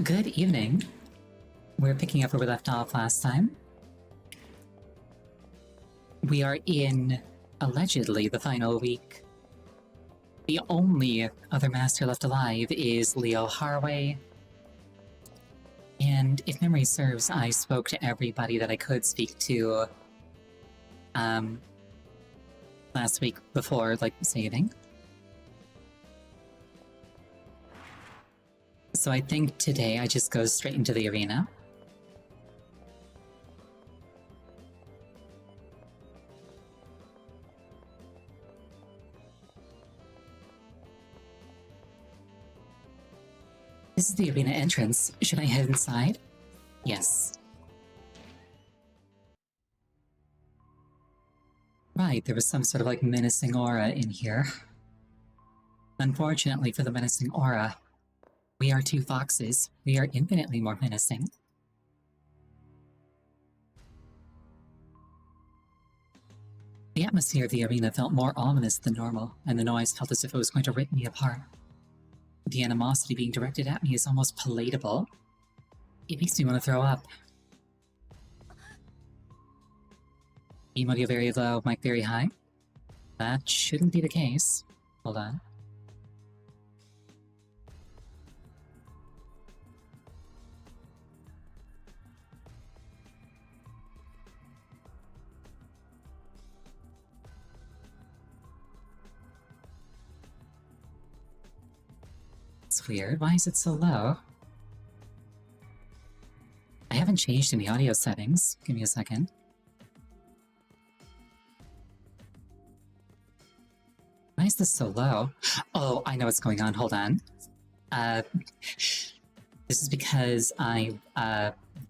Good evening. We're picking up where we left off last time. We are in, allegedly, the final week. The only other master left alive is Leo Harway. And if memory serves, I spoke to everybody that I could speak to last week before, saving. So I think today I just go straight into the arena. This is the arena entrance. Should I head inside? Yes. Right, there was some sort of menacing aura in here. Unfortunately for the menacing aura, we are two foxes. We are infinitely more menacing. The atmosphere of the arena felt more ominous than normal, and the noise felt as if it was going to rip me apart. The animosity being directed at me is almost palatable. It makes me want to throw up. Beam audio very low, mic very high. That shouldn't be the case. Hold on. It's weird. Why is it so low? I haven't changed any audio settings. Give me a second. Why is this so low? Oh, I know what's going on. Hold on. This is because I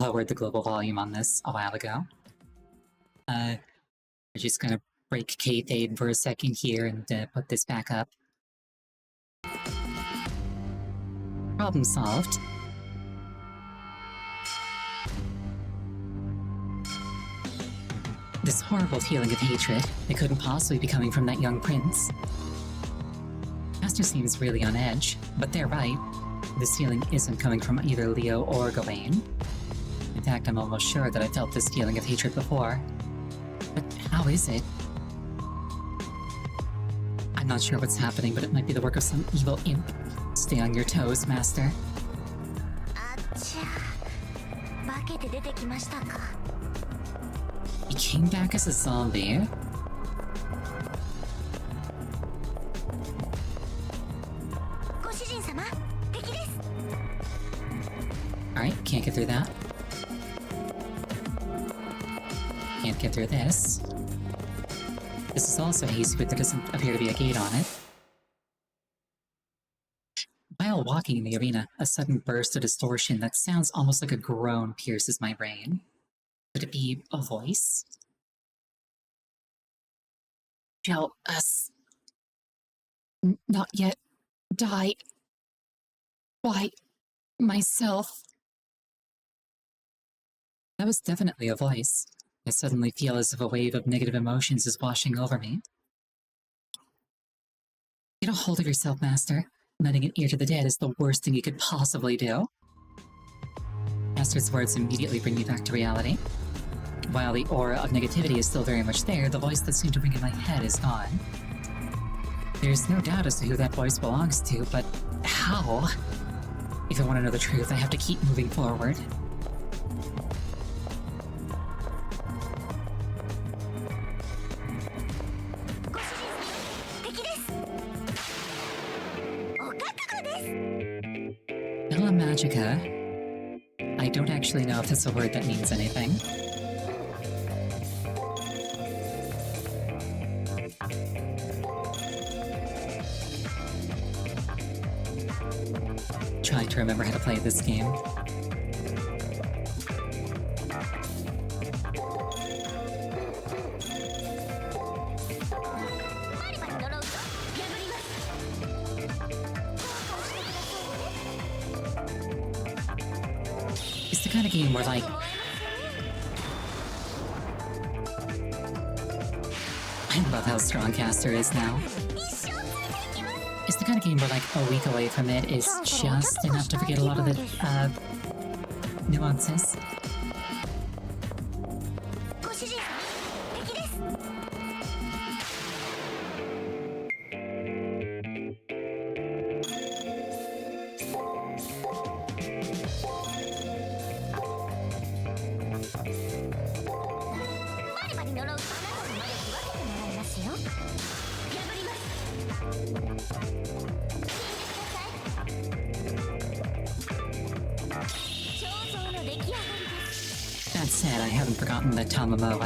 lowered the global volume on this a while ago. We're just gonna break kayfabe for a second here and put this back up. Problem solved. This horrible feeling of hatred, it couldn't possibly be coming from that young prince. Master seems really on edge, but they're right. This feeling isn't coming from either Leo or Gawain. In fact, I'm almost sure that I felt this feeling of hatred before. But how is it? I'm not sure what's happening, but it might be the work of some evil imp. Stay on your toes, Master. He came back as a zombie. Alright, can't get through that. Can't get through this. This is also hazy, but there doesn't appear to be a gate on it. While walking in the arena, a sudden burst of distortion that sounds almost like a groan pierces my brain. Could it be a voice? Shall us not yet die? Why, myself? That was definitely a voice. I suddenly feel as if a wave of negative emotions is washing over me. Get a hold of yourself, Master. Lending an ear to the dead is the worst thing you could possibly do. Master's words immediately bring me back to reality. While the aura of negativity is still very much there, the voice that seemed to ring in my head is gone. There's no doubt as to who that voice belongs to, but how? If I want to know the truth, I have to keep moving forward. Bella Magica. I don't actually know if that's a word that means anything. Trying to remember how to play this game. It's the kind of game where, I love how strong Caster is now. Is the kind of game where like a week away from it is just enough to forget a lot of the nuances. That said, I haven't forgotten that Tamamo,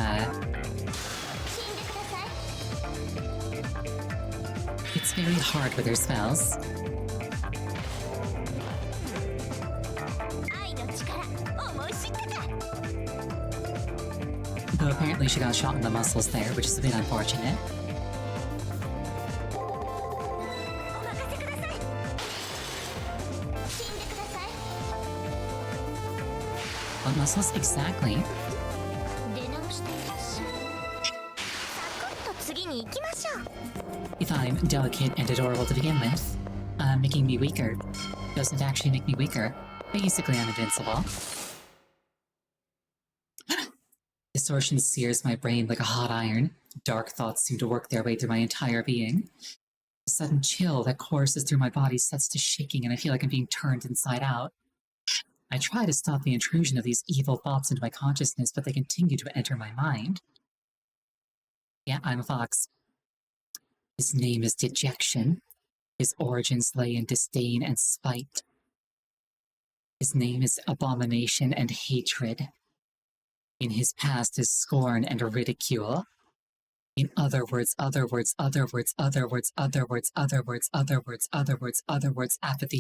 it's very hard with her spells. Though apparently she got shot in the muscles there, which is a bit unfortunate. What muscles exactly? If I'm delicate and adorable to begin with, making me weaker doesn't actually make me weaker. Basically, I'm invincible. Distortion sears my brain like a hot iron. Dark thoughts seem to work their way through my entire being. A sudden chill that courses through my body sets to shaking, and I feel like I'm being turned inside out. I try to stop the intrusion of these evil thoughts into my consciousness, but they continue to enter my mind. Yeah, I'm a fox. His name is Dejection. His origins lay in disdain and spite. His name is Abomination and Hatred. In his past is scorn and ridicule. In other words, apathy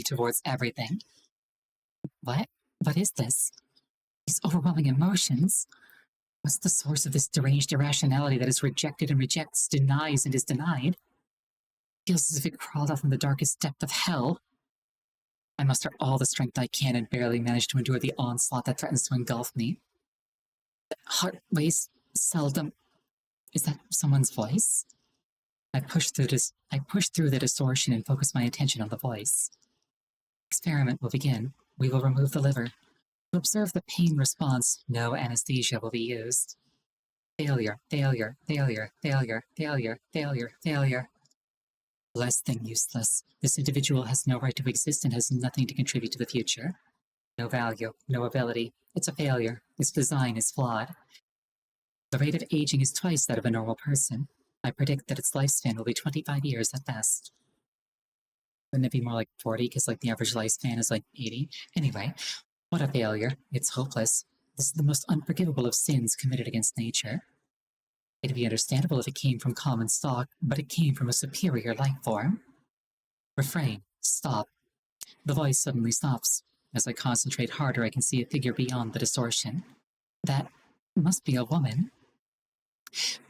towards everything. What? What is this? These overwhelming emotions? What's the source of this deranged irrationality that is rejected and rejects, denies and is denied? Feels as if it crawled out from the darkest depth of hell. I muster all the strength I can and barely manage to endure the onslaught that threatens to engulf me. The heart weighs seldom. Is that someone's voice? I push through the distortion and focus my attention on the voice. Experiment will begin. We will remove the liver. To observe the pain response, no anesthesia will be used. Failure, failure, failure, failure, failure, failure, failure. Less than useless. This individual has no right to exist and has nothing to contribute to the future. No value, no ability. It's a failure. Its design is flawed. The rate of aging is twice that of a normal person. I predict that its lifespan will be 25 years at best. Wouldn't it be more like 40, because like the average lifespan is like 80? Anyway, what a failure. It's hopeless. This is the most unforgivable of sins committed against nature. It'd be understandable if it came from common stock, but it came from a superior life form. Refrain. Stop. The voice suddenly stops. As I concentrate harder, I can see a figure beyond the distortion. That must be a woman.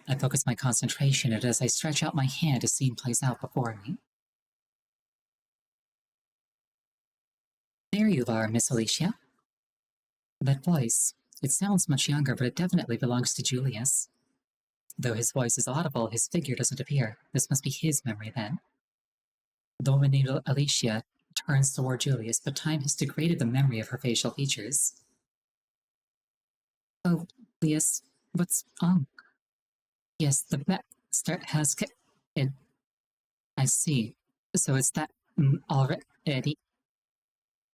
I focus my concentration, and as I stretch out my hand, a scene plays out before me. There you are, Miss Alicia. That voice. It sounds much younger, but it definitely belongs to Julius. Though his voice is audible, his figure doesn't appear. This must be his memory, then. The woman named Alicia turns toward Julius, but time has degraded the memory of her facial features. Oh, Julius, what's wrong? Yes, the master has it. I see. So it's that already.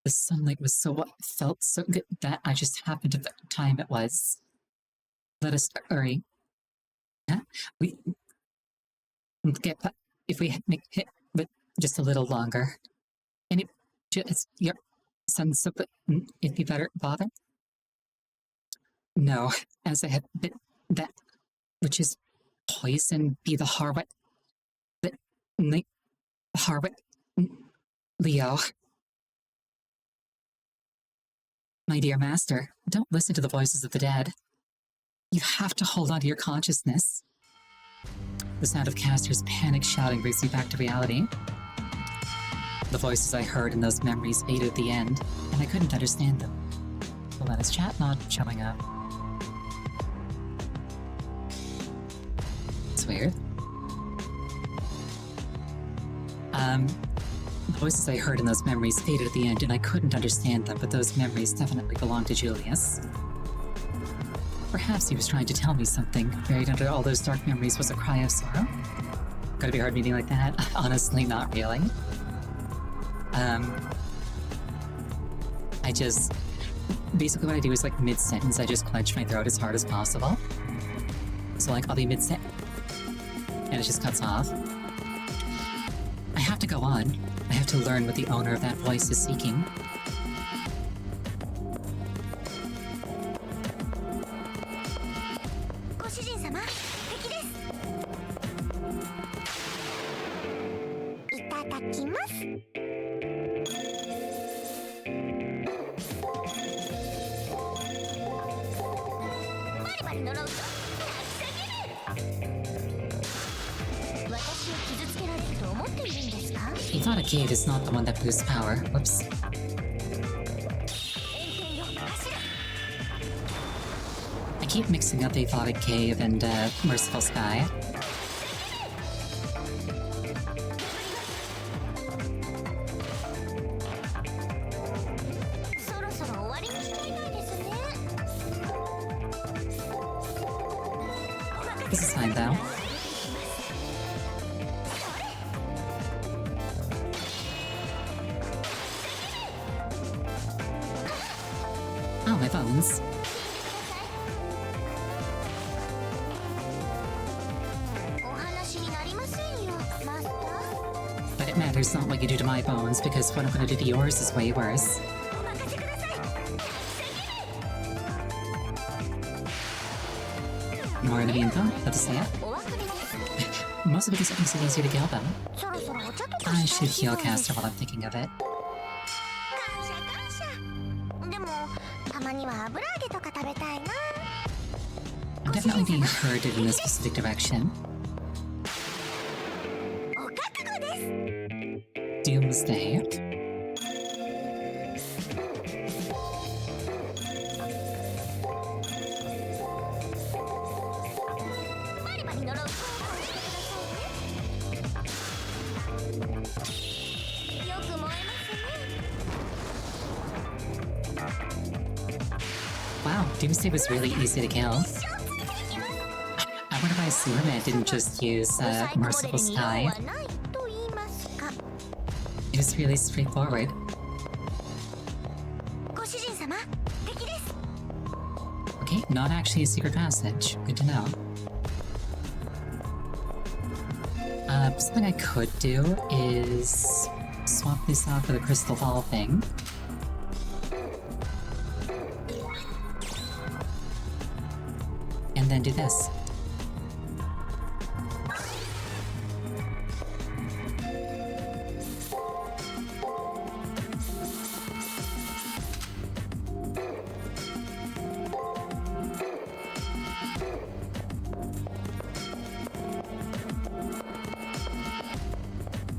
The sunlight was felt so good that I just happened to the time it was. Let us hurry. Huh? We get if we make it, but just a little longer. And it just your son, so but if you better bother. No, as I had been that which is poison be the Harwet. The Harwet Leo. My dear master, don't listen to the voices of the dead. You have to hold on to your consciousness. The sound of Castor's panic shouting brings me back to reality. The voices I heard in those memories faded at the end, and I couldn't understand them. The Lettuce chat not showing up. It's weird. voices I heard in those memories faded at the end, and I couldn't understand them, but those memories definitely belonged to Julius. Perhaps he was trying to tell me something. Buried under all those dark memories was a cry of sorrow. Gotta be hard meeting like that? Honestly, not really. Basically what I do is like mid-sentence, I just clench my throat as hard as possible. So like, I'll be mid-sentence, and it just cuts off. I have to go on. I have to learn what the owner of that voice is seeking. He thought a cave is not the one that boosts power. Whoops. I keep mixing up Aphotic Cave and Merciful Sky. This is fine though. Oh, my bones. But it matters not what you do to my bones, because what I'm gonna do to yours is way worse. More enemy info? Let's say it. Most of it is it makes it easier to kill them. I should heal Caster while I'm thinking of it. I'm definitely being herded in a specific direction. Doomsday. Wow, Doomsday was really easy to kill. I wonder why Superman didn't just use Merciful Sky. It was really straightforward. Okay, not actually a secret passage. Good to know. Something I could do is swap this out for the crystal ball thing. And then do this.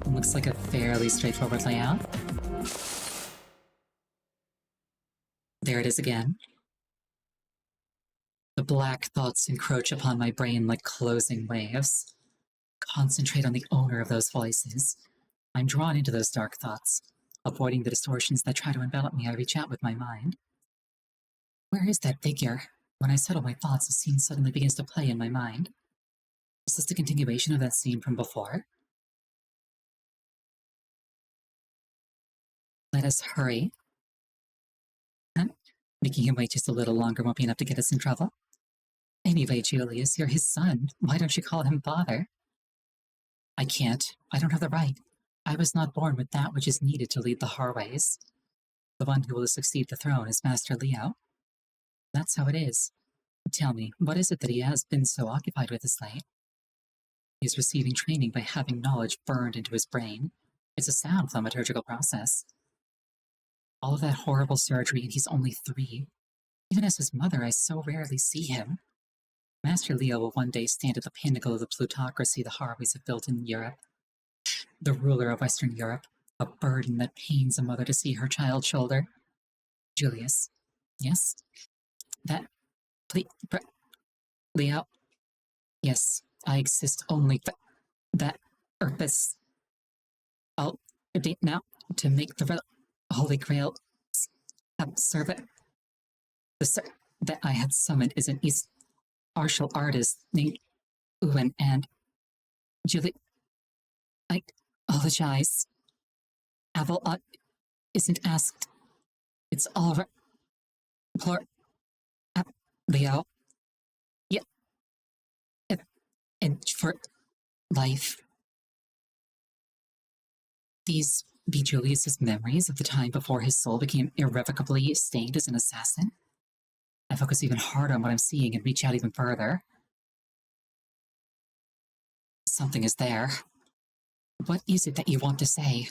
Looks like a fairly straightforward layout. There it is again. The black thoughts encroach upon my brain like closing waves. Concentrate on the owner of those voices. I'm drawn into those dark thoughts. Avoiding the distortions that try to envelop me, I reach out with my mind. Where is that figure? When I settle my thoughts, a scene suddenly begins to play in my mind. Is this a continuation of that scene from before? Let us hurry. Huh? Making him wait just a little longer won't be enough to get us in trouble. Anyway, Julius, you're his son. Why don't you call him father? I can't. I don't have the right. I was not born with that which is needed to lead the Harways. The one who will succeed the throne is Master Leo. That's how it is. Tell me, what is it that he has been so occupied with this late? He is receiving training by having knowledge burned into his brain. It's a sound thaumaturgical process. All of that horrible surgery, and he's only 3. Even as his mother, I so rarely see him. Master Leo will one day stand at the pinnacle of the plutocracy the Harways have built in Europe. The ruler of Western Europe, a burden that pains a mother to see her child shoulder. Julius. Yes? That... Please... Leo? Yes, I exist only for that purpose. Now, to make the Holy Grail serve it. The that I had summoned is an East martial artist named Uwen, and Julie, I apologize. Aval isn't asked. It's all right. Poor Leo. Yeah. And for life. These be Julius's memories of the time before his soul became irrevocably stained as an assassin. I focus even harder on what I'm seeing and reach out even further. Something is there. What is it that you want to say?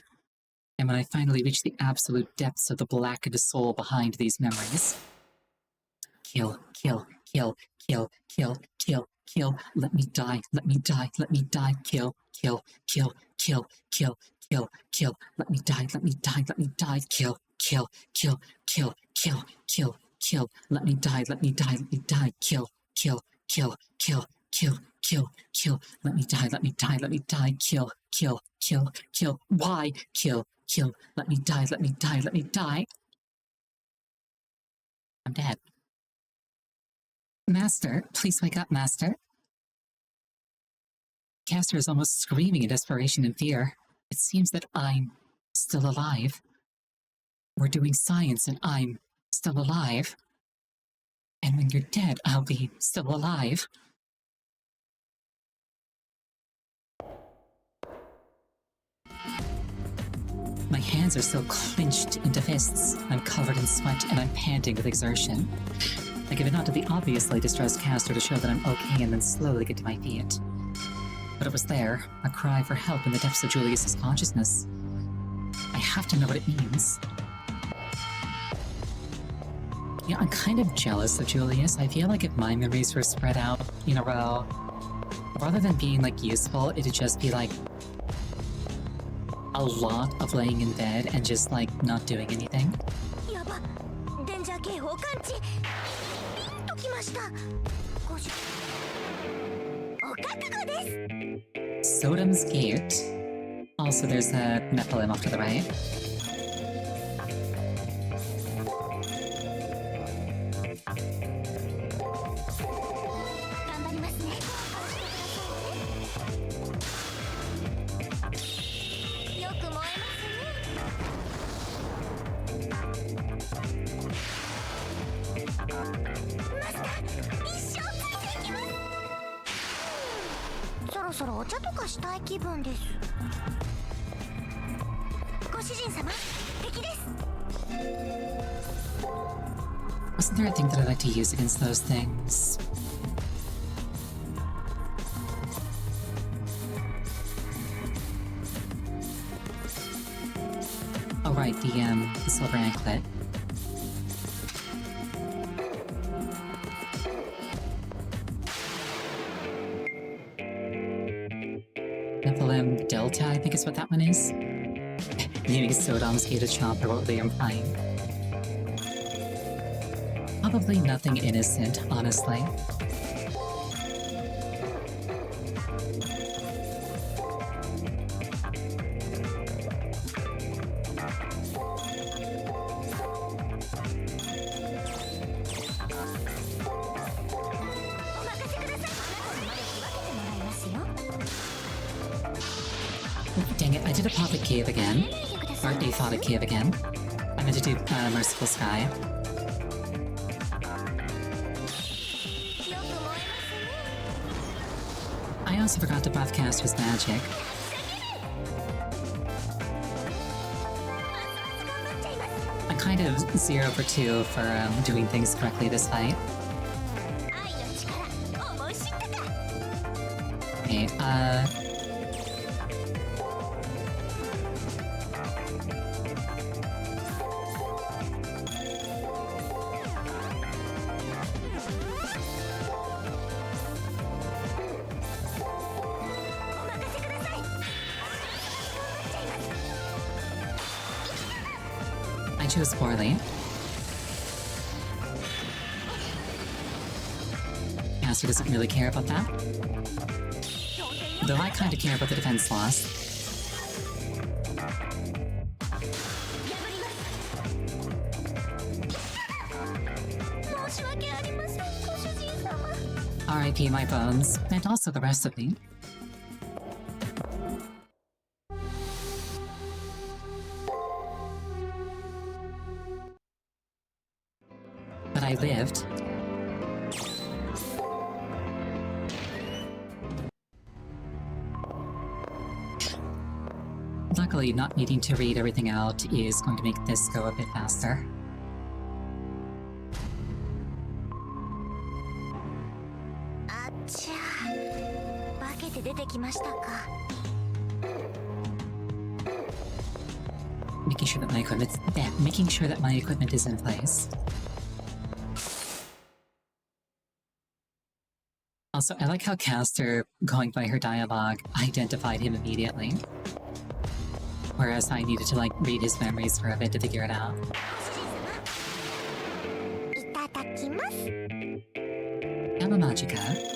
And when I finally reach the absolute depths of the blackened soul behind these memories. Kill, kill, kill, kill, kill, kill, kill. Let me die, let me die, let me die. Kill, kill, kill, kill, kill, kill, kill. Let me die, let me die, let me die. Kill, kill, kill, kill, kill, kill, kill. Let me die, let me die, let me die. Kill, kill, kill, kill, kill, kill, kill. Let me die, let me die, let me die. Kill, kill, kill, kill. Why? Kill, kill. Let me die, let me die, let me die. I'm dead. Master, please wake up, Master. Caster is almost screaming in desperation and fear. It seems that I'm still alive. We're doing science and I'm still alive. And when you're dead, I'll be still alive. My hands are still clenched into fists. I'm covered in sweat and I'm panting with exertion. I give a nod to the obviously distressed caster to show that I'm okay and then slowly get to my feet. But it was there, a cry for help in the depths of Julius's consciousness. I have to know what it means. Yeah, I'm kind of jealous of Julius. I feel like if my memories were spread out in a row, rather than being like useful, it'd just be like a lot of laying in bed and just like not doing anything. Sodom's Gate. Also, there's a Nephilim off to the right. Wasn't there a thing that I like to use against those things? Oh right, the silver anklet. Nephilim Delta, I think is what that one is. Naming Sodom's Gate a chomp or what they implying. Probably nothing innocent, honestly. Dang it, I did Apothic Cave again. Or Aphotic Cave again. I meant to do Merciful Sky. I also forgot to buff Caster's magic. I'm kind of 0 for 2 for doing things correctly this fight. Okay, I chose poorly. Caster doesn't really care about that. Though I kinda care about the defense loss. R.I.P. my bones, and also the rest of me. But I lived. Luckily, not needing to read everything out is going to make this go a bit faster. Making sure that my equipment is in place. Also, I like how Caster, going by her dialogue, identified him immediately. Whereas I needed to, like, read his memories for a bit to figure it out. Gamma Magica.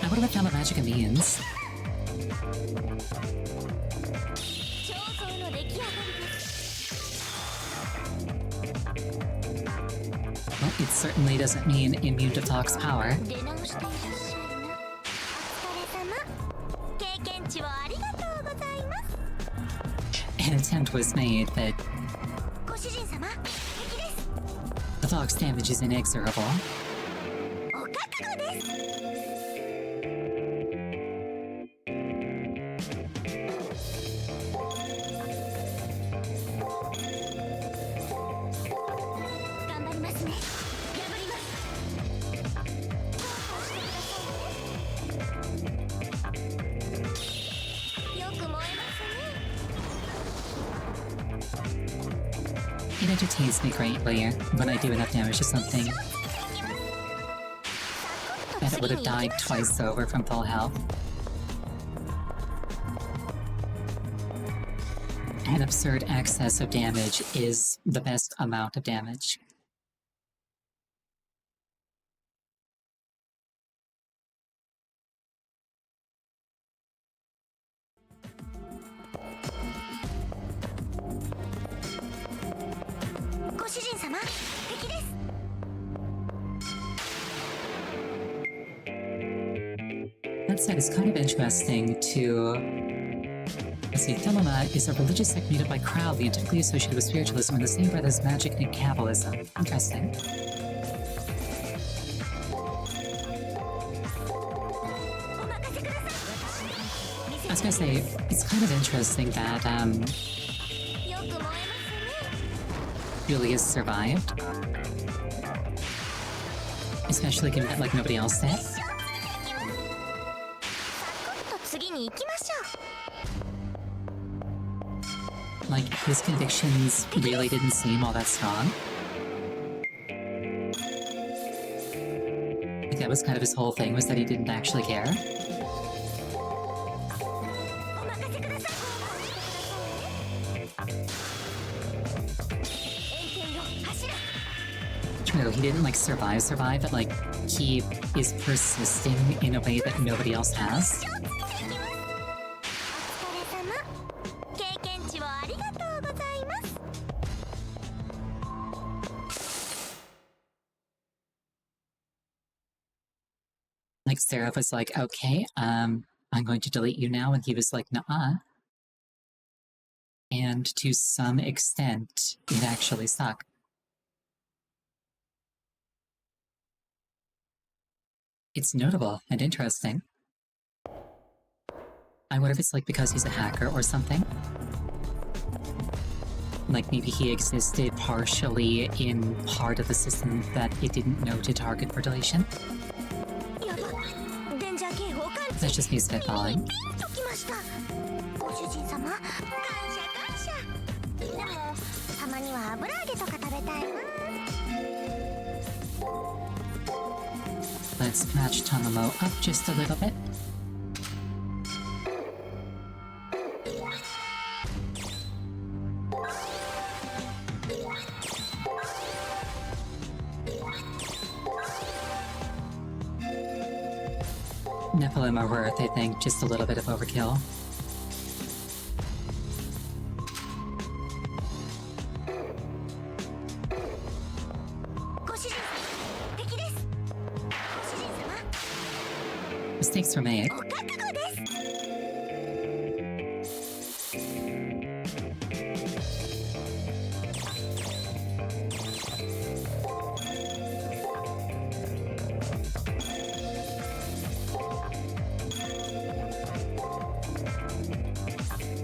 I wonder what Gamma Magica means. Well, it certainly doesn't mean immune to Talk's power. An attempt was made, but the Talk's damage is inexorable. It entertains me greatly when I do enough damage to something that it would have died twice over from full health. An absurd excess of damage is the best amount of damage. That said, it's kind of interesting to... Let's see, Thelema is a religious sect muted by Crowley and typically associated with spiritualism in the same breath as magic and Kabbalism. Interesting. I was gonna say, it's kind of interesting that, Julius survived. Especially given that, like, nobody else did. Like, his convictions really didn't seem all that strong. Like, that was kind of his whole thing, was that he didn't actually care. True, he didn't, like, survive, but, like, he is persisting in a way that nobody else has. Like, Seraph was like, okay, I'm going to delete you now, and he was like, nuh-uh. And to some extent, it actually stuck. It's notable and interesting. I wonder if it's like because he's a hacker or something. Like maybe he existed partially in part of the system that it didn't know to target for deletion. That's just me spitballing. Let's patch Tomomo up just a little bit. Nephilim are worth, I think, just a little bit of overkill. mistakes were made.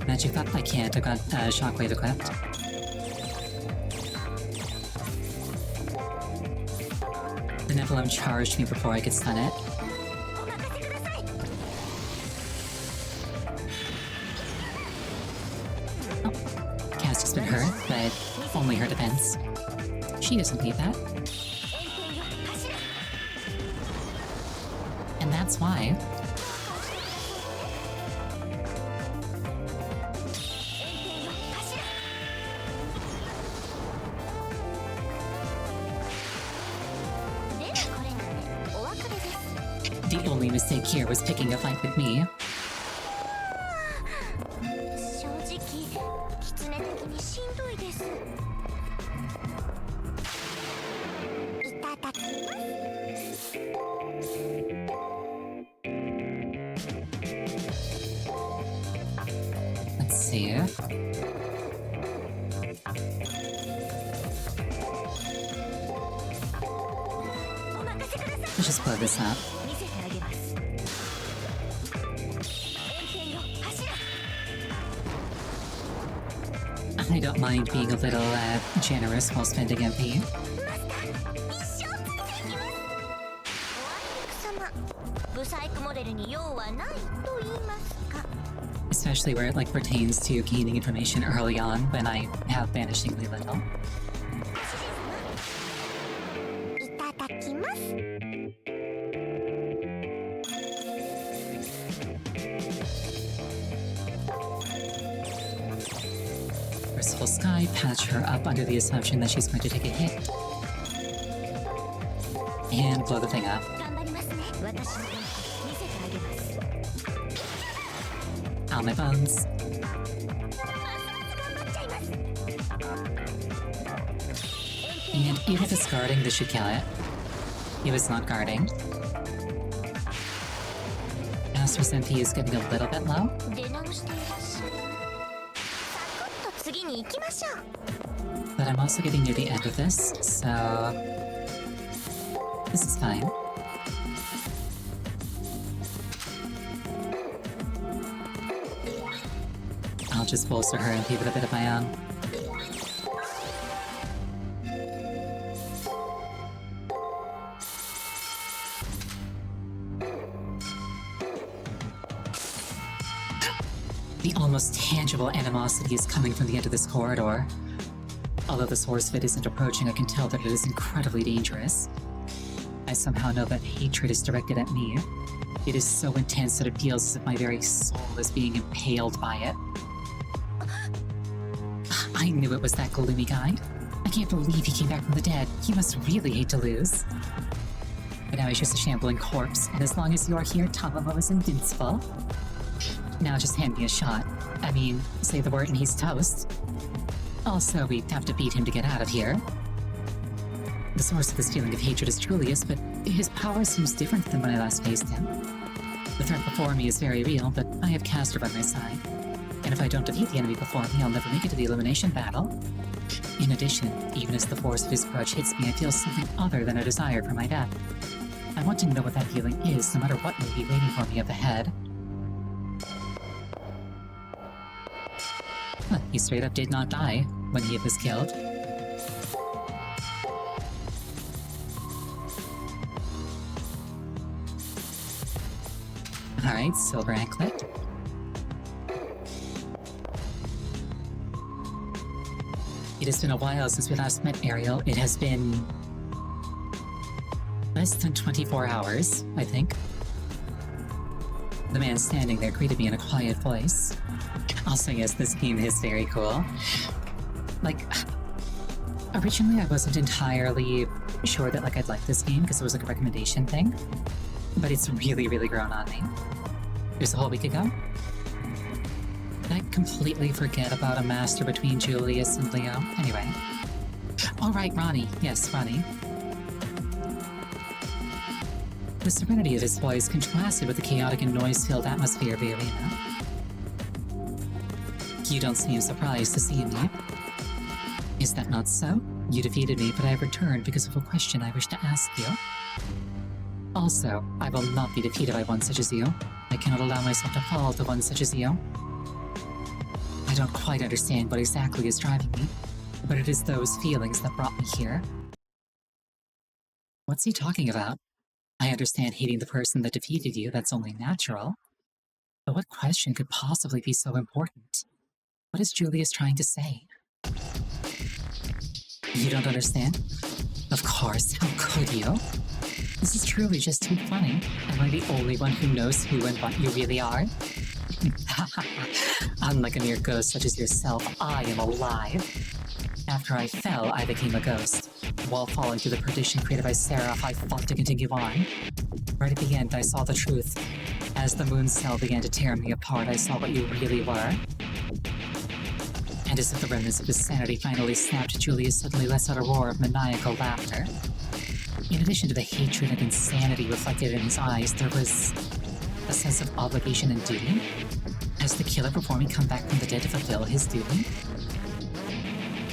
Magic up? I can't. I've got Shockwave equipped. The Nephilim charged me before I could stun it. Oh, Cass has been hurt, but only her defense. She doesn't need that. And that's why. The only mistake here was picking a fight with me. Let's see. Let's just blow this up. I don't mind being a little generous while spending MP. Especially where it pertains to gaining information early on when I have vanishingly little. Merciful Sky, patch her up under the assumption that she's going to take a hit. And blow the thing up. Ow, my bones. And even if it's guarding, this should kill it. He was not guarding. Master's MP is getting a little bit low. But I'm also getting near the end of this, so this is fine. I'll just bolster her and give it a bit of my own. The almost tangible animosity is coming from the end of this corridor. Although the source of it isn't approaching, I can tell that it is incredibly dangerous. I somehow know that hatred is directed at me. It is so intense that it feels as if my very soul is being impaled by it. I knew it was that gloomy guy. I can't believe he came back from the dead. He must really hate to lose. But now he's just a shambling corpse, and as long as you're here, Tamamo is invincible. Now just hand me a shot. I mean, say the word and he's toast. Also, we have to beat him to get out of here. The source of this feeling of hatred is Trulius, but his power seems different than when I last faced him. The threat before me is very real, but I have Castor by my side. And if I don't defeat the enemy before me, I'll never make it to the elimination battle. In addition, even as the force of his grudge hits me, I feel something other than a desire for my death. I want to know what that feeling is, no matter what may be waiting for me up ahead. Huh, he straight up did not die when he was killed. Alright, silver anklet. It has been a while since we last met, Ariel. It has been less than 24 hours, I think. The man standing there greeted me in a quiet voice. Also, yes, this game is very cool. Originally I wasn't entirely sure that I'd like this game because it was a recommendation thing. But it's really, really grown on me. It was a whole week ago. Did I completely forget about a master between Julius and Leo? Anyway. Oh right, Ronnie. Yes, Ronnie. The serenity of his voice contrasted with the chaotic and noise-filled atmosphere of the arena. You don't seem surprised to see me. Is that not so? You defeated me, but I have returned because of a question I wish to ask you. Also, I will not be defeated by one such as you. I cannot allow myself to fall to one such as you. I don't quite understand what exactly is driving me, but it is those feelings that brought me here. What's he talking about? I understand hating the person that defeated you, that's only natural. But what question could possibly be so important? What is Julius trying to say? You don't understand? Of course, how could you? This is truly just too funny. Am I the only one who knows who and what you really are? Unlike a mere ghost such as yourself, I am alive. After I fell, I became a ghost. While falling to the perdition created by Seraph, I fought to continue on. Right at the end, I saw the truth. As the moon cell began to tear me apart, I saw what you really were. And as if the remnants of his sanity finally snapped, Julius suddenly lets out a roar of maniacal laughter. In addition to the hatred and insanity reflected in his eyes, there was a sense of obligation and duty. Has the killer before me come back from the dead to fulfill his duty?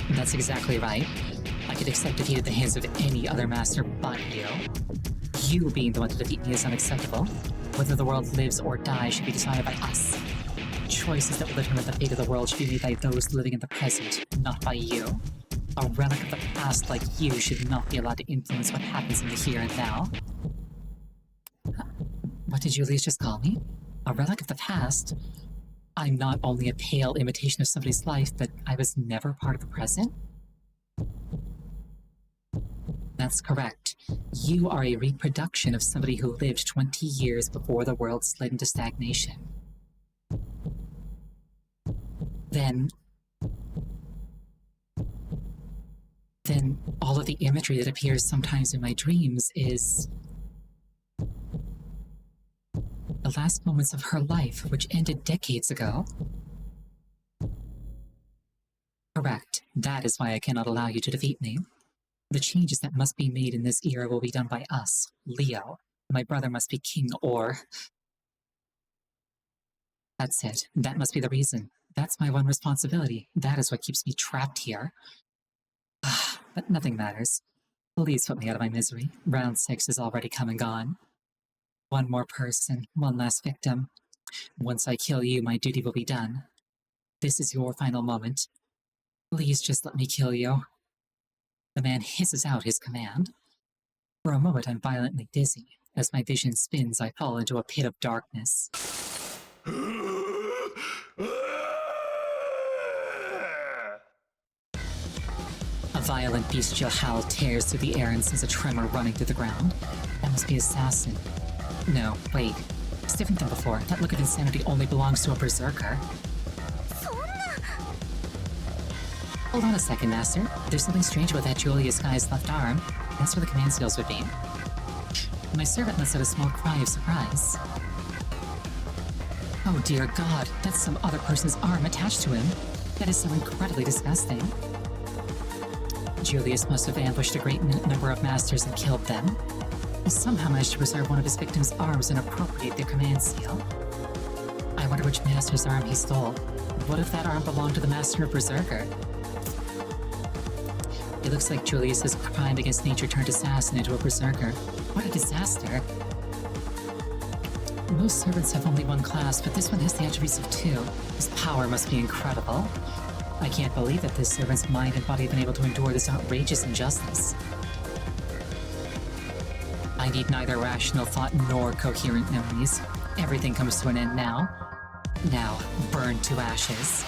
That's exactly right. I could accept defeat at the hands of any other master but you. You being the one to defeat me is unacceptable. Whether the world lives or dies should be decided by us. Choices that will determine the fate of the world should be made by those living in the present, not by you. A relic of the past like you should not be allowed to influence what happens in the here and now. What did Julius just call me? A relic of the past? I'm not only a pale imitation of somebody's life, but I was never part of the present? That's correct. You are a reproduction of somebody who lived 20 years before the world slid into stagnation. Then all of the imagery that appears sometimes in my dreams is the last moments of her life, which ended decades ago. Correct. That is why I cannot allow you to defeat me. The changes that must be made in this era will be done by us, Leo. My brother must be king, or... That's it. That must be the reason. That's my one responsibility. That is what keeps me trapped here. But nothing matters. Please put me out of my misery. Round 6 is already come and gone. One more person, one last victim. Once I kill you, my duty will be done. This is your final moment. Please just let me kill you. The man hisses out his command. For a moment, I'm violently dizzy. As my vision spins, I fall into a pit of darkness. A violent bestial howl tears through the air and sends a tremor running through the ground. That must be Assassin. No, wait. It's different than before. That look of insanity only belongs to a berserker. Hold on a second, Master. There's something strange about that Julius guy's left arm. That's where the command skills would be. My servant lets out a small cry of surprise. Oh dear God, that's some other person's arm attached to him. That is so incredibly disgusting. Julius must have ambushed a great number of masters and killed them. He somehow managed to preserve one of his victims' arms and appropriate their command seal. I wonder which master's arm he stole. What if that arm belonged to the master of Berserker? It looks like Julius's crime against nature turned assassin into a berserker. What a disaster! Most servants have only one class, but this one has the attributes of 2. His power must be incredible. I can't believe that this servant's mind and body have been able to endure this outrageous injustice. I need neither rational thought nor coherent memories. Everything comes to an end now. Now, burn to ashes.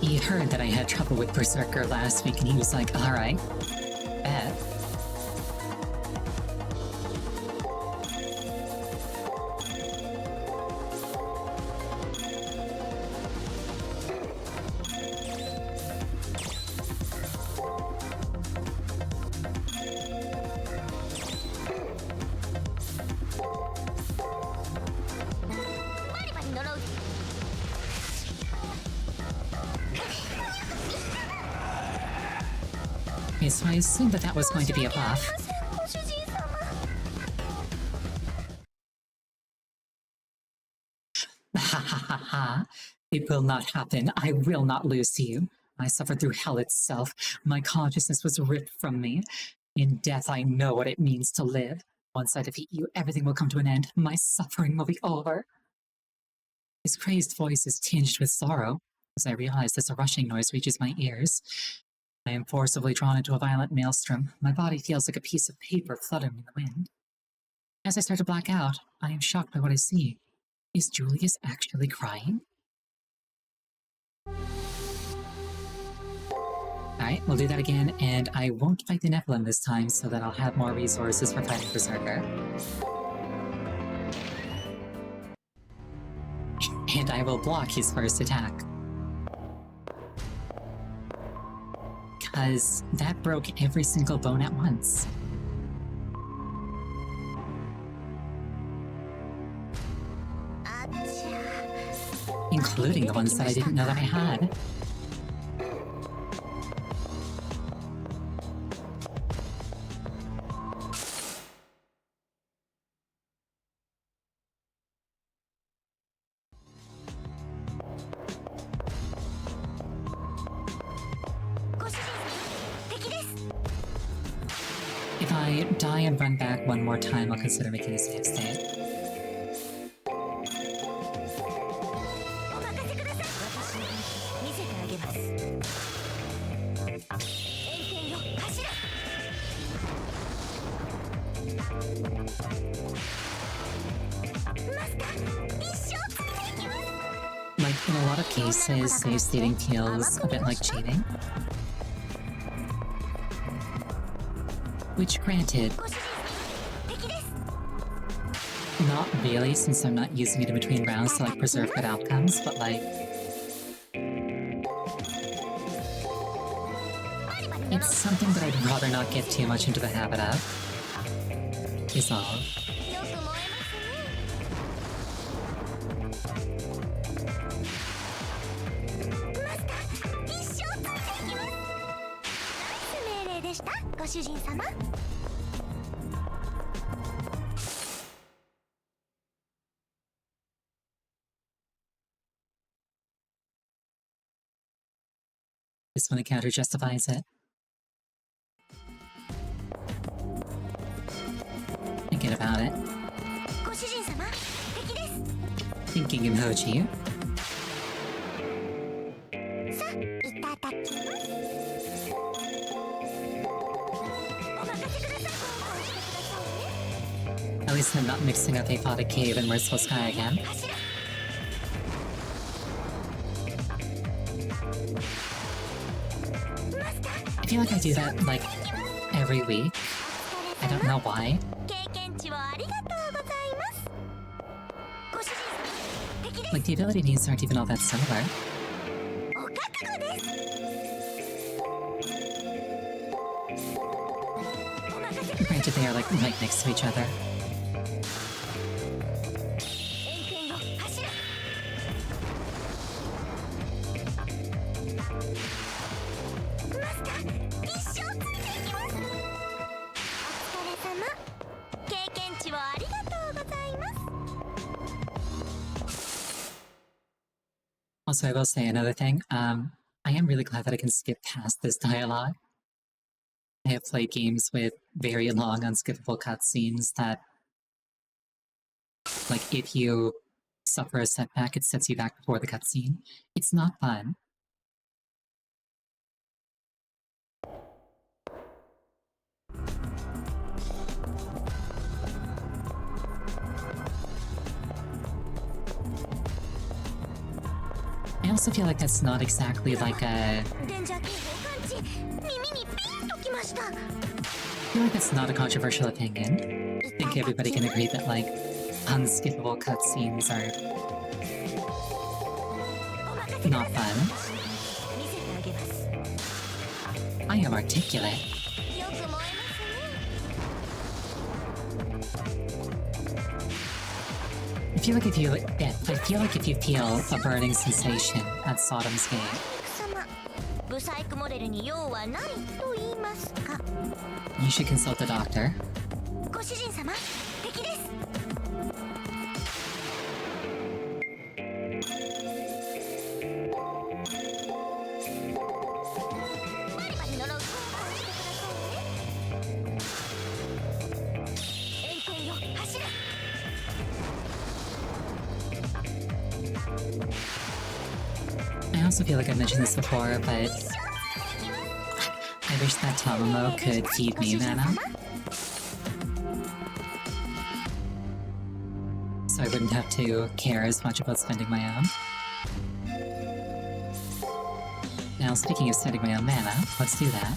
He heard that I had trouble with Berserker last week, and he was like, alright, bet. Okay, so I assumed that was going to be a buff. Ha ha ha ha. It will not happen. I will not lose to you. I suffered through hell itself. My consciousness was ripped from me. In death, I know what it means to live. Once I defeat you, everything will come to an end. My suffering will be over. His crazed voice is tinged with sorrow. As I realize this, a rushing noise reaches my ears. I am forcibly drawn into a violent maelstrom. My body feels like a piece of paper fluttering in the wind. As I start to black out, I am shocked by what I see. Is Julius actually crying? Alright, we'll do that again, and I won't fight the Nephilim this time so that I'll have more resources for fighting Berserker. And I will block his first attack. Because that broke every single bone at once. Including the ones that I didn't know that I had. If I die and run back one more time, I'll consider making a save state. Like, in a lot of cases, save stating feels a bit like cheating. Which, granted, not really, since I'm not using it in between rounds to, like, preserve good outcomes, but, like, it's something that I'd rather not get too much into the habit of, is all. This one encounter justifies it. Thinking about it. Thinking emoji. At least I'm not mixing up Aphotic Cave and Merciful Sky again. I feel like I do that, like, every week. I don't know why. Like, the ability needs aren't even all that similar. Granted, they are, like, right next to each other. Also, I will say another thing. I am really glad that I can skip past this dialogue. I have played games with very long, unskippable cutscenes that, like, if you suffer a setback, it sets you back before the cutscene. It's not fun. I also feel like that's not exactly like a... I feel like that's not a controversial opinion. I think everybody can agree that, like, unskippable cutscenes are not fun. I am articulate. I feel like if you feel a burning sensation at Sodom's Gate, You should consult the doctor. I also feel like I've mentioned this before, but I wish that Tamamo could feed me mana, so I wouldn't have to care as much about spending my own. Now, speaking of spending my own mana, let's do that.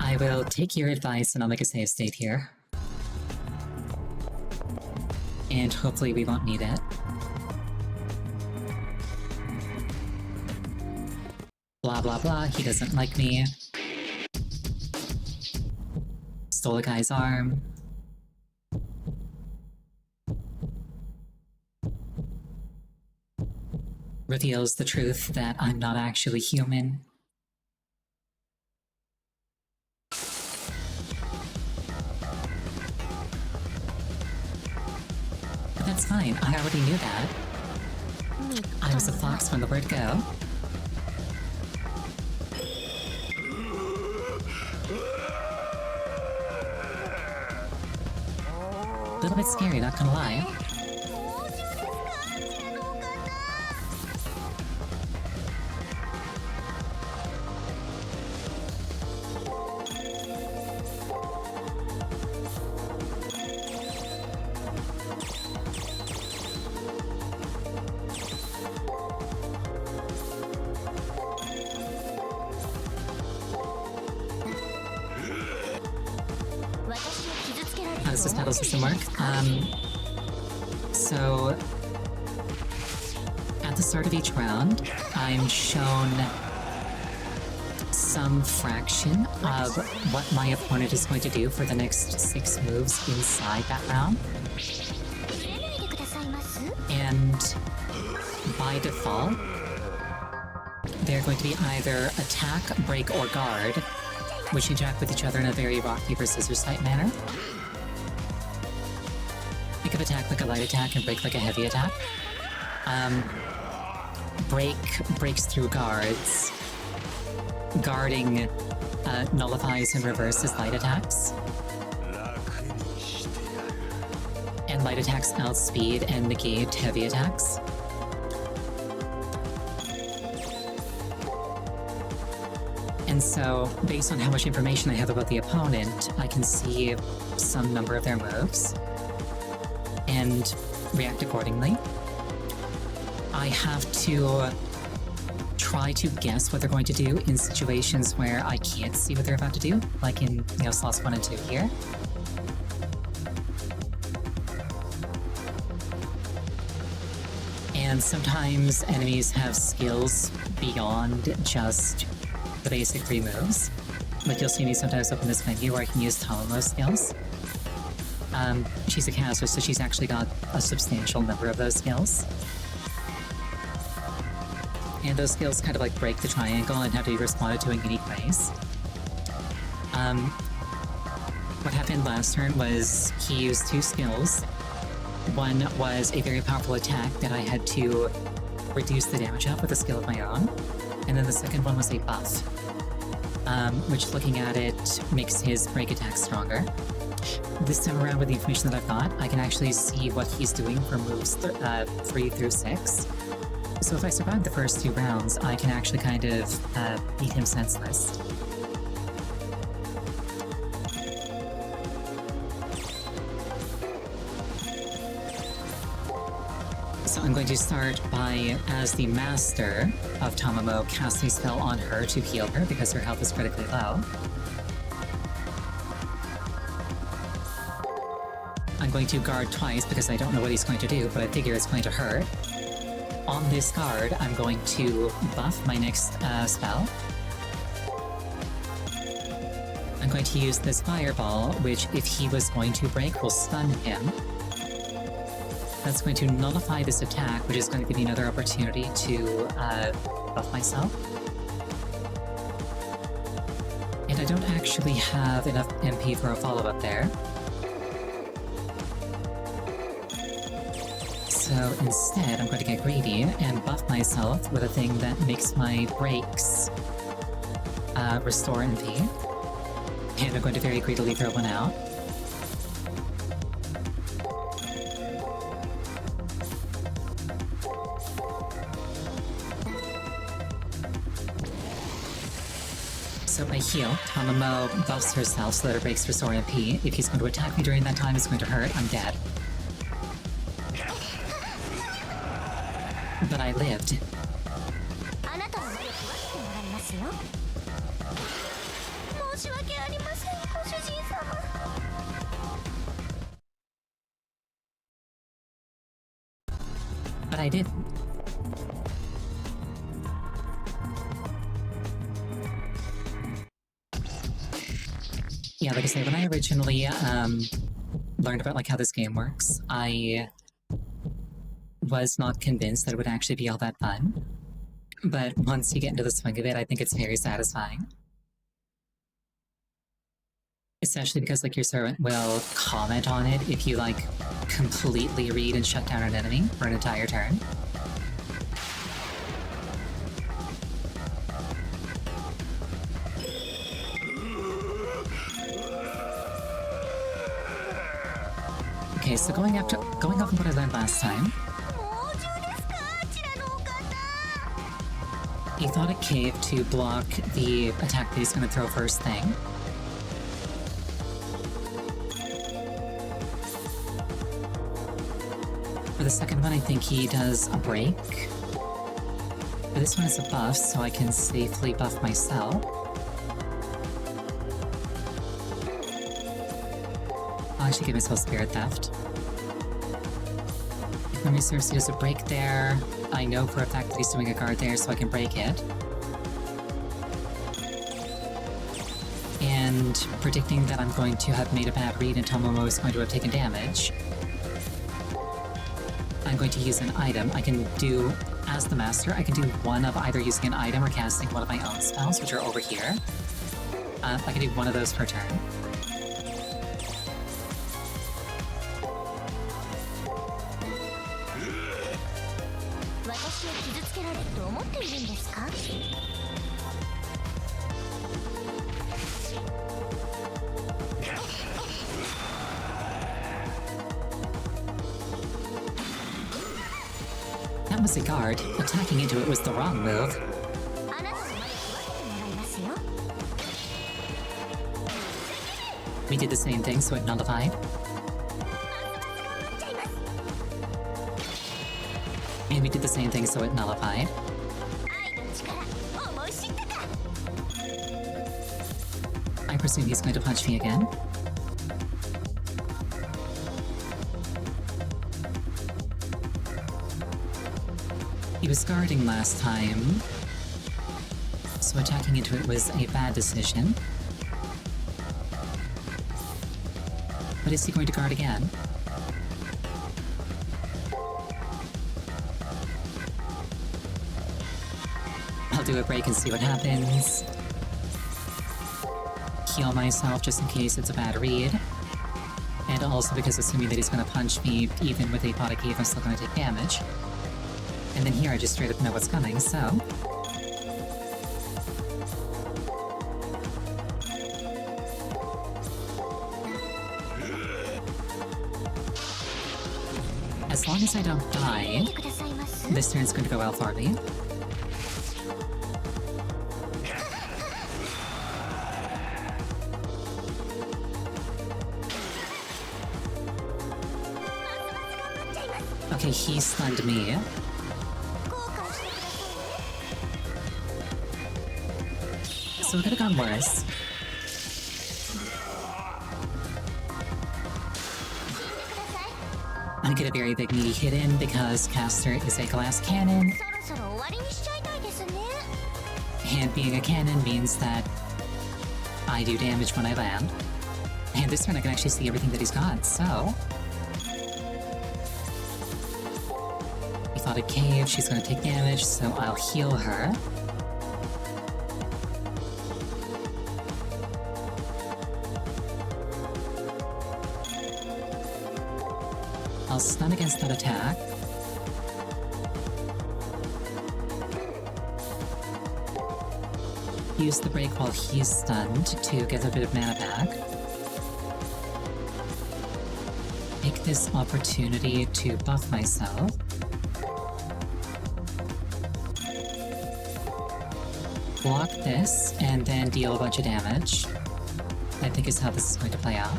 I will take your advice and I'll make a save state here. And hopefully we won't need it. Blah blah blah, he doesn't like me. Stole a guy's arm. Reveals the truth that I'm not actually human. But that's fine, I already knew that. I was a fox from the word go. A little bit scary, not gonna lie. How does this battle system work? So at the start of each round, I'm shown some fraction of what my opponent is going to do for the next 6 moves inside that round. And by default, they're going to be either attack, break, or guard, which interact with each other in a very rock, paper, scissors type manner. Think of attack like a light attack and break like a heavy attack. Break breaks through guards. Guarding nullifies and reverses light attacks. And light attacks outspeed and negate heavy attacks. And so, based on how much information I have about the opponent, I can see some number of their moves and react accordingly. I have to try to guess what they're going to do in situations where I can't see what they're about to do, like in, slots 1 and 2 here. And sometimes enemies have skills beyond just the basic 3 moves. Like you'll see me sometimes open this menu where I can use Tamamo's skills. She's a caster, so she's actually got a substantial number of those skills. And those skills kind of like break the triangle and have to be responded to in unique ways. What happened last turn was he used 2 skills. One was a very powerful attack that I had to reduce the damage of with a skill of my own. And then the second one was a buff, which looking at it makes his break attack stronger. This time around with the information that I've got, I can actually see what he's doing for moves 3 through 6. So if I survive the first 2 rounds, I can actually kind of beat him senseless. So I'm going to start by, as the master of Tamamo, casting a spell on her to heal her because her health is critically low. I'm going to guard twice because I don't know what he's going to do, but I figure it's going to hurt. On this guard, I'm going to buff my next spell. I'm going to use this fireball, which if he was going to break, will stun him. That's going to nullify this attack, which is going to give me another opportunity to buff myself. And I don't actually have enough MP for a follow-up there. So instead, I'm going to get greedy and buff myself with a thing that makes my breaks restore MP. And I'm going to very greedily throw one out. So I heal. Tamamo buffs herself so that her breaks restore MP. If he's going to attack me during that time, it's going to hurt. I'm dead. But I lived. But I did. Yeah, like I said, when I originally learned about like how this game works, I was not convinced that it would actually be all that fun. But once you get into the swing of it, I think it's very satisfying. Especially because like your servant will comment on it if you like completely read and shut down an enemy for an entire turn. Okay, so going off of what I learned last time, he thought it cave to block the attack that he's going to throw first thing. For the second one, I think he does a break. For this one, it's a buff, so I can safely buff myself. I'll actually give myself Spirit Theft. If memory serves, he does a break there. I know for a fact that he's doing a guard there, so I can break it. And predicting that I'm going to have made a bad read and Tomomo is going to have taken damage, I'm going to use an item. I can do, as the master, I can do one of either using an item or casting one of my own spells, which are over here. I can do one of those per turn. That was a guard. Attacking into it was the wrong move. We did the same thing, so it nullified. And we did the same thing, so it nullified. I presume he's going to punch me again. He was guarding last time, so attacking into it was a bad decision. But is he going to guard again? I'll do a break and see what happens. Heal myself just in case it's a bad read. And also because assuming that he's going to punch me, even with a pot of cave, I'm still going to take damage. And then here I just straight up know what's coming, so... As long as I don't die, this turn's going to go well for me. Okay, he stunned me. So it could have gone worse. I get a very big meaty hit in because Caster is a glass cannon, and being a cannon means that I do damage when I land. And this turn I can actually see everything that he's got, so... He thought a cave, she's gonna take damage, so I'll heal her. I'll stun against that attack. Use the break while he's stunned to get a bit of mana back. Take this opportunity to buff myself. Block this, and then deal a bunch of damage. I think is how this is going to play out.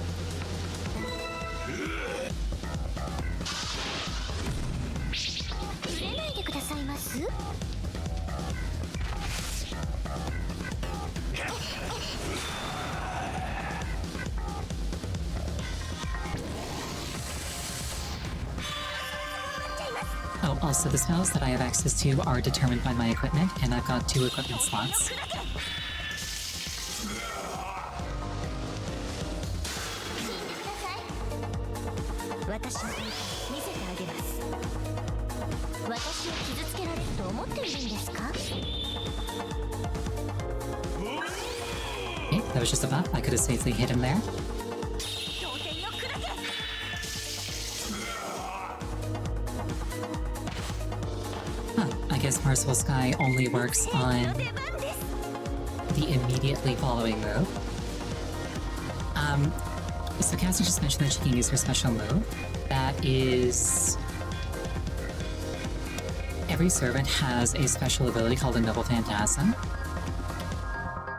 Oh, also the spells that I have access to are determined by my equipment, and I've got 2 equipment slots. Okay, that was just a buff. I could have safely hit him there. I guess Merciful Sky only works on the immediately following move. So Cassie just mentioned that she can use her special move. That is... Every servant has a special ability called a Noble Phantasm,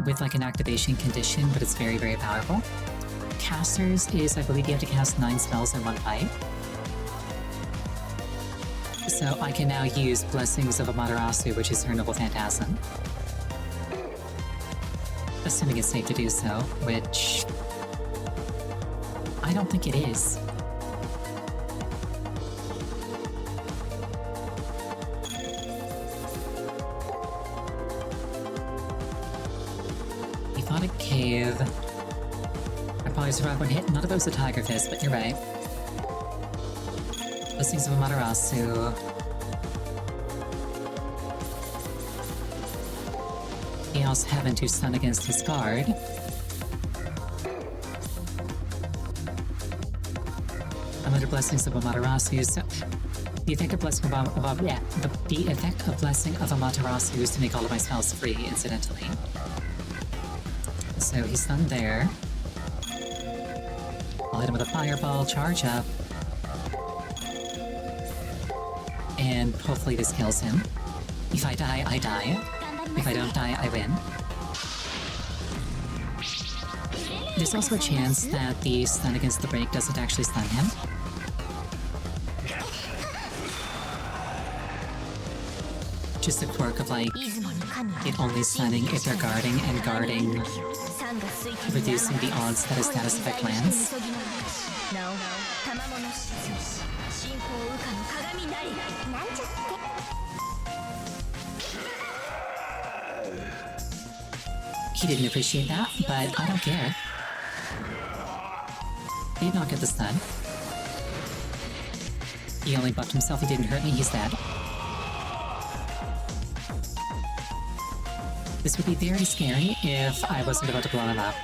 with like an activation condition, but it's very, very powerful. Casters is, I believe you have to cast 9 spells in one fight. So I can now use Blessings of Amaterasu, which is her Noble Phantasm. Assuming it's safe to do so, which... I don't think it is. He thought a cave. I probably survived one hit. None of it was a Tiger Fist, but you're right. Blessings of Amaterasu. Chaos Heaven to stun against his guard. I'm under Blessings of Amaterasu, so the effect of Blessing of the effect of Blessing of Amaterasu is to make all of my spells free, incidentally. So he's stunned there. I'll hit him with a fireball, charge up. And hopefully this kills him. If I die, I die. If I don't die, I win. There's also a chance that the stun against the break doesn't actually stun him. Just a quirk of like, it only stunning if they're guarding, and guarding reducing the odds that a status effect lands. He didn't appreciate that, but I don't care. He did not get the stun. He only buffed himself, he didn't hurt me, he's dead. This would be very scary if I wasn't about to blow him up.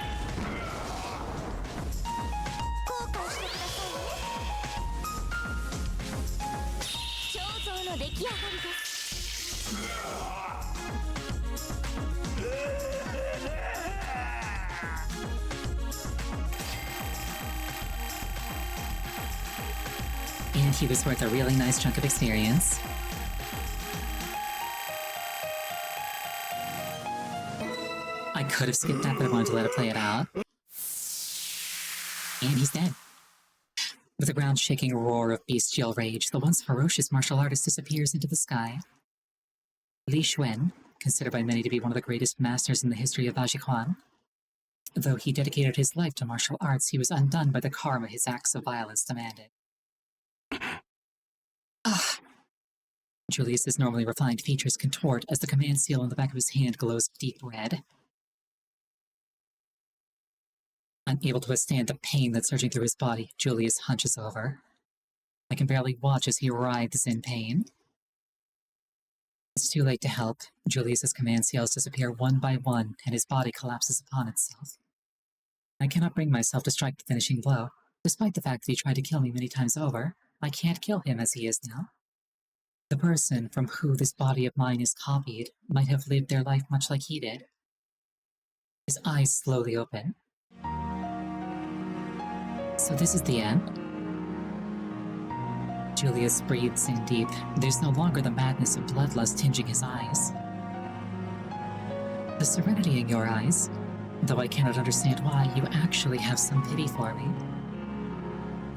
And he was worth a really nice chunk of experience. I could have skipped that, but I wanted to let it play it out. And he's dead. With a ground-shaking roar of bestial rage, the once ferocious martial artist disappears into the sky. Li Xuan, considered by many to be one of the greatest masters in the history of Bajiquan, though he dedicated his life to martial arts, he was undone by the karma his acts of violence demanded. Julius's normally refined features contort as the command seal on the back of his hand glows deep red. Unable to withstand the pain that's surging through his body, Julius hunches over. I can barely watch as he writhes in pain. It's too late to help. Julius's command seals disappear one by one, and his body collapses upon itself. I cannot bring myself to strike the finishing blow. Despite the fact that he tried to kill me many times over, I can't kill him as he is now. The person from who this body of mine is copied might have lived their life much like he did. His eyes slowly open. So this is the end? Julius breathes in deep. There's no longer the madness of bloodlust tinging his eyes. The serenity in your eyes, though I cannot understand why, you actually have some pity for me.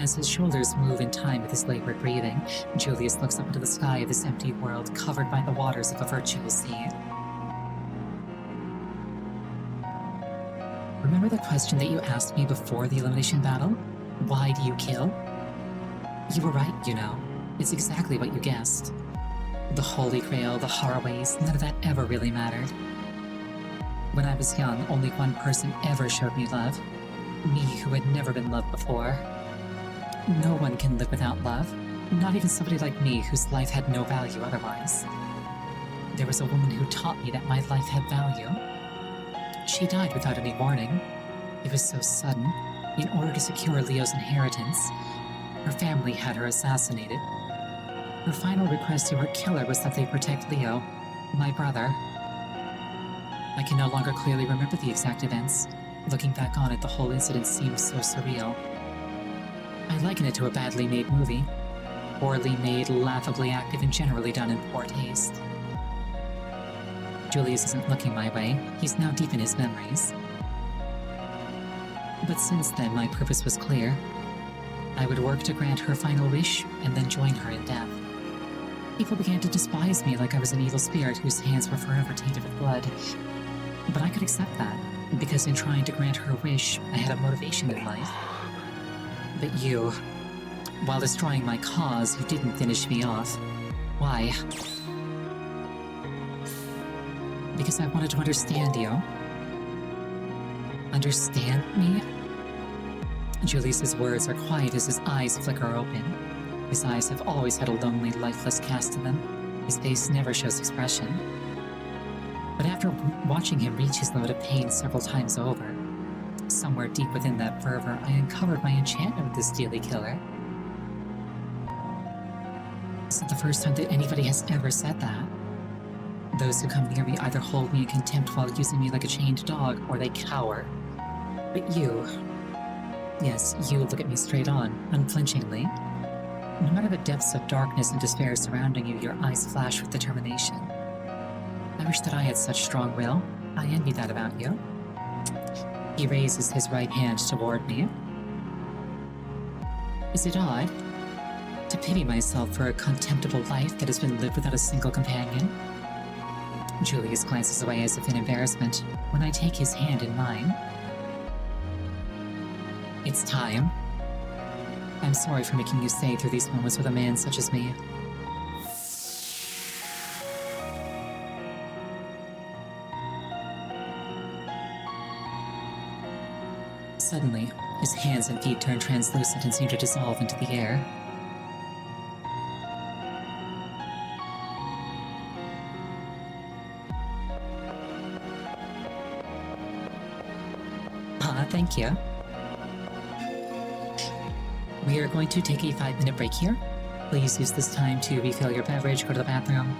As his shoulders move in time with his labored breathing, Julius looks up into the sky of this empty world covered by the waters of a virtual sea. Remember the question that you asked me before the elimination battle? Why do you kill? You were right, you know. It's exactly what you guessed. The Holy Grail, the Horrorways, none of that ever really mattered. When I was young, only one person ever showed me love. Me, who had never been loved before. No one can live without love, not even somebody like me whose life had no value otherwise. There was a woman who taught me that my life had value. She died without any warning. It was so sudden. In order to secure Leo's inheritance, her family had her assassinated. Her final request to her killer was that they protect Leo, my brother. I can no longer clearly remember the exact events. Looking back on it, the whole incident seems so surreal. I liken it to a badly made movie. Poorly made, laughably active, and generally done in poor taste. Julius isn't looking my way. He's now deep in his memories. But since then, my purpose was clear. I would work to grant her final wish, and then join her in death. People began to despise me like I was an evil spirit whose hands were forever tainted with blood. But I could accept that, because in trying to grant her wish, I had a motivation in life. But you, while destroying my cause, you didn't finish me off. Why? Because I wanted to understand you. Understand me? Julius's words are quiet as his eyes flicker open. His eyes have always had a lonely, lifeless cast to them. His face never shows expression. But after watching him reach his limit of pain several times over, somewhere deep within that fervor, I uncovered my enchantment with this steely killer. This isn't the first time that anybody has ever said that. Those who come near me either hold me in contempt while using me like a chained dog, or they cower. But you... Yes, you look at me straight on, unflinchingly. No matter the depths of darkness and despair surrounding you, your eyes flash with determination. I wish that I had such strong will. I envy that about you. He raises his right hand toward me. Is it odd to pity myself for a contemptible life that has been lived without a single companion? Julius glances away as if in embarrassment when I take his hand in mine. It's time. I'm sorry for making you stay through these moments with a man such as me. Suddenly, his hands and feet turn translucent and seem to dissolve into the air. Thank you. We are going to take a 5-minute break here. Please use this time to refill your beverage, go to the bathroom.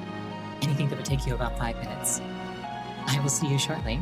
Anything that would take you about 5 minutes. I will see you shortly.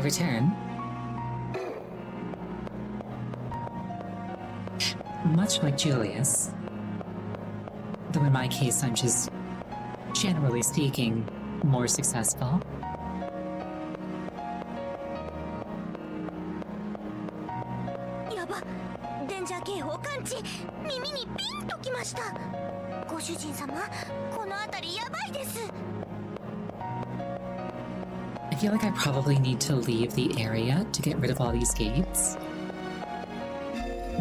return. Much like Julius, though in my case I'm just, generally speaking, more successful. I feel like I probably need to leave the area to get rid of all these gates.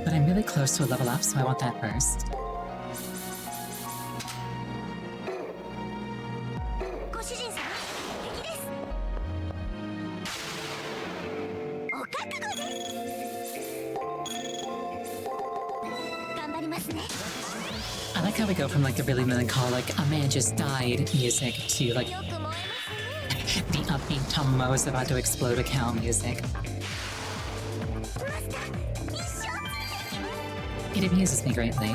But I'm really close to a level up, so I want that first. I like how we go from like the really melancholic, a man just died music to like the upbeat Tomo's about to explode account music. It amuses me greatly.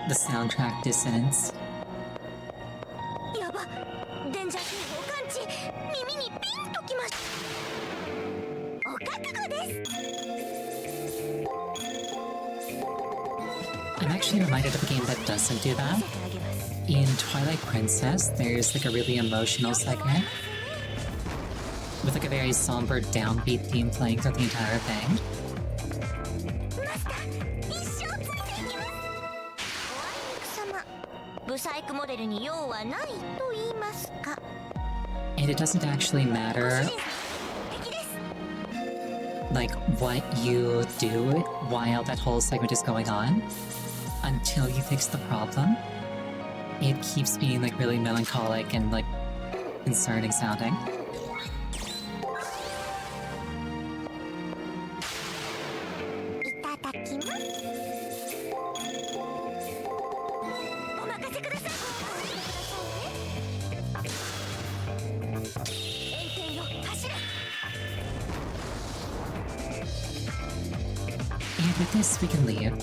The soundtrack dissonance. I'm actually reminded of a game that doesn't do that. In Twilight Princess, there's like a really emotional segment with like a very somber downbeat theme playing throughout the entire thing. And it doesn't actually matter like what you do while that whole segment is going on until you fix the problem. It keeps being like really melancholic and like concerning sounding. And with this, we can leave.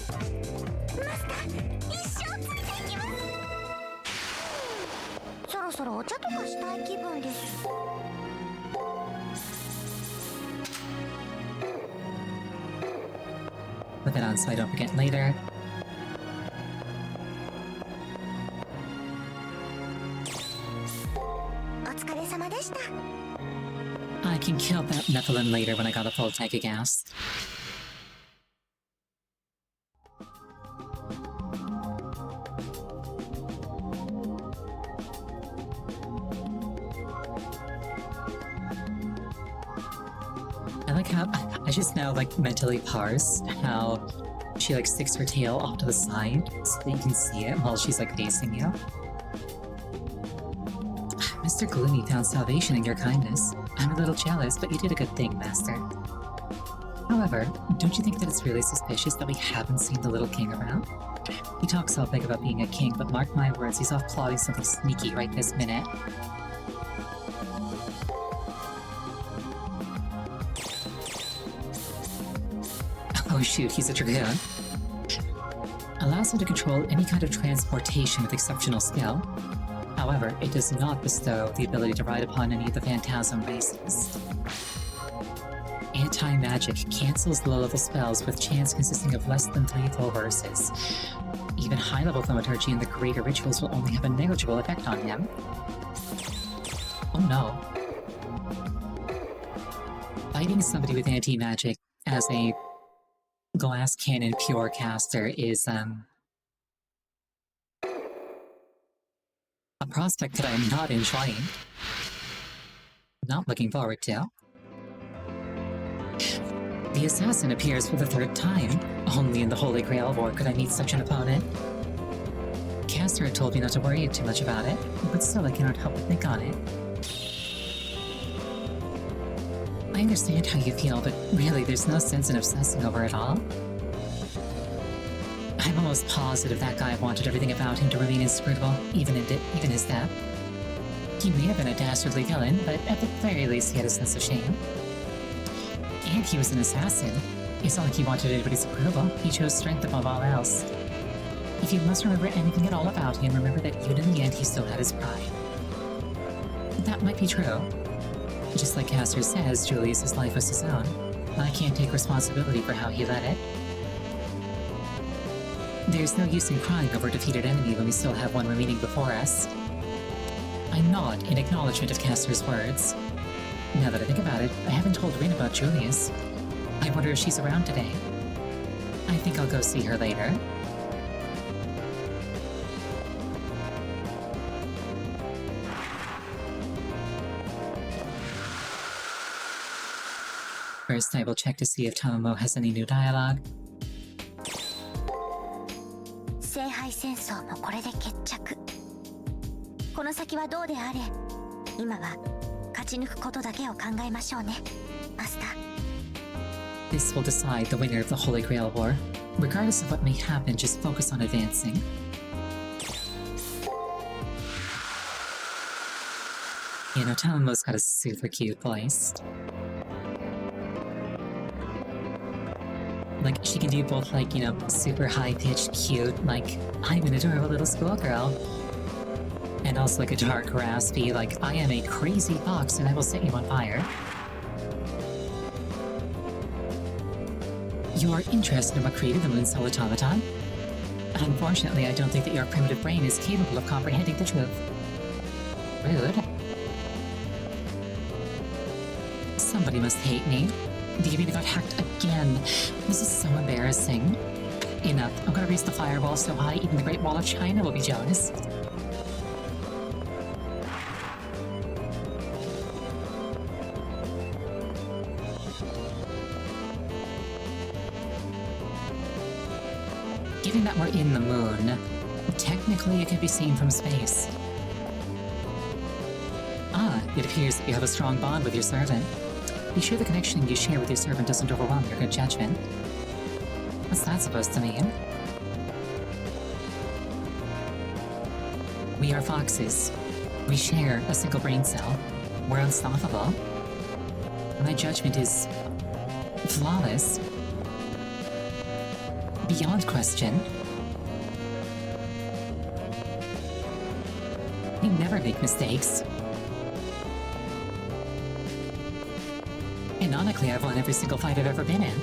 Put that on so I don't forget later. I can kill that Nephilim later when I got a full tank of gas. I like how I just now like mentally parse how she like sticks her tail off to the side so that you can see it while she's like facing you. Mr. Gloomy found salvation in your kindness. I'm a little jealous, but you did a good thing, Master. However, don't you think that it's really suspicious that we haven't seen the little king around? He talks all big about being a king, but mark my words, he's off plotting something sneaky right this minute. Oh shoot, he's a dragoon. Allows him to control any kind of transportation with exceptional skill. However, it does not bestow the ability to ride upon any of the phantasm races. Anti-magic cancels low-level spells with chance consisting of less than 3 full verses. Even high-level thaumaturgy and the greater rituals will only have a negligible effect on him. Oh no. Fighting somebody with anti-magic as a glass cannon pure caster is, a prospect that I am not enjoying. Not looking forward to. The assassin appears for the 3rd time. Only in the Holy Grail War could I meet such an opponent. Caster had told me not to worry too much about it, but still I cannot help but think on it. I understand how you feel, but really there's no sense in obsessing over it all. I'm almost positive that guy wanted everything about him to remain inscrutable, even his death. He may have been a dastardly villain, but at the very least he had a sense of shame. And he was an assassin. It's not like he wanted anybody's approval. He chose strength above all else. If you must remember anything at all about him, remember that even in the end he still had his pride. That might be true. Just like Castor says, Julius's life was his own. I can't take responsibility for how he led it. There's no use in crying over a defeated enemy when we still have one remaining before us. I nod in acknowledgement of Castor's words. Now that I think about it, I haven't told Rin about Julius. I wonder if she's around today. I think I'll go see her later. First, I will check to see if Tamamo has any new dialogue. 聖杯戦争もこれで決着。この先はどうであれ、今は勝ち抜くことだけを考えましょうね、マスター。This will decide the winner of the Holy Grail War. Regardless of what may happen, just focus on advancing. You know, Tamamo's got a super cute voice. Like, she can do both, like, you know, super high-pitched, cute, like, I'm an adorable little schoolgirl. And also, like, a dark, raspy, like, I am a crazy fox and I will set you on fire. You are interested in what created the Moon Solid Automaton? Unfortunately, I don't think that your primitive brain is capable of comprehending the truth. Rude. Somebody must hate me. The arena got hacked again. This is so embarrassing. Enough. I'm gonna raise the firewall so high even the Great Wall of China will be jealous. Given that we're in the moon, technically it can be seen from space. Ah, it appears that you have a strong bond with your servant. Be sure the connection you share with your servant doesn't overwhelm your good judgment. What's that supposed to mean? We are foxes. We share a single brain cell. We're unstoppable. My judgment is flawless. Beyond question. We never make mistakes. Canonically, I've won every single fight I've ever been in.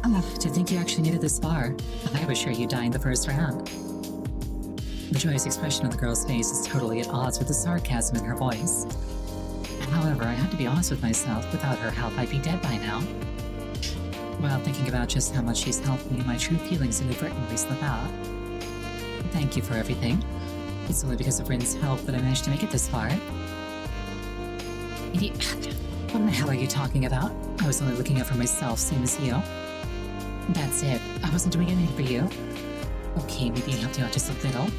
Oh, to think you actually made it this far. I was sure you'd die in the first round. The joyous expression on the girl's face is totally at odds with the sarcasm in her voice. However, I had to be honest with myself. Without her help, I'd be dead by now. While thinking about just how much she's helped me, my true feelings inadvertently slip out. Thank you for everything. It's only because of Rin's help that I managed to make it this far. What in the hell are you talking about? I was only looking out for myself, same as you. That's it. I wasn't doing anything for you. Okay, maybe I helped you out just a little.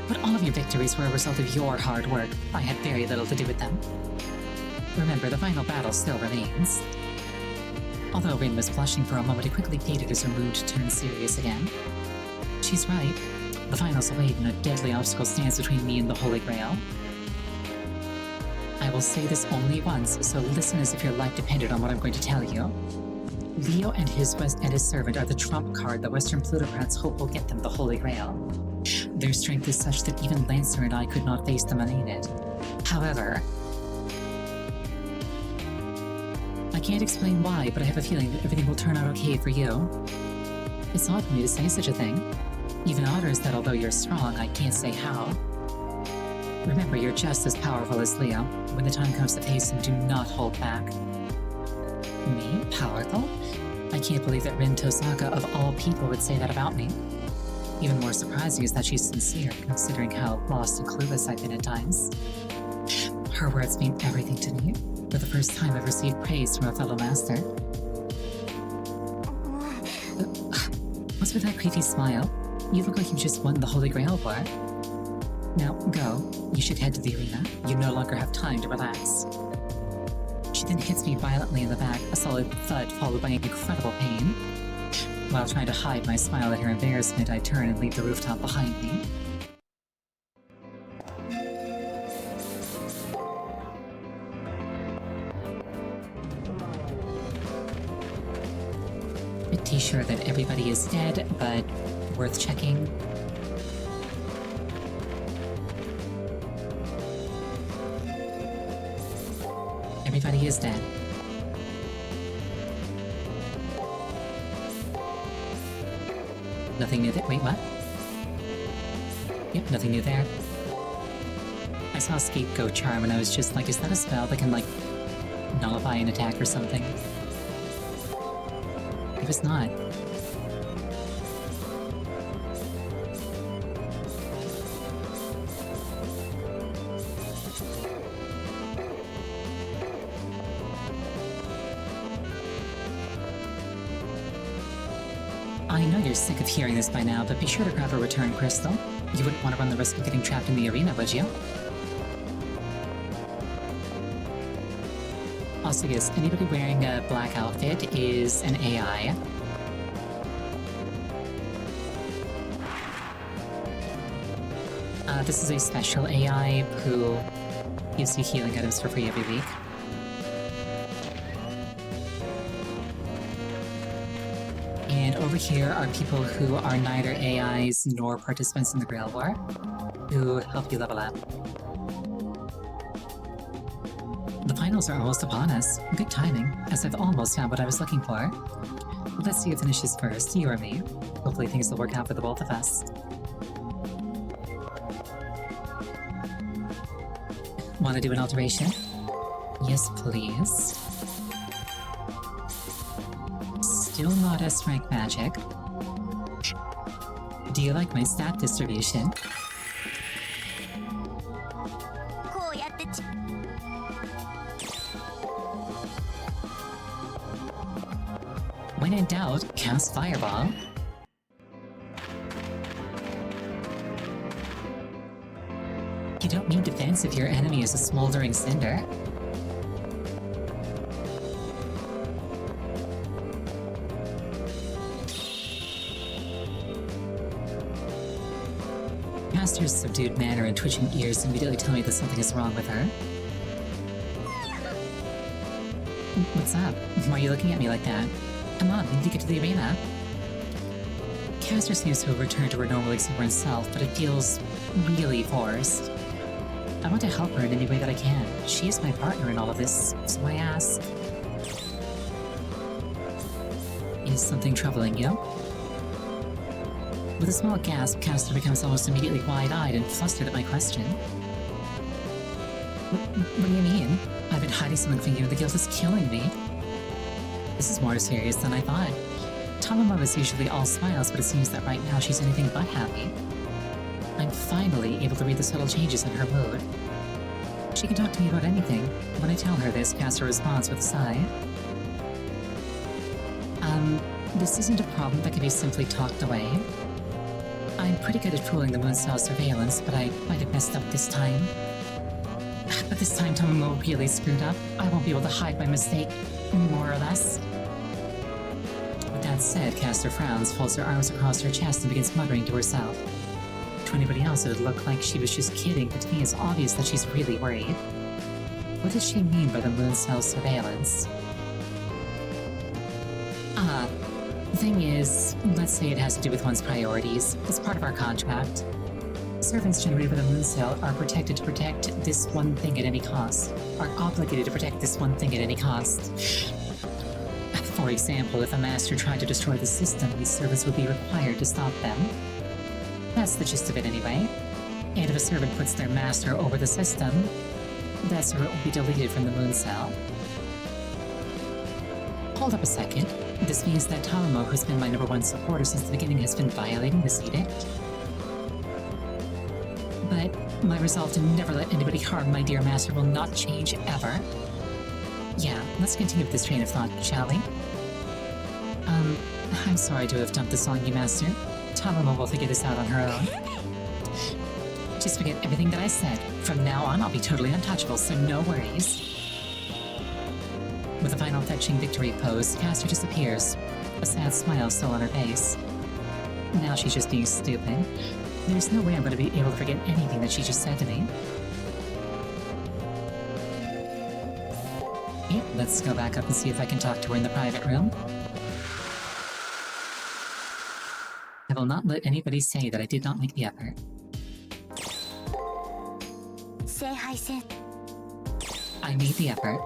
But all of your victories were a result of your hard work. I had very little to do with them. Remember, the final battle still remains. Although Rin was blushing for a moment, it quickly faded as her mood turned serious again. She's right. The finals await and a deadly obstacle stands between me and the Holy Grail. I will say this only once, so listen as if your life depended on what I'm going to tell you. Leo and his servant are the trump card the Western plutocrats hope will get them the Holy Grail. Their strength is such that even Lancer and I could not face them unaided. However, I can't explain why, but I have a feeling that everything will turn out okay for you. It's odd for me to say such a thing. Even odder is that although you're strong, I can't say how. Remember, you're just as powerful as Leo. When the time comes to face him, do not hold back. Me? Powerful? I can't believe that Rin Tosaka, of all people, would say that about me. Even more surprising is that she's sincere, considering how lost and clueless I've been at times. Her words mean everything to me. For the first time, I've received praise from a fellow master. What's with that creepy smile? You look like you just won the Holy Grail War. Now, go. You should head to the arena. You no longer have time to relax. She then hits me violently in the back, a solid thud followed by incredible pain. While trying to hide my smile at her embarrassment, I turn and leave the rooftop behind me. pretty sure that everybody is dead, but worth checking. Everybody is dead. Nothing new there. Wait, what? Yep, nothing new there. I saw Scapegoat Charm and I was just like, is that a spell that can, like, nullify an attack or something? It was not. I know you're sick of hearing this by now, but be sure to grab a return crystal. You wouldn't want to run the risk of getting trapped in the arena, would you? Also, yes, anybody wearing a black outfit is an AI. This is a special AI who gives you healing items for free every week. And over here are people who are neither AIs nor participants in the Grail War, who help you level up. The finals are almost upon us. Good timing, as I've almost found what I was looking for. Let's see who finishes first, you or me. Hopefully things will work out for the both of us. Want to do an alteration? Yes, please. Still not S rank magic. Do you like my stat distribution? When in doubt, cast Fireball. You don't need defense if your enemy is a smoldering cinder. Caster's subdued manner and twitching ears immediately tell me that something is wrong with her. What's up? Why are you looking at me like that? Come on, we need to get to the arena. Caster seems to have returned to her normal exuberant self, but it feels really forced. I want to help her in any way that I can. She is my partner in all of this, so I ask. Is something troubling you? With a small gasp, Caster becomes almost immediately wide-eyed and flustered at my question. What do you mean? I've been hiding something from you and the guilt is killing me. This is more serious than I thought. Tamamo is usually all smiles, but it seems that right now she's anything but happy. I'm finally able to read the subtle changes in her mood. She can talk to me about anything. When I tell her this, Caster responds with a sigh. This isn't a problem that can be simply talked away. I'm pretty good at fooling the Moonstyle surveillance, but I might have messed up this time. But this time Tamamo really screwed up. I won't be able to hide my mistake, more or less. With that said, Caster frowns, folds her arms across her chest, and begins muttering to herself. To anybody else, it would look like she was just kidding, but to me it's obvious that she's really worried. What does she mean by the Moonstyle surveillance? The thing is, let's say it has to do with one's priorities. It's part of our contract. Servants generated by the Moonstyle are protected to protect this one thing at any cost. Are obligated to protect this one thing at any cost. For example, if a master tried to destroy the system, these servants would be required to stop them. That's the gist of it anyway. And if a servant puts their master over the system, that servant will be deleted from the Moonstyle. Hold up a second. This means that Tamamo, who's been my #1 supporter since the beginning, has been violating this edict? But my resolve to never let anybody harm my dear master will not change ever. Yeah, let's continue with this train of thought, shall we? I'm sorry to have dumped this on you, Master. Tamamo will figure this out on her own. Just forget everything that I said. From now on, I'll be totally untouchable, so no worries. With a final fetching victory pose, Caster disappears, a sad smile still on her face. Now she's just being stupid. There's no way I'm going to be able to forget anything that she just said to me. Yep, let's go back up and see if I can talk to her in the private room. will not let anybody say that I did not make the effort. 聖杯戦 I made the effort.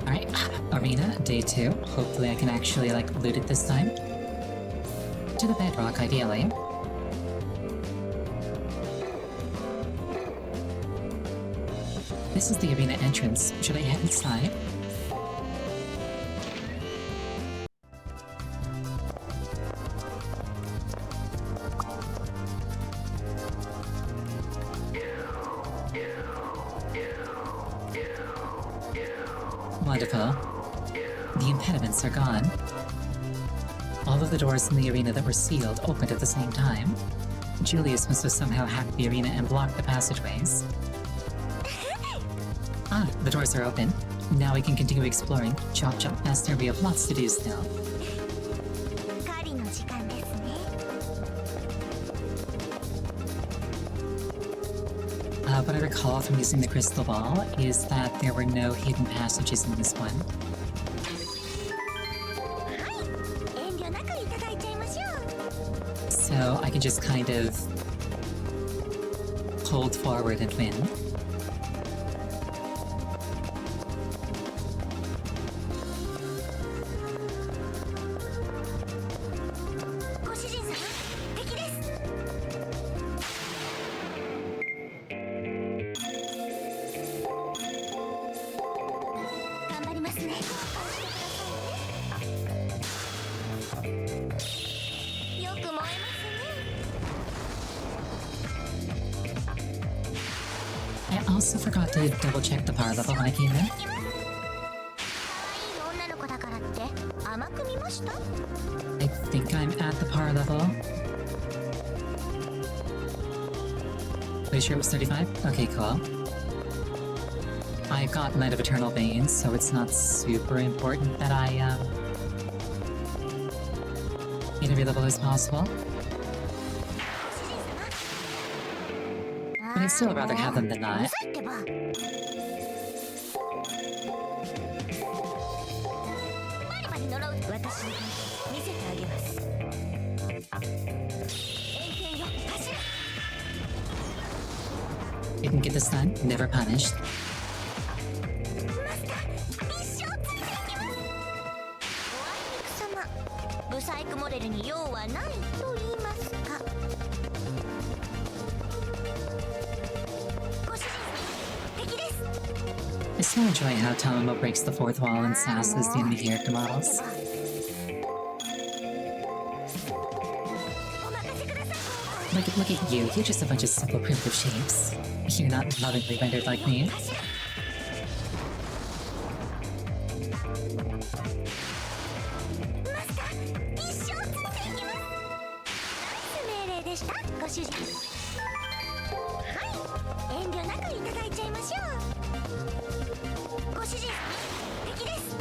Alright, Arena, day 2. Hopefully I can actually, like, loot it this time. To the bedrock, ideally. This is the arena entrance. Should I head inside? Wonderful. The impediments are gone. All of the doors in the arena that were sealed opened at the same time. Julius must have somehow hacked the arena and blocked the passageways. Ah, the doors are open. Now we can continue exploring. Chop chop master, we have lots to do still. 狩りの時間ですね What I recall from using the crystal ball is that there were no hidden passages in this one. はい遠慮なくいただいちゃいましょう So I can just kind of hold forward and win. ご主人様敵です頑張りますねよく燃えますね I also forgot to double check the power level when I came in. 可愛い女の子だからって甘く見ました I think I'm at the power level. Are you sure it was 35? Okay, cool. I got Knight of Eternal Veins, so it's not super important that I, get every level as possible. But I'd still rather have them than not. うるさいってばバリバリ呪う私の見せてあげます円形よ走れ Didn't get this done, never punished. マスター一生ついていきますおあいにくさまブサイクモデルに用はないと言いますかご主人敵です I still enjoy how Tamamo breaks the fourth wall and sasses the enemy character models. お任せください Look at you, you're just a bunch of simple primitive shapes. You're not lovingly rendered like me. 走れマスター一生ついていきますナイス命令でしたご主人はい遠慮なくいただいちゃいましょうご主人敵です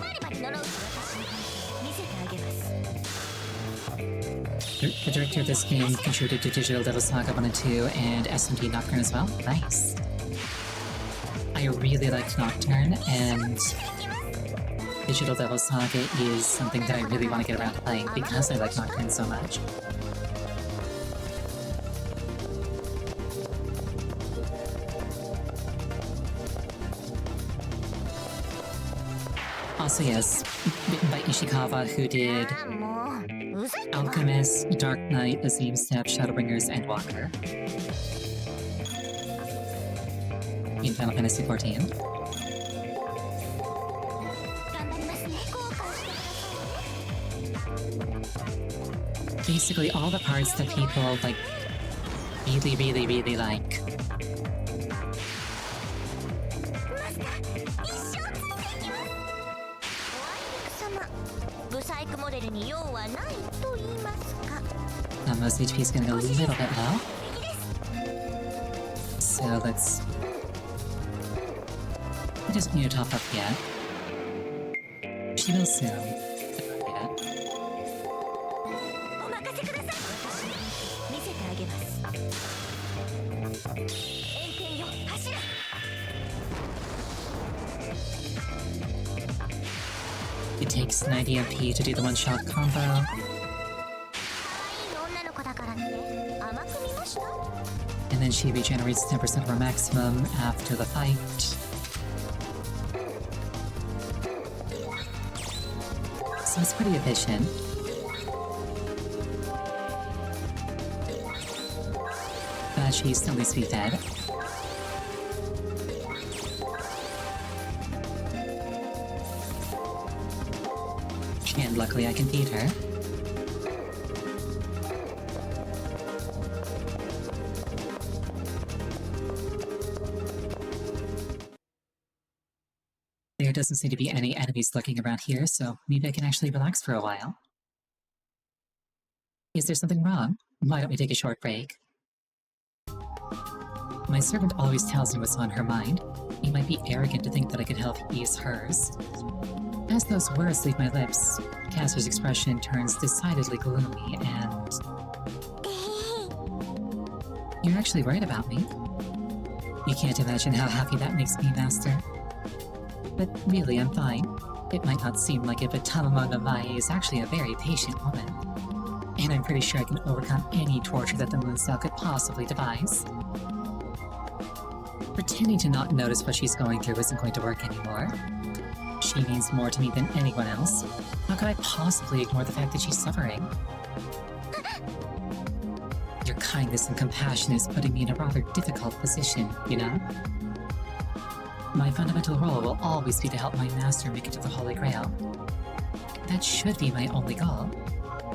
バリバリ呪う私見せてあげます The director of this game contributed to Digital Devil Saga 1 and 2 and SMT Nocturne as well. Nice. I really liked Nocturne, and Digital Devil Saga is something that I really want to get around to playing because I like Nocturne so much. Also, yes, written by Ishikawa, who did あーもううざいってば Alchemist, Dark Knight, Azim Step, Shadowbringers, and Walker. In Final Fantasy XIV. 頑張りますね後悔してくださいね Basically, all the parts that people, like, really like. マスター一生ついていきますおあいにくさまブサイクモデルに用はないと言いますか Most HP is getting a little bit low, 敵です so let's. I just need to top up yet. She will soon. it. お任せください。見せてあげます。炎天よ、走る。 It takes 90 MP to do the one-shot combo. 可愛い女の子だからって甘く見ました？ And then she regenerates 10% of her maximum after the fight. So it's pretty efficient. But she still needs to be fed. And luckily I can feed her. There doesn't seem to be any enemies lurking around here, so maybe I can actually relax for a while. Is there something wrong? Why don't we take a short break? My servant always tells me what's on her mind. It might be arrogant to think that I could help ease hers. As those words leave my lips, Castor's expression turns decidedly gloomy and... You're actually worried about me? You can't imagine how happy that makes me, Master. But really, I'm fine. It might not seem like it, but Tamamo no Mae is actually a very patient woman. And I'm pretty sure I can overcome any torture that the moon cell could possibly devise. Pretending to not notice what she's going through isn't going to work anymore. She means more to me than anyone else. How could I possibly ignore the fact that she's suffering? Your kindness and compassion is putting me in a rather difficult position, you know? My fundamental role will always be to help my master make it to the Holy Grail. That should be my only goal,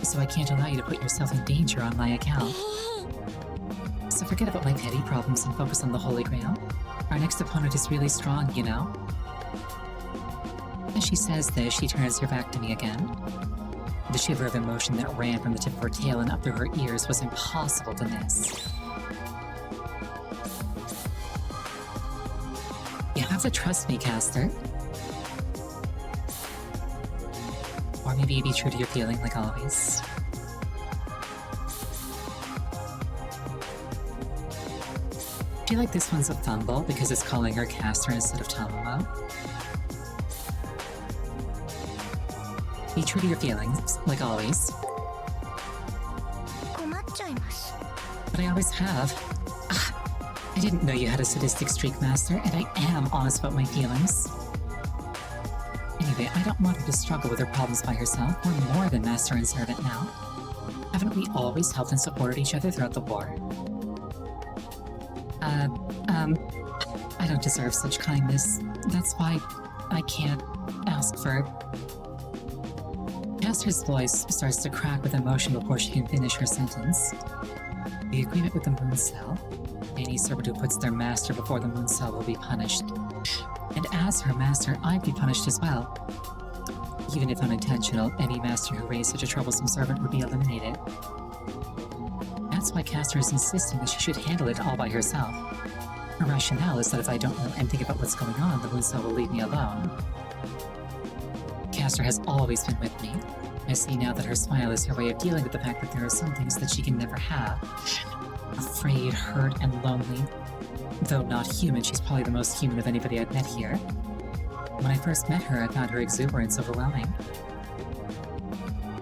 so I can't allow you to put yourself in danger on my account. So forget about my petty problems and focus on the Holy Grail. Our next opponent is really strong, you know? As she says this, she turns her back to me again. The shiver of emotion that ran from the tip of her tail and up through her ears was impossible to miss. You have to trust me, Castor. Or maybe be true to your feeling like always. I feel like this one's a fumble because it's calling her Castor instead of Tamamo. Be true to your feelings, like always. 困っちゃいます。 But I always have. I didn't know you had a sadistic streak, Master, and I am honest about my feelings. Anyway, I don't want her to struggle with her problems by herself. We're more than master and servant now. Haven't we always helped and supported each other throughout the war? I don't deserve such kindness. That's why I can't ask for... Castor's voice starts to crack with emotion before she can finish her sentence. The agreement with the moon cell. Any servant who puts their master before the moon cell will be punished. And as her master, I'd be punished as well. Even if unintentional, any master who raised such a troublesome servant would be eliminated. That's why Castor is insisting that she should handle it all by herself. Her rationale is that if I don't know anything about what's going on, the moon cell will leave me alone. Castor has always been with me. I see now that her smile is her way of dealing with the fact that there are some things that she can never have. Afraid, hurt, and lonely. Though not human, she's probably the most human of anybody I've met here. When I first met her, I found her exuberance overwhelming.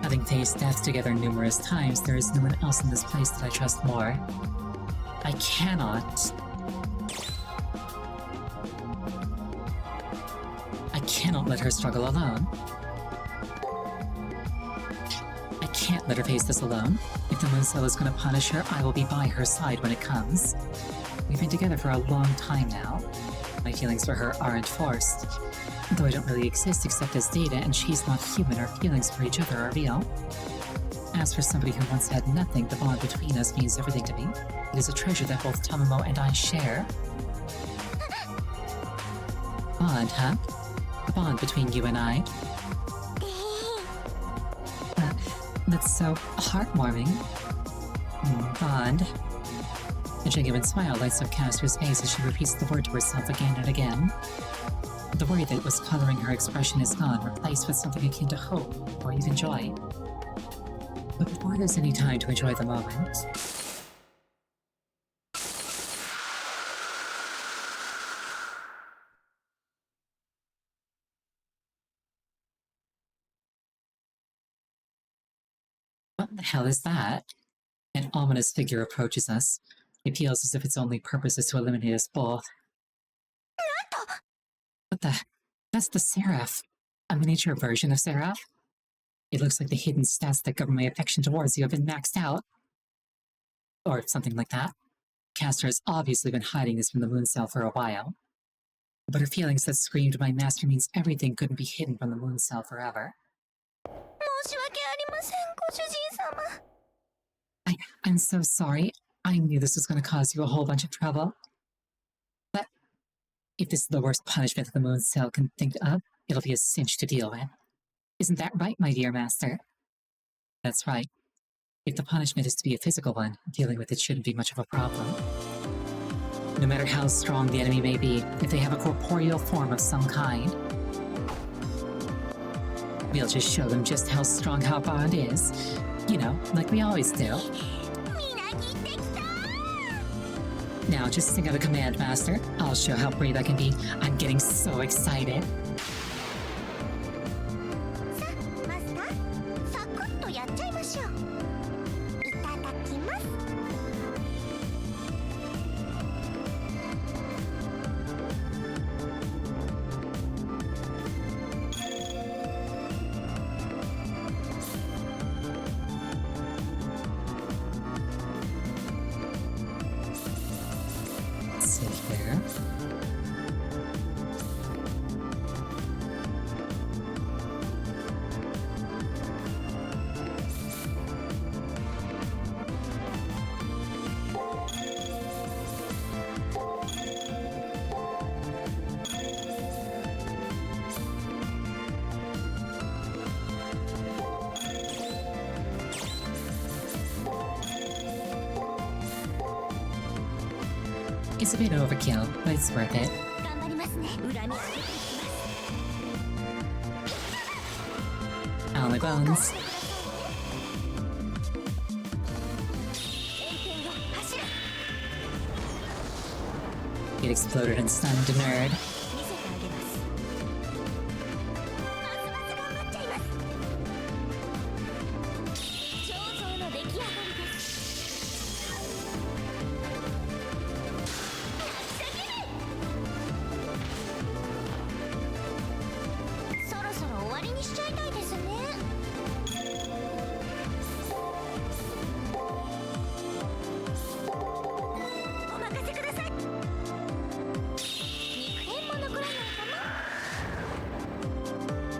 Having faced death together numerous times, there is no one else in this place that I trust more. I cannot let her struggle alone. I can't let her face this alone. If the moon cell is going to punish her, I will be by her side when it comes. We've been together for a long time now. My feelings for her aren't forced. Though I don't really exist except as data, and she's not human, our feelings for each other are real. As for somebody who once had nothing, the bond between us means everything to me. It is a treasure that both Tamamo and I share. Bond, huh? The bond between you and I. That's so heartwarming. Bond. A genuine smile lights up Castor's face as she repeats the word to herself again and again. The worry that was coloring her expression is gone, replaced with something akin to hope, or even joy. But before there's any time to enjoy the moment, what the hell is that? An ominous figure approaches us. It feels as if its only purpose is to eliminate us both. What the? That's the Seraph. A miniature version of Seraph? It looks like the hidden stats that govern my affection towards you have been maxed out. Or something like that. Castor has obviously been hiding this from the moon cell for a while. But her feelings that screamed my master means everything couldn't be hidden from the moon cell forever. I'm so sorry. I knew this was going to cause you a whole bunch of trouble. But if this is the worst punishment that the moon cell can think of, it'll be a cinch to deal with. Isn't that right, my dear master? That's right. If the punishment is to be a physical one, dealing with it shouldn't be much of a problem. No matter how strong the enemy may be, if they have a corporeal form of some kind, we'll just show them just how strong our bond is. You know, like we always do. Now just sing out a command, Master. I'll show how brave I can be. I'm getting so excited. Here. It's a bit overkill, but it's worth it. On the bones. It exploded and stunned a nerd.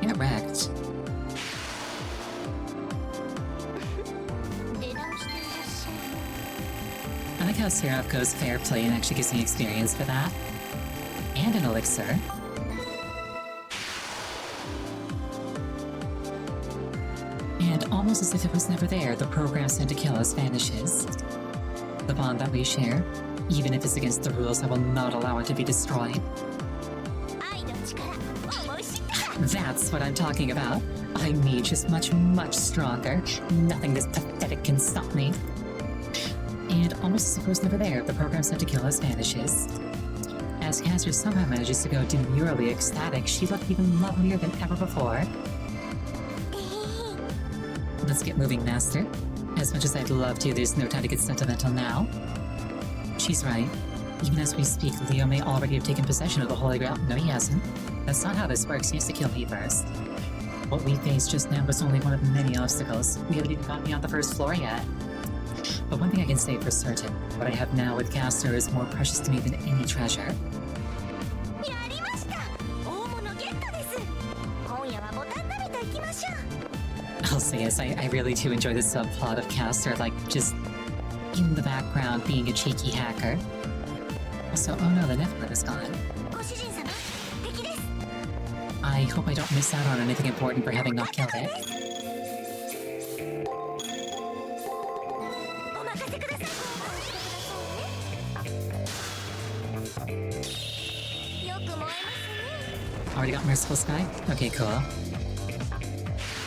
Get wrecked. I like how Seraph goes fair play and actually gives me experience for that. And an elixir. And almost as if it was never there, the program sent to kill us vanishes. The bond that we share, even if it's against the rules, I will not allow it to be destroyed. That's what I'm talking about. I need just much, much stronger. Nothing this pathetic can stop me. And almost as if it was never there, the program sent to kill us vanishes. As Castor somehow manages to go demurely ecstatic, she looked even lovelier than ever before. Let's get moving, Master. As much as I'd love to, there's no time to get sentimental now. She's right. Even as we speak, Leo may already have taken possession of the Holy Grail. No, he hasn't. That's not how this works. He has to kill me first. What we faced just now was only one of many obstacles. We haven't even gotten beyond the first floor yet. But one thing I can say for certain, what I have now with Castor is more precious to me than any treasure. I'll say yes, I really do enjoy the subplot of Castor, like, just in the background being a cheeky hacker. Also, oh no, the Nephilim is gone. I hope I don't miss out on anything important for having not killed it. Already got Merciful Sky? Okay, cool.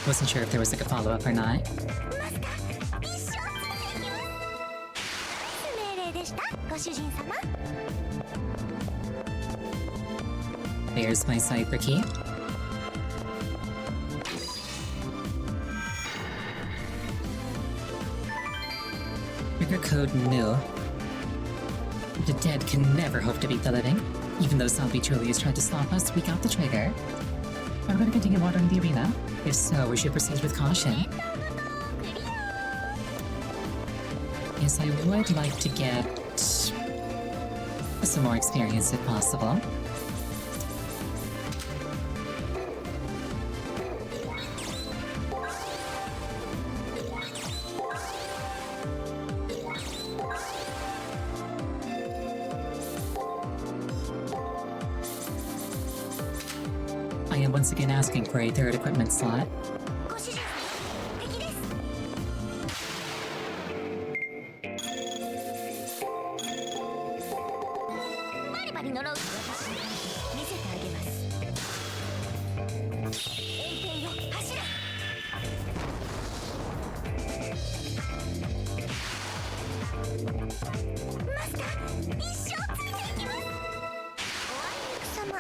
Wasn't sure if there was like a follow-up or not. 命令でしたご主人様 There's my cipher key. Trigger code NU. The dead can never hope to beat the living. Even though zombie Julius tried to stop us, we got the trigger. Are we going to continue watering the arena? If so, we should proceed with caution. Yes, I would like to get some more experience if possible. I am once again asking for a third equipment slot. ご主人様敵ですバリバリ呪う私見せてあげます炎天よ走れマスター一生ついていきますおあいにくさま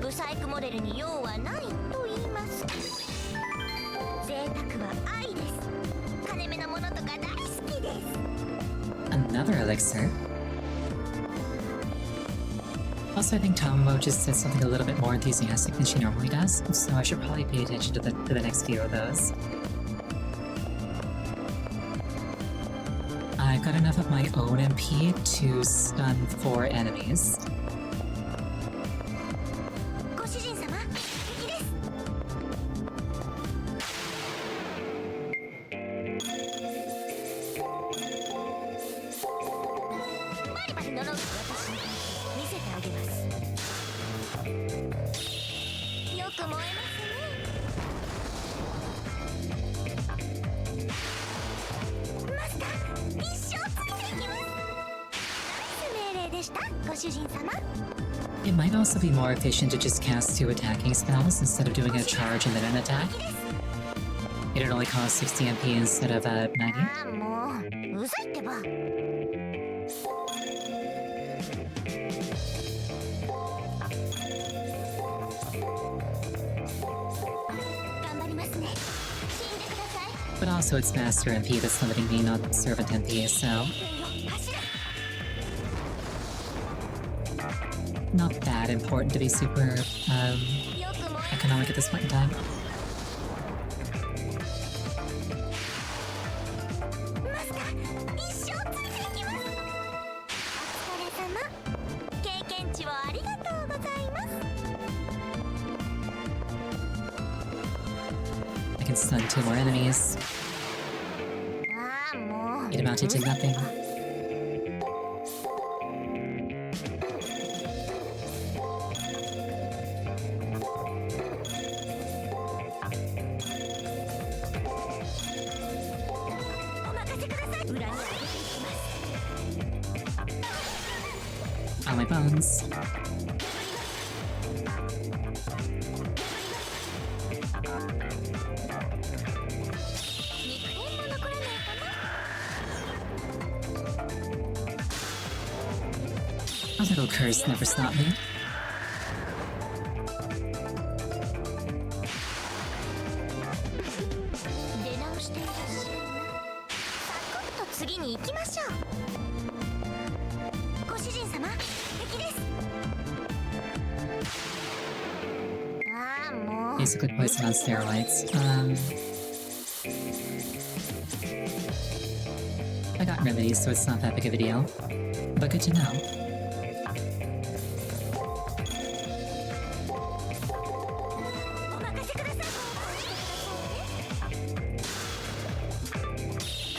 ブサイクモデルに用はないと言います贅沢は愛です金目のものとか大好きです Another elixir. Also, I think Tomo just said something a little bit more enthusiastic than she normally does, so I should probably pay attention to the next few of those. I've got enough of my own MP to stun 4 enemies. ご主人様敵ですバリバリ呪う私見せてあげますよく燃えますねマスター一生ついていきますナイス命令でしたご主人様 It might also be more efficient to just cast 2 attacking spells instead of doing a charge and then an attack. It'd only cost 60 MP instead of 90. ああもううざいってば頑張りますね死んでください But also it's Master MP that's limiting me, not Servant MP, so 炎天よ走れ not that important to be super よく燃え economic at this point in time. マスター一生ついていきますお疲れ様経験値をありがとうございます I can stun 2 more enemies. ああもう It amounted to nothing. On my bones. A little curse never stopped me. 出直していらっしゃいサクッと次に行きましょうご主人様敵ですああもう Basically poison on steroids. I got remedies, so it's not that big of a deal. But good to know. お任せください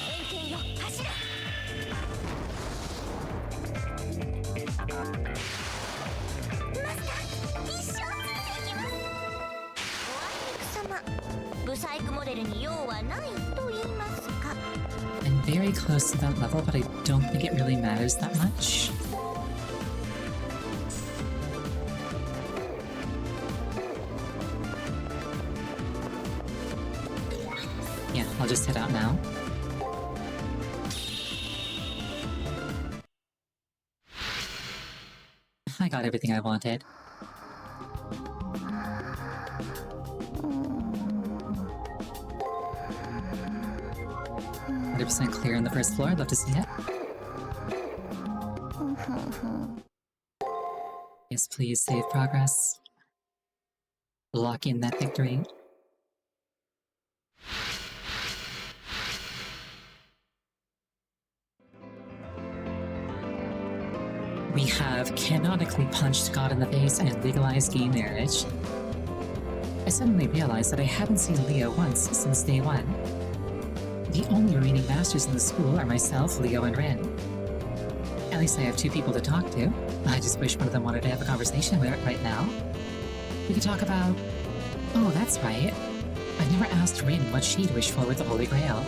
円形よ走れマスター一生ついていきますおあいにくさまブサイクモデルに用はないと言いますか I'm very close to that level, but I don't think it really matters that much. I'll just head out now. I got everything I wanted. 100% clear on the first floor. I'd love to see it. Yes, please save progress. Lock in that victory. We have canonically punched God in the face and legalized gay marriage. I suddenly realized that I haven't seen Leo once since day one. The only remaining masters in the school are myself, Leo, and Rin. At least I have two people to talk to. I just wish one of them wanted to have a conversation with it right now. We could talk about... Oh, that's right. I've never asked Rin what she'd wish for with the Holy Grail.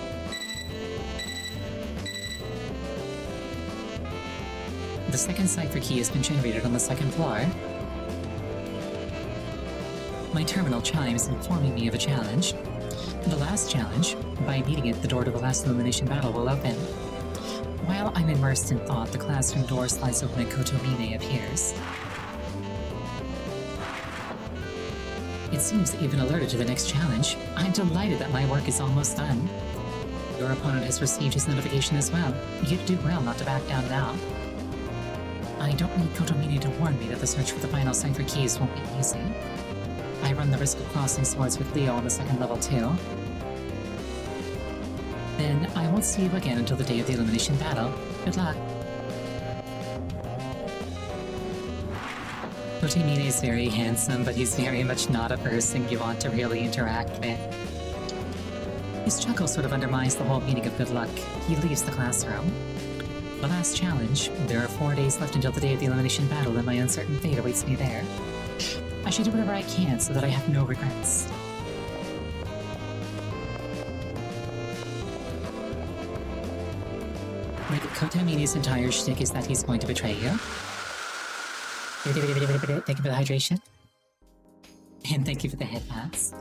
The second cipher key has been generated on the second floor. My terminal chimes informing me of a challenge. The last challenge, by beating it, the door to the last elimination battle will open. While I'm immersed in thought, the classroom door slides open and Kotomine appears. It seems that you've been alerted to the next challenge. I'm delighted that my work is almost done. Your opponent has received his notification as well. You'd do well not to back down now. I don't need Kotomine to warn me that the search for the final cipher keys won't be easy. I run the risk of crossing swords with Leo on the second level too. Then I won't see you again until the day of the elimination battle. Good luck. Kotomine is very handsome, but he's very much not a person you want to really interact with. His chuckle sort of undermines the whole meaning of good luck. He leaves the classroom. The last challenge. There are 4 days left until the day of the elimination battle, and my uncertain fate awaits me there. I should do whatever I can so that I have no regrets. Like, Kotomine's entire shtick is that he's going to betray you. Thank you for the hydration. And thank you for the head pats.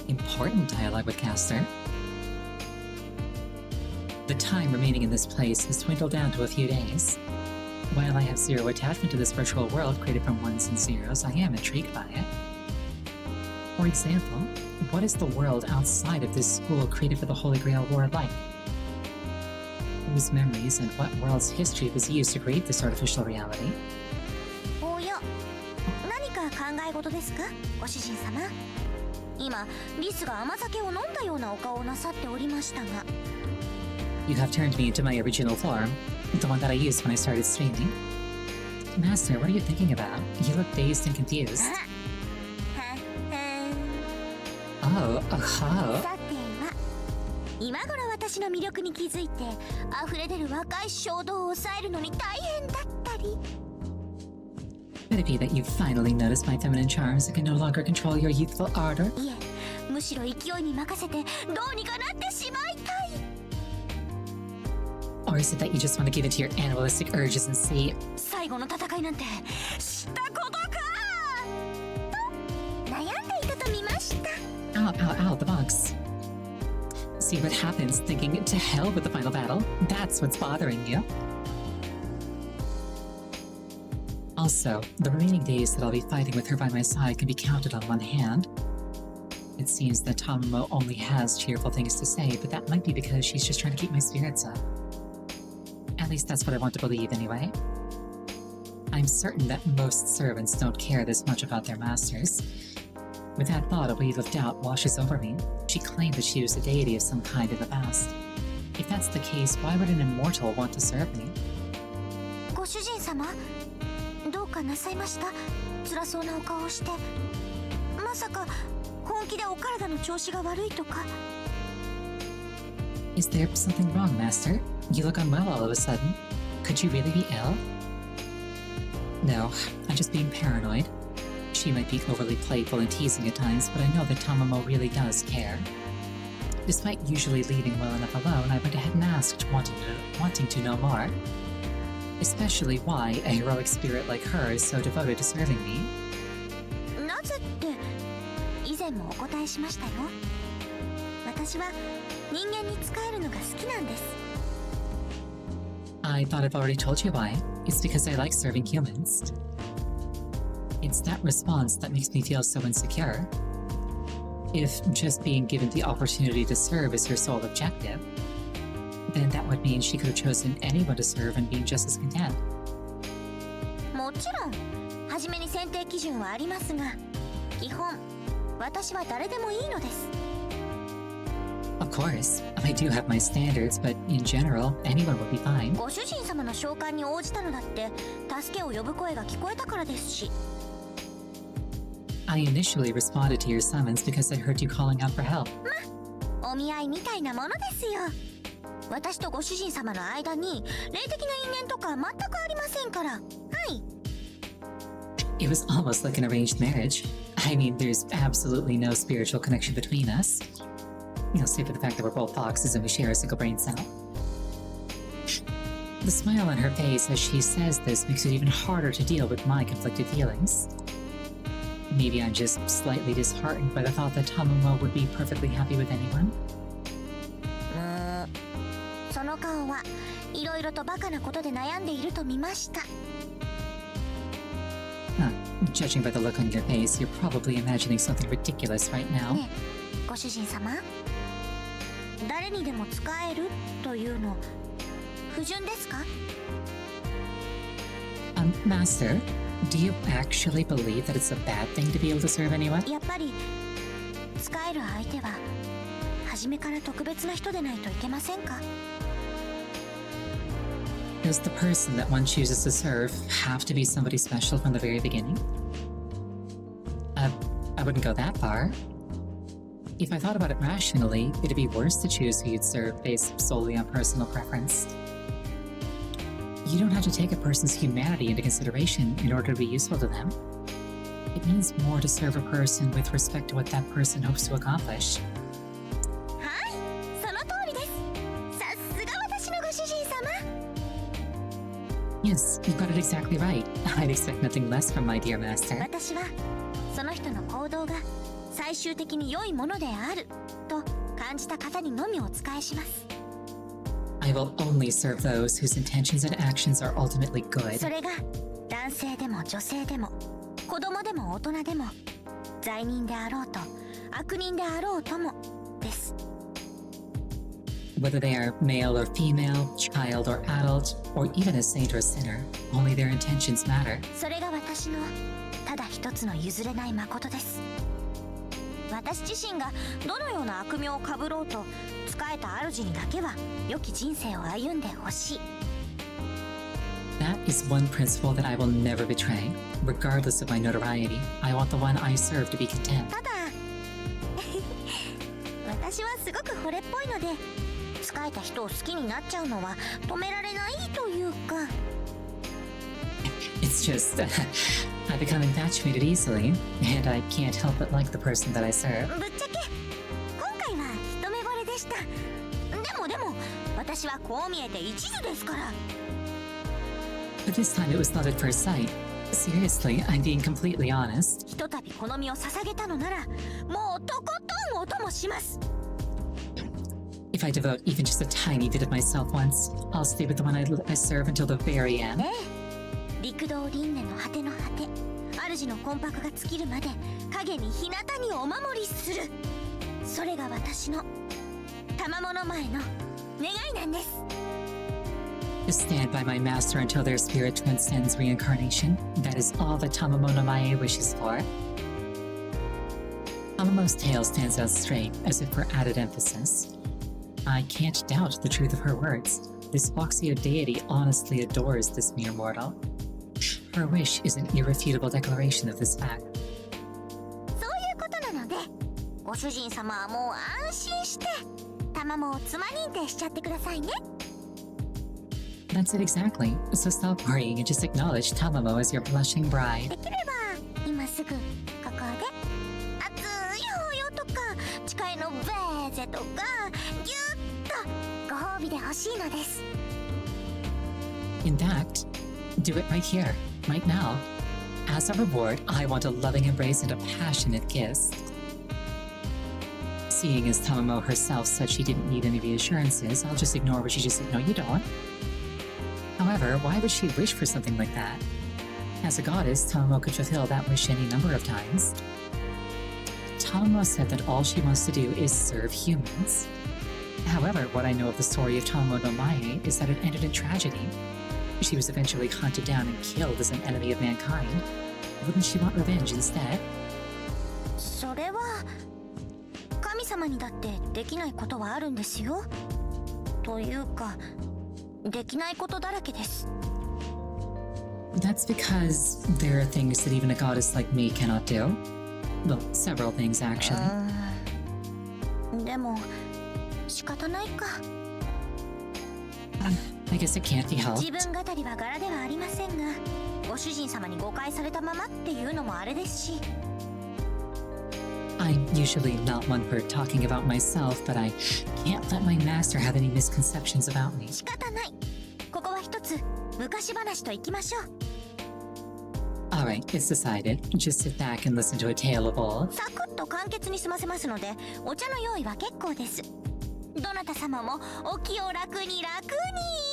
Important dialogue with Caster. The time remaining in this place has dwindled down to a few days. While I have zero attachment to this virtual world created from ones and zeros, I am intrigued by it. For example, what is the world outside of this school created for the Holy Grail War like? Whose memories and what world's history was used to create this artificial reality? おや、何か考え事ですか、ご主人様。今、リスが甘酒を飲んだようなお顔をなさっておりましたが。You have turned me into my original form, the one that I used when I started streaming. Master, what are you thinking about? You look dazed and confused. Oh, oh. さては、今頃私の魅力に気づいて、溢れ出る若い衝動を抑えるのに大変だったり。Could it be that you finally noticed my feminine charms and can no longer control your youthful ardor? いえ、むしろ勢いに任せてどうにかなってしまいたい。Or is it that you just want to give into your animalistic urges and see? 最後の戦いなんて知ったことかと悩んでいたと見ました。Ow, ow, ow, the bugs. See what happens thinking to hell with the final battle? That's what's bothering you. Also, the remaining days that I'll be fighting with her by my side can be counted on one hand. It seems that Tamamo only has cheerful things to say, but that might be because she's just trying to keep my spirits up. At least that's what I want to believe anyway. I'm certain that most servants don't care this much about their masters. With that thought, a wave of doubt washes over me. She claimed that she was a deity of some kind in the past. If that's the case, why would an immortal want to serve me? ご主人様、どうかなさいました？辛そうなお顔をして。まさか本気でお体の調子が悪いとか。Is there something wrong, Master? You look unwell all of a sudden. Could you really be ill? No, I'm just being paranoid. She might be overly playful and teasing at times, but I know that Tamamo really does care. Despite usually leaving well enough alone, I went ahead and asked, wanting to know more. especially why a heroic spirit like her is so devoted to serving me. なぜって以前もお答えしましたよ。私は人間に仕えるのが好きなんです。 I thought I've already told you why. It's because I like serving humans. It's that response that makes me feel so insecure. If just being given the opportunity to serve is her sole objective, then that would mean she could have chosen anyone to serve and been just as content. もちろん初めに選定基準はありますが、基本私は誰でもいいのです。 Of course, I do have my standards, but in general, anyone would be fine. ご主人様の召喚に応じたのだって助けを呼ぶ声が聞こえたからですし。 I initially responded to your summons because I heard you calling out for help. お見合いみたいなものですよ。私とご主人様の間に霊的な因縁とか全くありませんから。はい。 It was almost like an arranged marriage. I mean, there's absolutely no spiritual connection between us. Save for the fact that we're both foxes and we share a single brain cell. The smile on her face as she says this makes it even harder to deal with my conflicted feelings. Maybe I'm just slightly disheartened by the thought that Tamumo would be perfectly happy with anyone. その顔はいろいろとバカなことで悩んでいると見ました。 Judging by the look on your face, you're probably imagining something ridiculous right now. ねえ、ご主人様、誰にでも仕えるというの不純ですか？ Master, do you actually believe that it's a bad thing to be able to serve anyone? やっぱり仕える相手は初めから特別な人でないといけませんか？ Does the person that one chooses to serve have to be somebody special from the very beginning? I wouldn't go that far. If I thought about it rationally, it'd be worse to choose who you'd serve based solely on personal preference. You don't have to take a person's humanity into consideration in order to be useful to them. It means more to serve a person with respect to what that person hopes to accomplish. はい、その通りです。さすが私のご主人様。 Yes, you got it exactly right. I'd expect nothing less from my dear master. 私はその人の行動が最終的に良いものであると感じた方にのみお仕えします。 I will only serve those whose intentions and actions are ultimately good. それが男性でも女性でも子供でも大人でも罪人であろうと悪人であろうともです。 Whether they are male or female, child or adult, or even a saint or sinner, only their intentions matter. それが私のただ一つの譲れない誠です。私自身がどのような悪名をかぶろうと仕えた主にだけは良き人生を歩んでほしい。 That is one principle that I will never betray. Regardless of my notoriety, I want the one I serve to be content. ただ私はすごく惚れっぽいので仕えた人を好きになっちゃうのは止められないというか。 It's just, I become infatuated easily, and I can't help but like the person that I serve. ぶっちゃけ今回は一目惚れでした。でも私はこう見えて一途ですから。 But this time it was not at first sight. Seriously, I'm being completely honest. ひとたび好みを捧げたのならもうとことんお供します。 If I devote even just a tiny bit of myself once, I'll stay with the one I serve until the very end. ねえ、陸道輪廻の果ての果て、主の魂魄が尽きるまで影に日向にお守りする。それが私の賜物前の願いなんです。 To stand by my master until their spirit transcends reincarnation. That is all that Tamamono Mae wishes for. Tamamo's tail stands out straight, as if for added emphasis. I can't doubt the truth of her words. This Foxio deity honestly adores this mere mortal. Her wish is an irrefutable declaration of this fact. そういうことなので、ご主人様はもう安心して卵を妻認定しちゃってくださいね。 That's it exactly. So stop worrying and just acknowledge Tamamo as your blushing bride. できれば今すぐここで熱い抱擁とか誓いのベーゼとかぎゅっとご褒美で欲しいのです。 In fact, do it right here, right now. As a reward, I want a loving embrace and a passionate kiss. Seeing as Tamamo herself said she didn't need any reassurances, I'll just ignore what she just said, no you don't. However, why would she wish for something like that? As a goddess, Tamamo could fulfill that wish any number of times. Tamamo said that all she wants to do is serve humans. However, what I know of the story of Tamamo no Mae is that it ended in tragedy. She was eventually hunted down and killed as an enemy of mankind. Wouldn't she want revenge instead? それは神様にだってできないことはあるんですよ。というか、できないことだらけです。That's because there are things that even a goddess like me cannot do. Well, several things actually. でも仕方ないか。I guess it can't be helped. 自分語りは柄ではありませんが、ご主人様に誤解されたままっていうのもあれですし。I'm usually not one for talking about myself, but I can't let my master have any misconceptions about me. 仕方ない。ここは一つ昔話といきましょう。Alright, it's decided. Just sit back and listen to a tale of old. サクッと簡潔に済ませますので、お茶の用意は結構です。どなた様もお気を楽に楽に。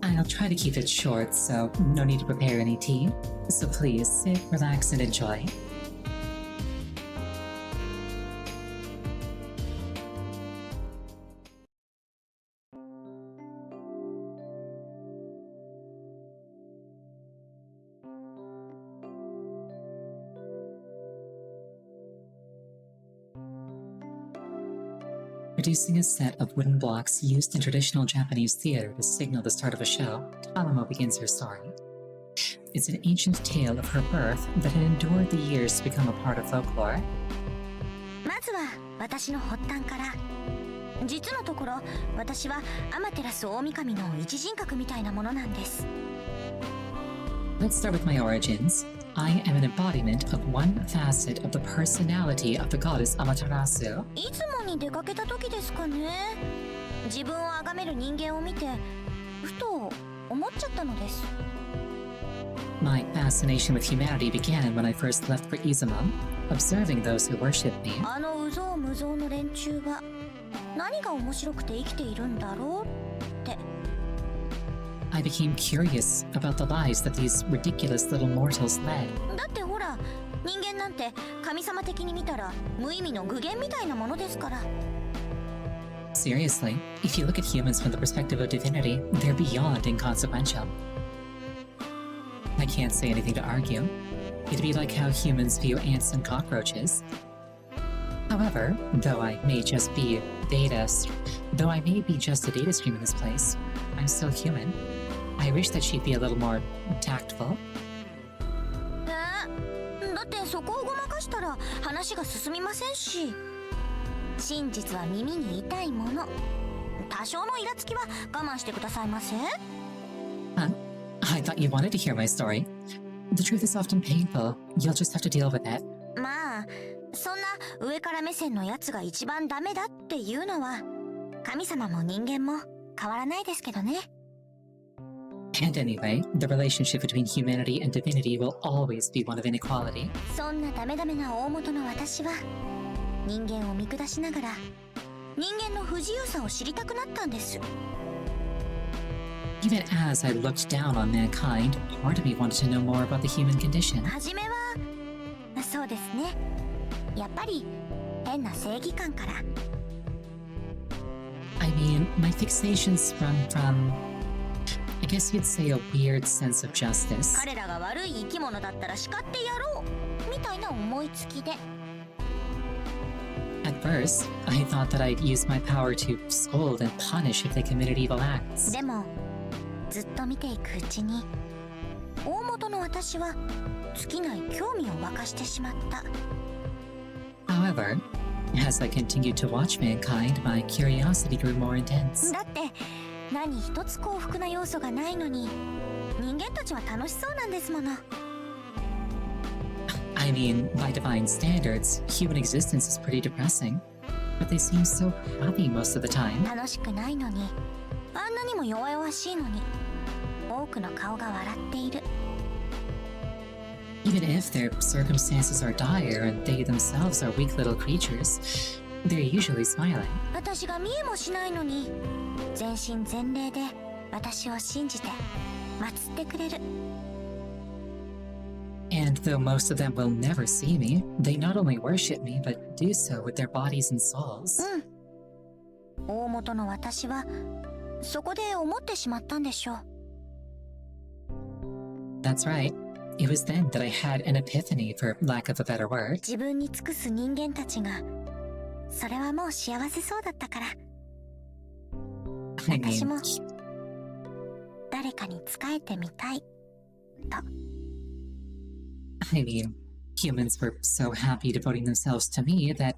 I'll try to keep it short, so no need to prepare any tea. So please sit, relax, and enjoy. Producing a set of wooden blocks used in traditional Japanese theater to signal the start of a show, Tamamo begins her story. It's an ancient tale of her birth that had endured the years to become a part of folklore. まずは私の発端から。実のところ、私はアマテラス大神の一人格みたいなものなんです。Let's start with my origins. I am an embodiment of one facet of the personality of the goddess Amaterasu. いつもに出かけた時ですかね。自分を崇める人間を見て、ふと思っちゃったのです。My fascination with humanity began when I first left for Izuma, observing those who worshipped me. あのうぞうむぞうの連中は何が面白くて生きているんだろうって。I became curious about the lives that these ridiculous little mortals led. だってほら、人間なんて神様的に見たら無意味の具現みたいなものですから。Seriously, if you look at humans from the perspective of divinity, they're beyond inconsequential. I can't say anything to argue. It'd be like how humans view ants and cockroaches. However, though I may be just a data stream in this place, I'm still human. I wish that she'd be a little more tactful. だってそこをごまかしたら話が進みませんし。真実は耳に痛いもの。多少のイラつきは我慢してくださいませ。I thought you wanted to hear my story. The truth is often painful. You'll just have to deal with it. まあ、そんな上から目線のやつが一番ダメだっていうのは神様も人間も変わらないですけどね。And anyway, the relationship between humanity and divinity will always be one of inequality. そんなダメダメな大元の私は人間を見下しながら人間の不自由さを知りたくなったんです。Even as I looked down on mankind, part of me wanted to know more about the human condition. はじめはそうですね。やっぱり変な正義感から。I mean, my fixations from I guess you'd say a weird sense of justice. 彼らが悪い生き物だったら叱ってやろうみたいな思いつきで。At first, I thought that I'd use my power to scold and punish if they committed evil acts. でもずっと見ていくうちに大元の私は尽きない興味を沸かしてしまった。However, as I continued to watch mankind, my curiosity grew more intense. だって何一つ幸福な要素がないのに人間たちは楽しそうなんですもの。I mean, by divine standards, human existence is pretty depressing. But they seem so happy most of the time. 楽しくないのにあんなにも弱々しいのに多くの顔が笑っている。 Even if their circumstances are dire and they themselves are weak little creatures, they're usually smiling. 私が見えもしないのに全身全霊で私を信じて祀ってくれる。 And though most of them will never see me, they not only worship me, but do so with their bodies and souls. 大元の私はそこで思ってしまったんでしょう。 That's right. It was then that I had an epiphany, for lack of a better word. 自分に尽くす人間たちがそれはもう幸せそうだったから、 I 私 mean, も誰かに仕えてみたいと。 humans were so happy devoting themselves to me that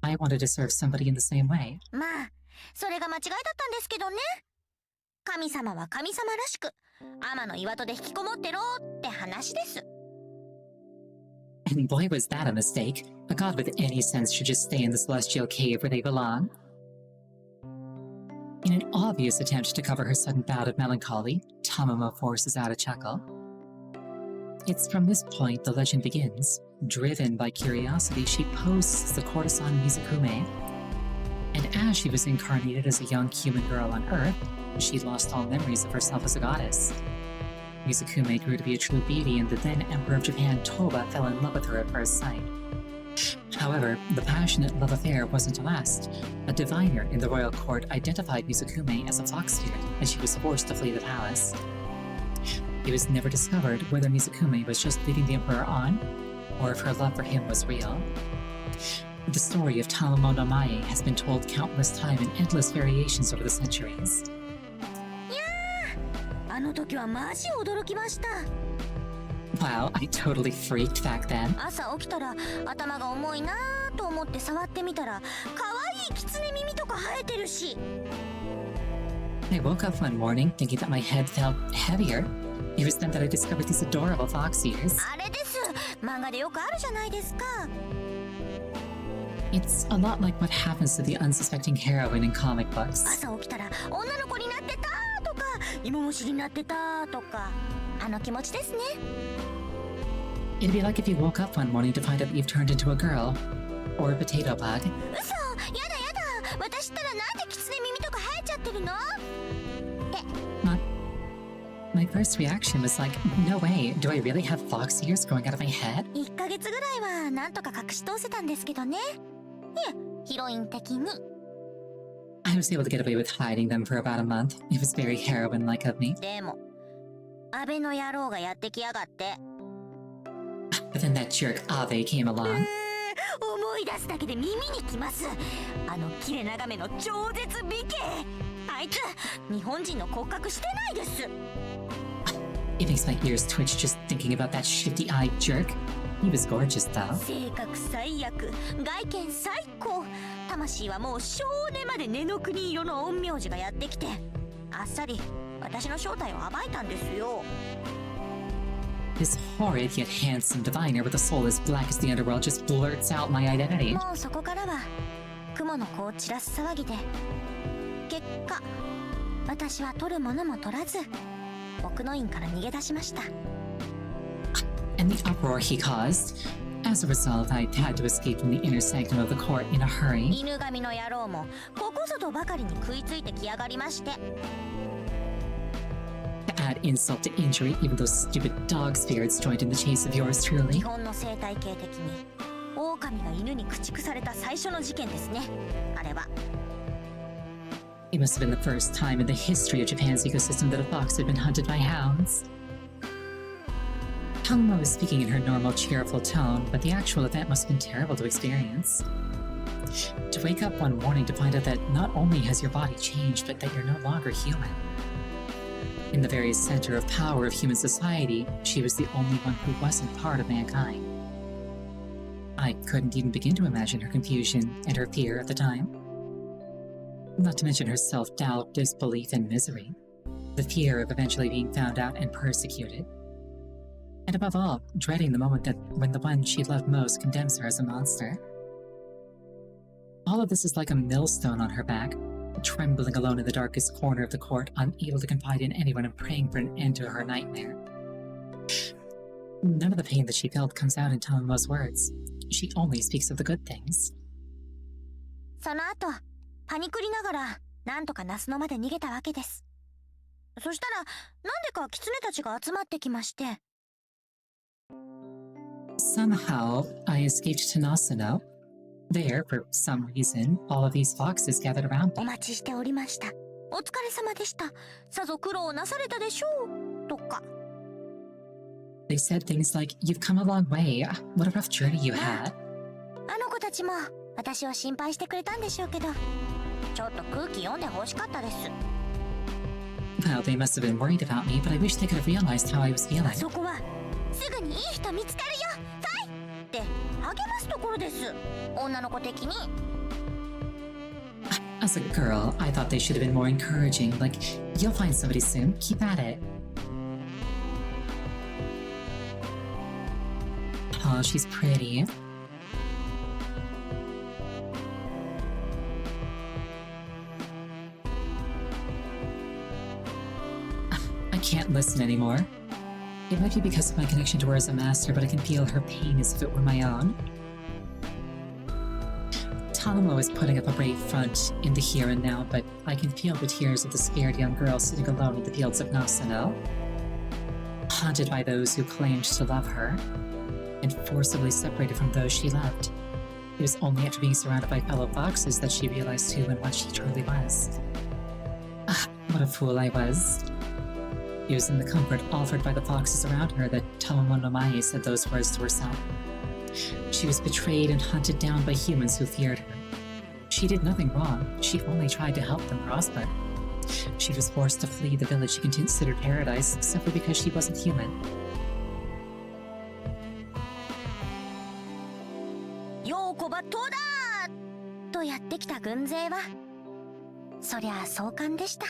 I wanted to serve somebody in the same way. まあそれが間違いだったんですけどね。神様は神様らしく天の岩戸で引きこもってろって話です。 And boy, was that a mistake. A god with any sense should just stay in the celestial cave where they belong. In an obvious attempt to cover her sudden bout of melancholy, Tamamo forces out a chuckle. It's from this point the legend begins. Driven by curiosity, she posts the courtesan Mizukume. And as she was incarnated as a young human girl on Earth, she lost all memories of herself as a goddess. Mizukume grew to be a true beauty, and the then Emperor of Japan, Toba, fell in love with her at first sight. However, the passionate love affair wasn't to last. A diviner in the royal court identified Mizukume as a fox spirit, and she was forced to flee the palace. It was never discovered whether Mizukume was just leading the emperor on, or if her love for him was real. The story of Talamo no Mae has been told countless times in endless variations over the centuries. あの時はマジ驚きました。 Wow, I totally freaked back then. 朝起きたら頭が重いなぁと思って触ってみたら可愛い狐耳とか生えてるし。 I woke up one morning thinking that my head felt heavier. It was then that I discovered these adorable fox ears. あれです。漫画でよくあるじゃないですか。 It's a lot like what happens to the unsuspecting heroine in comic books. 朝起きたら女の子になってたとか芋虫になってたとか、あの気持ちですね。 It'd be like if you woke up one morning to find out you've turned into a girl. Or a potato bug. 嘘、やだやだ。私ったらなんで狐耳とか生えちゃってるの？ My first reaction was like, no way, do I really have fox ears growing out of my head? 1ヶ月ぐらいはなんとか隠し通せたんですけどね。いえ、ヒロイン的に。 I was able to get away with hiding them for about a month. It was very heroine-like of me. でも、安倍の野郎がやってきやがって。 But then that jerk Ave came along. 思い出すだけで耳にきます。あの切れ長めの超絶美形。あいつ、日本人の骨格してないです。 It makes my ears twitch just thinking about that shifty-eyed jerk. He was gorgeous, though. 性格最悪、外見最高。魂はもう少年まで根の国色の陰陽師がやってきて、あっさり私の正体を暴いたんですよ。 This horrid yet handsome diviner with a soul as black as the underworld just blurts out my identity. もうそこからは雲の子を散らす騒ぎで、結果私は取るものも取らず奥の院から逃げ出しました。 And the uproar he caused. As a result, I had to escape from the inner sanctum of the court in a hurry. 犬神の野郎もここぞとばかりに食いついてきやがりまして。 To add insult to injury, even those stupid dog spirits joined in the chase of yours 日 truly. 本の生態系的に狼が犬に駆逐された最初の事件ですね、あれは。 It must have been the first time in the history of Japan's ecosystem that a fox had been hunted by hounds. Talamo was speaking in her normal, cheerful tone, but the actual event must have been terrible to experience. To wake up one morning to find out that not only has your body changed, but that you're no longer human. In the very center of power of human society, she was the only one who wasn't part of mankind. I couldn't even begin to imagine her confusion and her fear at the time. Not to mention her self-doubt, disbelief, and misery. The fear of eventually being found out and persecuted. And above all, dreading the moment that when the one she loved most condemns her as a monster. All of this is like a millstone on her back, trembling alone in the darkest corner of the court, unable to confide in anyone and praying for an end to her nightmare. None of the pain that she felt comes out in Tomomo's words. She only speaks of the good things. その後、パニクりながら、なんとかナスのまで逃げたわけです。そしたら、なんでかキツネたちが集まってきまして。Somehow, I escaped to Nasuno. There, for some reason, all of these foxes gathered around お me. 待ちしておりました。お疲れ様でした。さぞ苦労なされたでしょう。とか。They said things like, "You've come a long way. What a rough journey you had." あの子たちも私を心配してくれたんでしょうけど、ちょっと空気読んで欲しかったです。Well, they must have been worried about me, but I wish they could have realized how I was feeling. そこはすぐにいい人見つかるよ、ファイって励ますところです。女の子的に。As a girl, I thought they should have been more encouraging, like, "You'll find somebody soon. Keep at it." Oh, she's pretty. I can't listen anymore. It might be because of my connection to her as a master, but I can feel her pain as if it were my own. Tomomo is putting up a brave front in the here and now, but I can feel the tears of the scared young girl sitting alone in the fields of Nasuno, haunted by those who claimed to love her, and forcibly separated from those she loved. It was only after being surrounded by fellow foxes that she realized who and what she truly was. What a fool I was. It was in the comfort offered by the foxes around her that Tomomo no Mae said those words to herself. She was betrayed and hunted down by humans who feared her. She did nothing wrong. She only tried to help them prosper. She was forced to flee the village she considered paradise simply because she wasn't human. ようこばとだとやってきた軍勢は、そりゃあ壮観でした。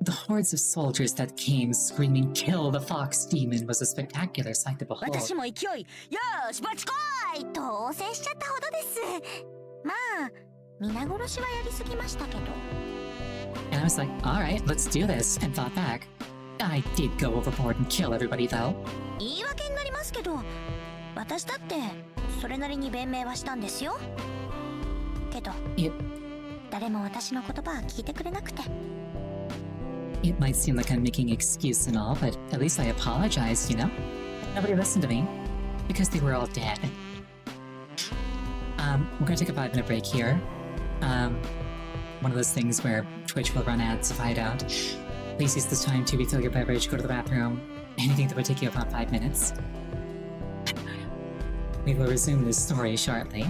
The hordes of soldiers that came screaming, "Kill the fox demon," was a spectacular sight to behold. 私も勢い、よーし、バチこーいと応戦しちゃったほどです。まあ、皆殺しはやりすぎましたけど。And I was like, "Alright, let's do this," and thought back. I did go overboard and kill everybody though. 言い訳になりますけど、私だってそれなりに弁明はしたんですよ。けど、誰も私の言葉は聞いてくれなくて。It might seem like I'm making an excuse and all, but at least I apologized, you know? Nobody listened to me, because they were all dead. We're gonna take a 5-minute break here. One of those things where Twitch will run ads if I don't. Please use this time to refill your beverage, go to the bathroom, anything that would take you about 5 minutes. We will resume this story shortly.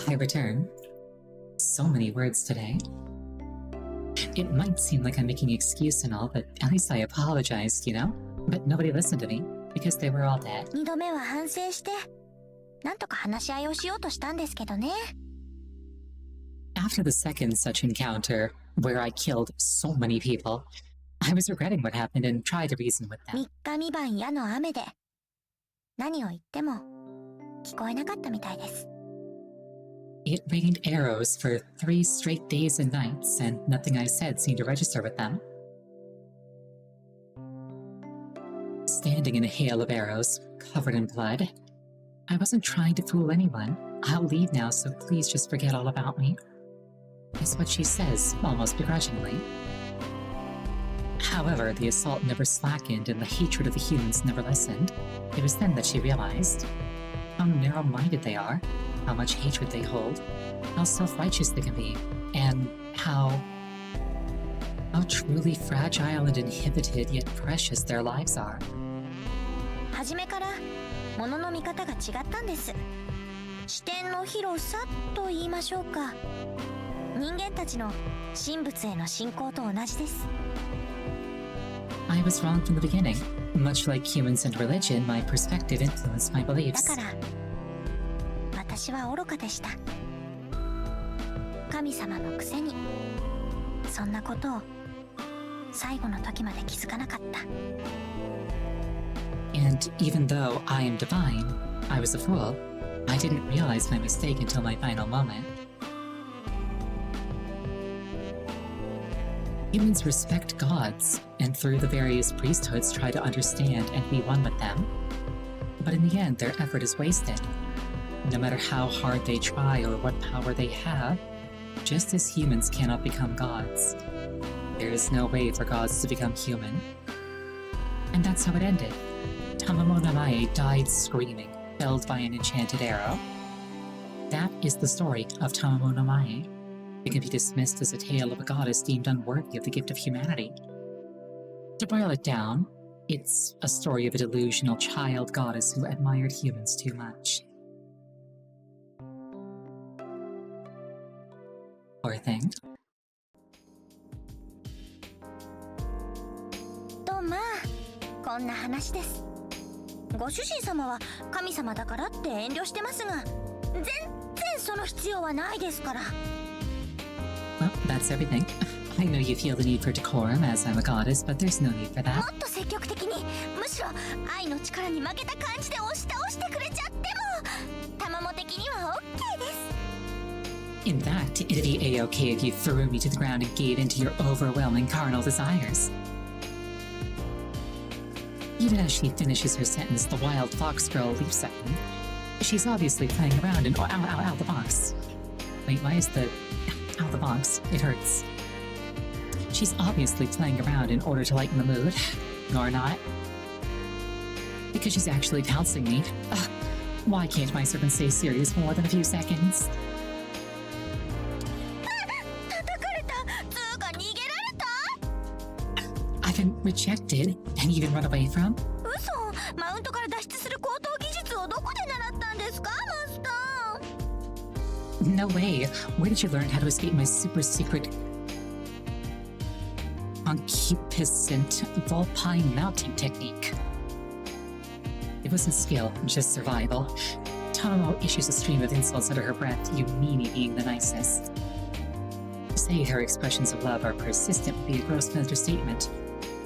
I return. So many words today. It might seem like I'm making excuse and all, but at least I apologized, you know? But nobody listened to me, because they were all dead. 2度目は反省して、なんとか話し合いをしようとしたんですけどね。After the second such encounter, where I killed so many people, I was regretting what happened and tried to reason with them. 3日3晩矢の雨で、何を言っても聞こえなかったみたいです。It rained arrows for 3 straight days and nights, and nothing I said seemed to register with them. Standing in a hail of arrows, covered in blood, I wasn't trying to fool anyone. I'll leave now, so please just forget all about me. Is what she says, almost begrudgingly. However, the assault never slackened and the hatred of the humans never lessened. It was then that she realized how narrow-minded they are, how much hatred they hold, how self-righteous they can be, and how truly fragile and inhibited yet precious their lives are. 初めから物の見方が違ったんです。視点の広さと言いましょうか。人間たちの神仏への信仰と同じです。I was wrong from the beginning. Much like humans and religion, my perspective influenced my だ beliefs. から私は愚かでした。神様のくせにそんなことを最後の時まで気づかなかった。And even though I am divine, I was a fool. I didn't realize my mistake until my final moment. Humans respect gods, and through the various priesthoods try to understand and be one with them. But in the end, their effort is wasted. No matter how hard they try or what power they have, just as humans cannot become gods, there is no way for gods to become human. And that's how it ended. Tamamo Namae died screaming, felled by an enchanted arrow. That is the story of Tamamo Namae. It can be dismissed as a tale of a goddess deemed unworthy of the gift of humanity. To boil it down, it's a story of a delusional child goddess who admired humans too much. Poor thing. とまあこんな話です。ご主人様は神様だからって遠慮してますが、全然その必要はないですから。Well, that's everything. I know you feel the need for decorum as I'm a goddess, but there's no need for も that. っと積極的に、むしろ愛の力に負けた感じで押し倒してくれちゃっても、卵的には OK です。In fact, it'd be a-okay if you threw me to the ground and gave in to your overwhelming carnal desires. Even as she finishes her sentence, the wild fox girl leaps at me. She's obviously playing around and ow, the box. Wait, why is the... Ow, the box. It hurts. She's obviously playing around in order to lighten the mood. Or not. Because she's actually pouncing me. Ugh, why can't my servant stay serious for more than a few seconds? 叩かれたつうか逃げられた。 I've been rejected and even run away from? 嘘。マウントから脱出する高等技術をどこで習ったんですか、マスター。 No way. Where did you learn how to escape my super secret concupiscent vulpine mounting technique? It wasn't skill, just survival. Tomo issues a stream of insults under her breath, you meanie being the nicest. To say her expressions of love are persistent would be a gross understatement.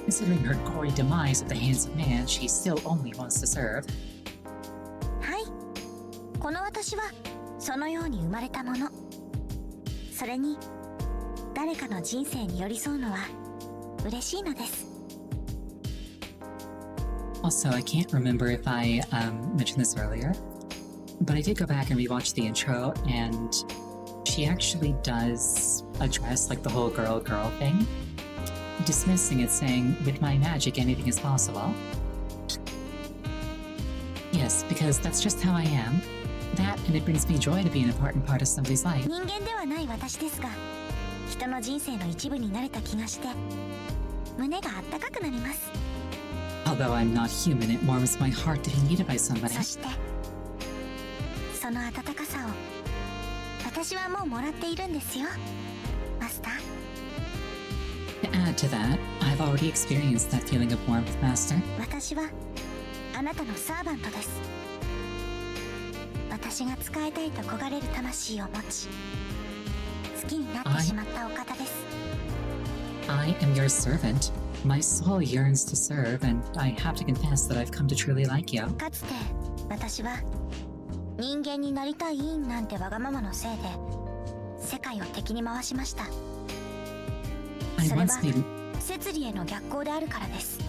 Considering her gory demise at the hands of man, she still only wants to serve. はい。この私はそのように生まれたもの。それに誰かの人生に寄り添うのは嬉しいのです。 Also, I can't remember if I mentioned this earlier, but I did go back and rewatch the intro, and she actually does address like the whole girl thing, dismissing it, saying, "With my magic, anything is possible." Yes, because that's just how I am. That, and it brings me joy to be an important part of somebody's life. 人間ではない私ですが、人の人生の一部になれた気がして胸があったかくなります。 Although I'm not human, it warms my heart to be needed by somebody. そしてその温かさを私はもうもらっているんですよ、マスター。 To add to that, I've already experienced that feeling of warmth, Master. 私はあなたのサーバントです。私が使いたいと焦がれる魂を持ち、好きになってしまったお方です。 I am your servant. My soul yearns to serve, and I have to confess that I've come to truly like you. かつて私は人間になりたいなんてわがままのせいで世界を敵に回しました。 I それ once は made 摂理への逆行であるからです。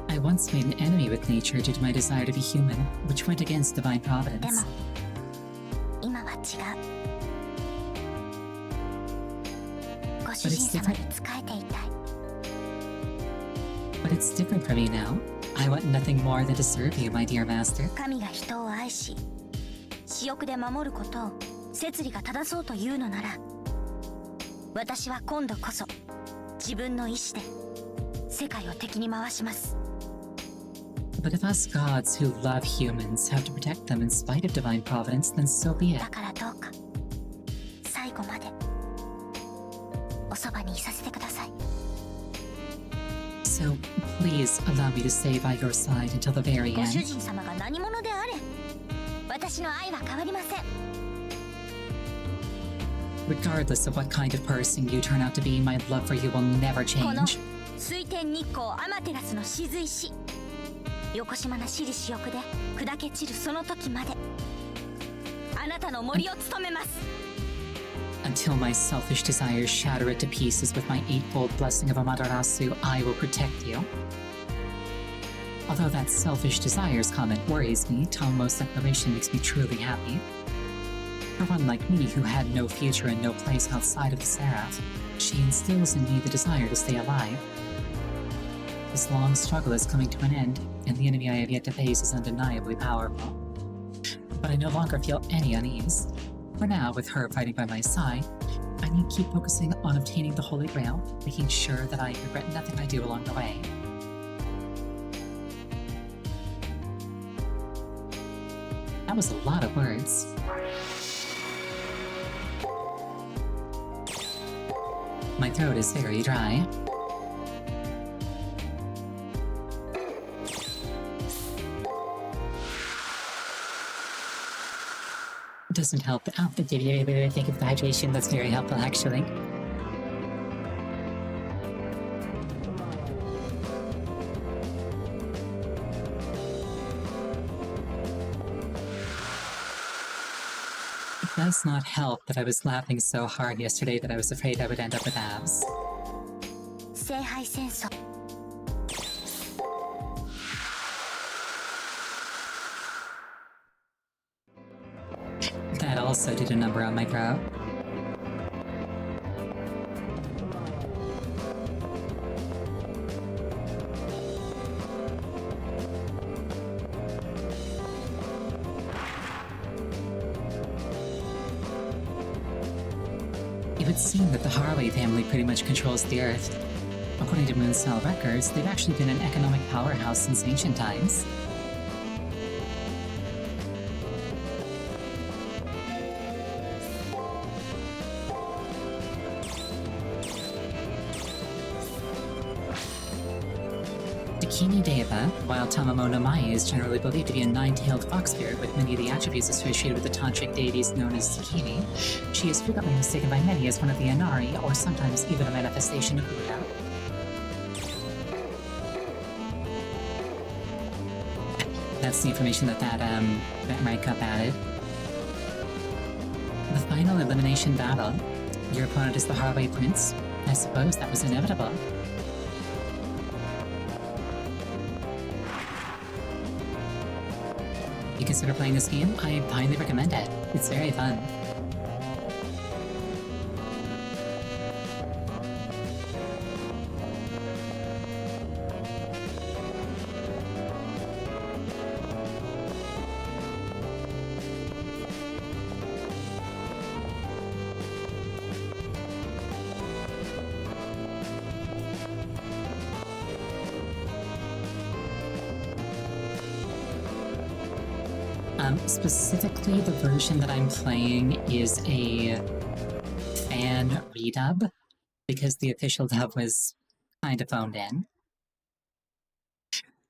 I once made an enemy with nature due to my desire to be human, which went against divine でも providence. 今は違う。ご主人様に仕えていたい。 But it's different for me now. I want nothing more than to serve you, my dear master. 神が人を愛し私欲で守ることを摂理が正そうというのなら、私は今度こそ自分の意志で世界を敵に回します。 But if us gods who love humans have to protect them in spite of divine providence, then so be it. だからどうか最後までおそばにいさせてください。 So please allow me to stay by your side until the very ご主 end. 人様が何者であれ、私の愛は変わりません。 Regardless of what kind of person you turn out to be, my love for you will never この change. 水天日光アマテラスの雫石、横島な私利私欲で砕け散るその時まであなたの森を務めます。 Until my selfish desires shatter it to pieces with my eightfold blessing of Amaterasu, I will protect you. Although that selfish desires comment worries me, Tomo's declaration makes me truly happy. For one like me who had no future and no place outside of the Seraph, she instills in me the desire to stay alive. This long struggle is coming to an end, and the enemy I have yet to face is undeniably powerful. But I no longer feel any unease. For now, with her fighting by my side, I need to keep focusing on obtaining the Holy Grail, making sure that I regret nothing I do along the way. That was a lot of words. My throat is very dry. Doesn't help. Oh, thank you for the hydration. That's very helpful, actually. It does not help that I was laughing so hard yesterday that I was afraid I would end up with abs. 聖杯戦争。 That also did a number on my throat. It would seem that the Haraway family pretty much controls the Earth. According to Mooncell records, they've actually been an economic powerhouse since ancient times. Dakini Deva, while Tamamo no Mai is generally believed to be a nine-tailed fox spirit with many of the attributes associated with the tantric deities known as Tsukimi, she is frequently mistaken by many as one of the Inari, or sometimes even a manifestation of Buddha. That's the information that rank up added. The final elimination battle. Your opponent is the Haraway Prince. I suppose that was inevitable. You consider playing this game? I highly recommend it. It's very fun. Specifically, the version that I'm playing is a fan redub, because the official dub was kind of phoned in.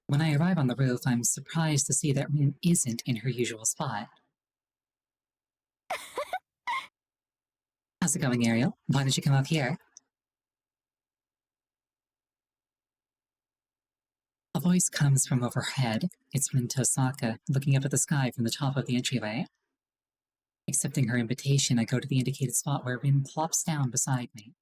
When I arrive on the roof, I'm surprised to see that Rin isn't in her usual spot. How's it going, Ariel? Why did you come up here? A voice comes from overhead. It's Rin Tosaka, looking up at the sky from the top of the entryway. Accepting her invitation, I go to the indicated spot where Rin plops down beside me.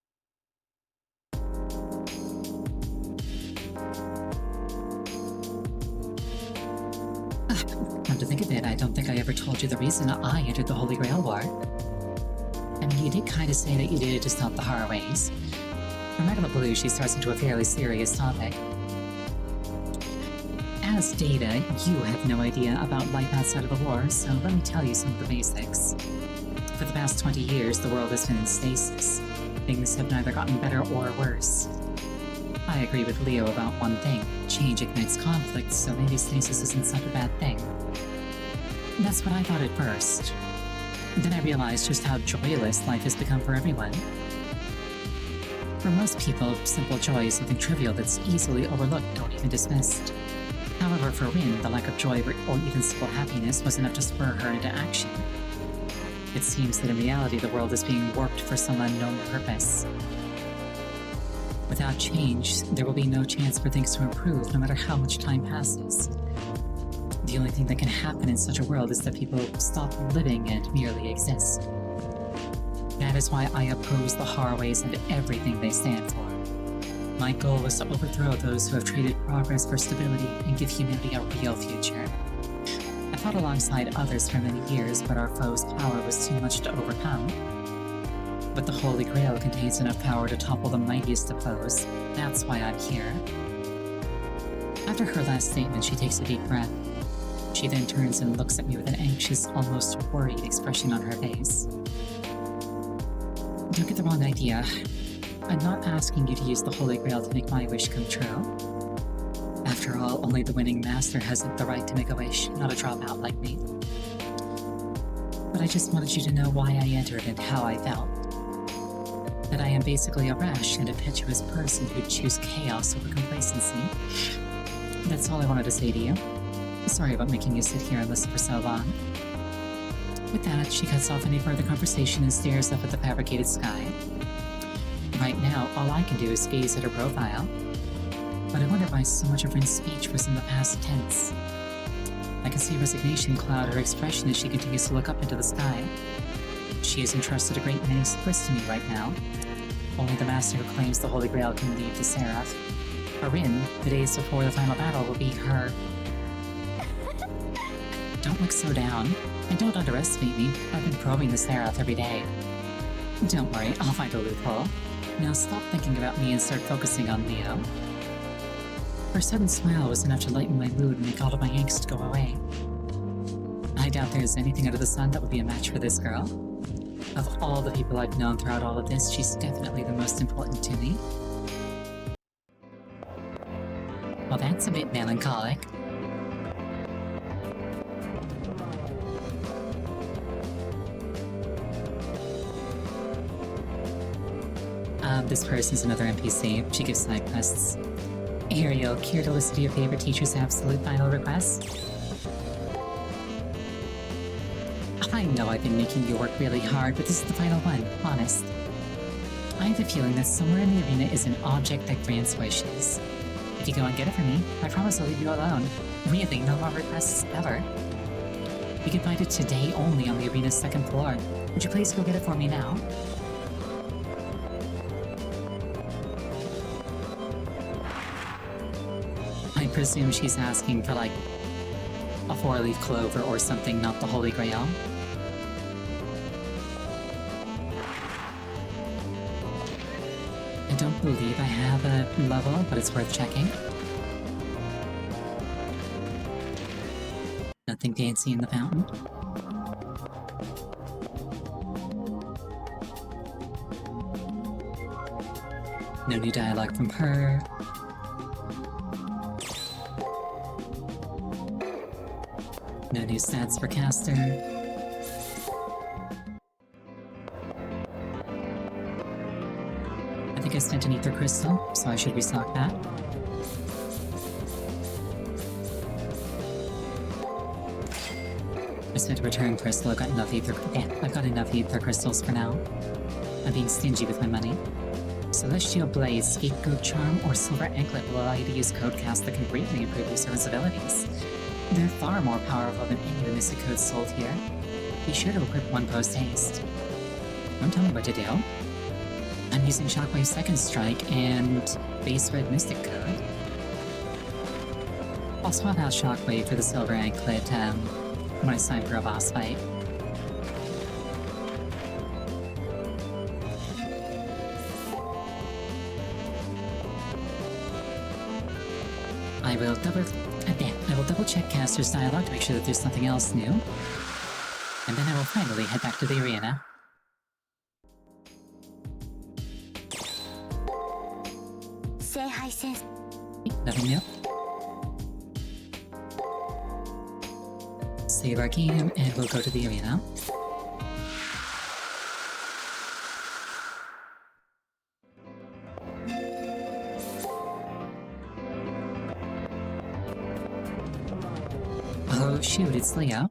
Come to think of it, I don't think I ever told you the reason I entered the Holy Grail War. I mean, you did kind of say that you did it to stop the Haraway's. From out of the blue, she starts into a fairly serious topic. As Data, you have no idea about life outside of the war, so let me tell you some of the basics. For the past 20 years, the world has been in stasis. Things have neither gotten better or worse. I agree with Leo about one thing. Change ignites conflict, so maybe stasis isn't such a bad thing. That's what I thought at first. Then I realized just how joyless life has become for everyone. For most people, simple joy is something trivial that's easily overlooked or even dismissed. However, for Rin, the lack of joy or even simple happiness was enough to spur her into action. It seems that in reality the world is being warped for some unknown purpose. Without change, there will be no chance for things to improve no matter how much time passes. The only thing that can happen in such a world is that people stop living and merely exist. That is why I oppose the Haraways and everything they stand for. My goal was to overthrow those who have traded progress for stability and give humanity a real future. I fought alongside others for many years, but our foe's power was too much to overcome. But the Holy Grail contains enough power to topple the mightiest of foes. That's why I'm here. After her last statement, she takes a deep breath. She then turns and looks at me with an anxious, almost worried expression on her face. Don't get the wrong idea. I'm not asking you to use the Holy Grail to make my wish come true. After all, only the winning master has the right to make a wish, not a dropout like me. But I just wanted you to know why I entered and how I felt. That I am basically a rash and impetuous person who'd choose chaos over complacency. That's all I wanted to say to you. Sorry about making you sit here and listen for so long. With that, she cuts off any further conversation and stares up at the fabricated sky. Right now, all I can do is gaze at her profile. But I wonder why so much of Rin's speech was in the past tense. I can see resignation cloud her expression as she continues to look up into the sky. She has entrusted a great many secrets to me right now. Only the master who claims the Holy Grail can leave the Seraph. For Rin, the days before the final battle will be her. Don't look so down, and don't underestimate me. I've been probing the Seraph every day. Don't worry, I'll find a loophole. Now stop thinking about me and start focusing on Leo. Her sudden smile was enough to lighten my mood and make all of my angst go away. I doubt there's anything under the sun that would be a match for this girl. Of all the people I've known throughout all of this, she's definitely the most important to me. Well, that's a bit melancholic. This person's another NPC. She gives side quests. Ariel, care to listen to your favorite teacher's absolute final request? I know I've been making you work really hard, but this is the final one, honest. I have a feeling that somewhere in the arena is an object that grants wishes. If you go and get it for me, I promise I'll leave you alone. Really, no more requests ever. You can find it today only on the arena's second floor. Would you please go get it for me now? I presume she's asking for, like, a 4-leaf clover or something, not the Holy Grail. I don't believe I have a level, but it's worth checking. Nothing fancy in the fountain. No new dialogue from her. No new stats for caster. I think I spent an ether crystal, so I should restock that. I spent a return crystal. I've got enough ether. Yeah, I've got enough ether crystals for now. I'm being stingy with my money. Celestial Blaze, Scapegoat Charm, or Silver Anklet will allow you to use code casts that can greatly improve your servant's abilities. They're far more powerful than any of the mystic codes sold here. Be sure to equip one post-haste. Don't tell me what to do. I'm using Shockwave Second Strike and Base Red Mystic Code. I'll swap out Shockwave for the Silver Anklet when it's time for a boss fight. I will double check Caster's dialogue to make sure that there's something else new. And then I will finally head back to the arena. Nothing new. Save our game and we'll go to the arena. Oh shoot, it's Leo.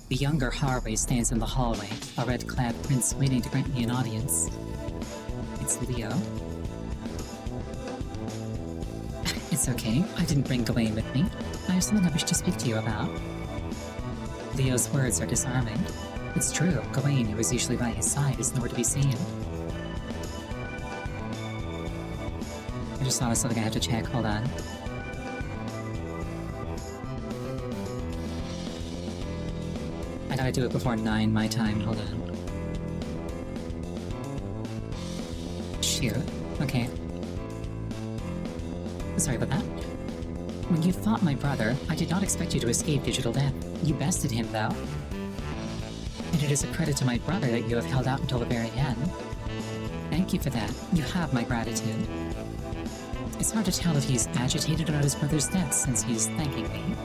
The younger Harvey stands in the hallway, a red-clad prince waiting to grant me an audience. It's Leo. It's okay, I didn't bring Gawain with me. I have something I wish to speak to you about. Leo's words are disarming. It's true, Gawain, who is usually by his side, is nowhere to be seen. I just thought of something I have to check, hold on. I gotta do it before 9 my time, hold on. Shoot, okay. Sorry about that. When you fought my brother, I did not expect you to escape digital death. You bested him, though. And it is a credit to my brother that you have held out until the very end. Thank you for that. You have my gratitude. It's hard to tell if he's agitated about his brother's death since he's thanking me.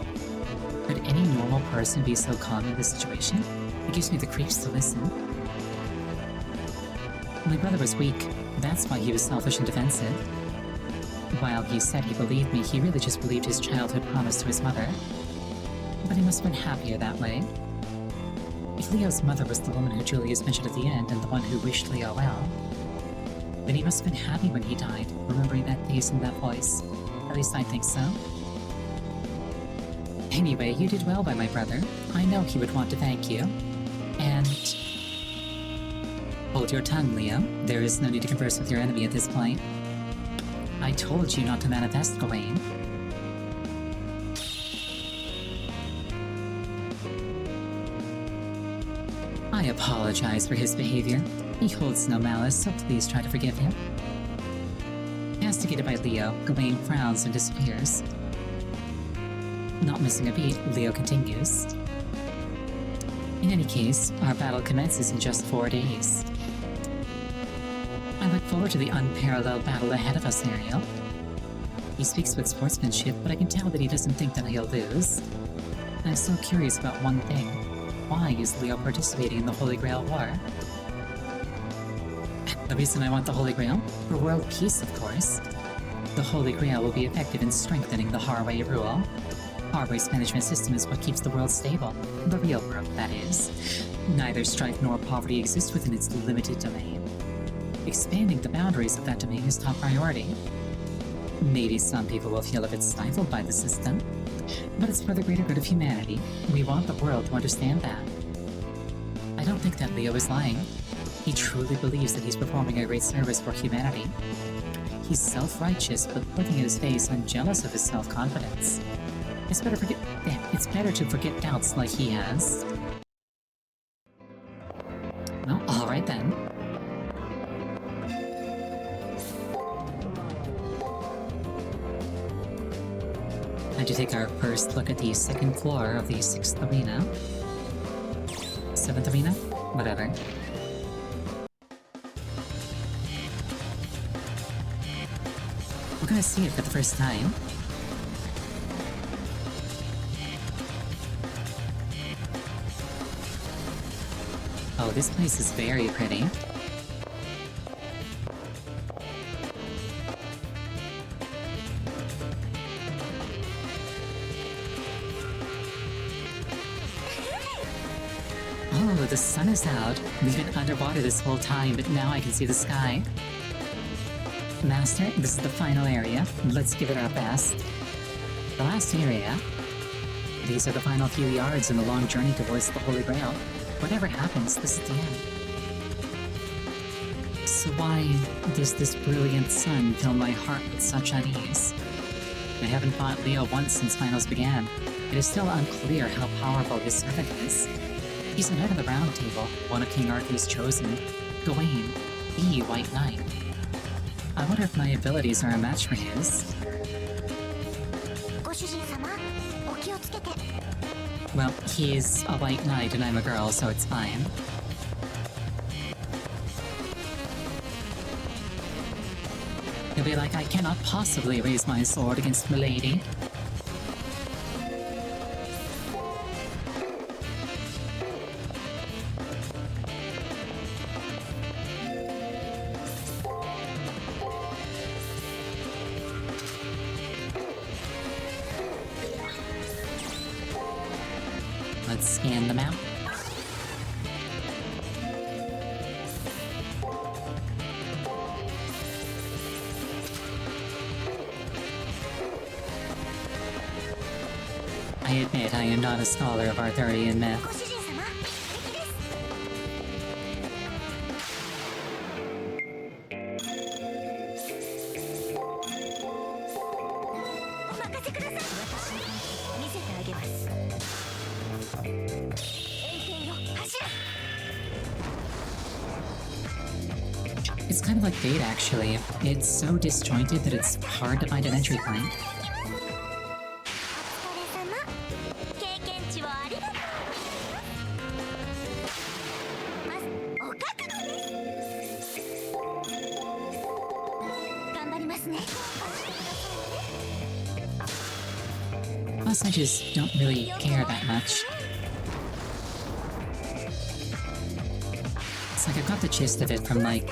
Could any normal person be so calm in this situation? It gives me the creeps to listen. My brother was weak. That's why he was selfish and defensive. While he said he believed me, he really just believed his childhood promise to his mother. But he must have been happier that way. If Leo's mother was the woman who Julius mentioned at the end and the one who wished Leo well, then he must have been happy when he died, remembering that face and that voice. At least I think so. Anyway, you did well by my brother. I know he would want to thank you. And... hold your tongue, Leo. There is no need to converse with your enemy at this point. I told you not to manifest, Gawain. I apologize for his behavior. He holds no malice, so please try to forgive him. Castigated by Leo, Gawain frowns and disappears. Not missing a beat, Leo continues. In any case, our battle commences in just 4 days. I look forward to the unparalleled battle ahead of us, Ariel. He speaks with sportsmanship, but I can tell that he doesn't think that he'll lose. I'm so curious about one thing. Why is Leo participating in the Holy Grail War? The reason I want the Holy Grail? For world peace, of course. The Holy Grail will be effective in strengthening the Harway rule. Harway's management system is what keeps the world stable. The real world, that is. Neither strife nor poverty exist within its limited domain. Expanding the boundaries of that domain is top priority. Maybe some people will feel a bit stifled by the system, but it's for the greater good of humanity. We want the world to understand that. I don't think that Leo is lying. He truly believes that he's performing a great service for humanity. He's self-righteous, but looking at his face, I'm jealous of his self-confidence. It's better to forget doubts like he has. Well, alright then. Time to take our first look at the second floor of the 6th arena. 7th arena? Whatever. We're gonna see it for the first time. Oh, this place is very pretty. Oh, the sun is out. We've been underwater this whole time, but now I can see the sky. Master, this is the final area. Let's give it our best. The last area. These are the final few yards in the long journey towards the Holy Grail. Whatever happens, this is the end. So why does this brilliant sun fill my heart with such unease? I haven't fought Leo once since finals began. It is still unclear how powerful his servant is. He's a knight of the Round Table, one of King Arthur's chosen. Gawain, the White Knight. I wonder if my abilities are a match for his. ご主人様、お気をつけて。 Well, he's a white knight and I'm a girl, so it's fine. He'll be like, I cannot possibly raise my sword against Milady. Let's scan the map. I admit I am not a scholar of Arthurian myth. ご主人様、敵です。お任せください。私の本気見せてあげます。円形よ、走れ。 It's kind of like Fate, actually. It's so disjointed that it's hard to find an entry point. お疲れ様。経験値をありがとう。まず、お覚悟です。頑張りますね。 Plus, I just don't really care that much. It's like I've got the gist of it from, like,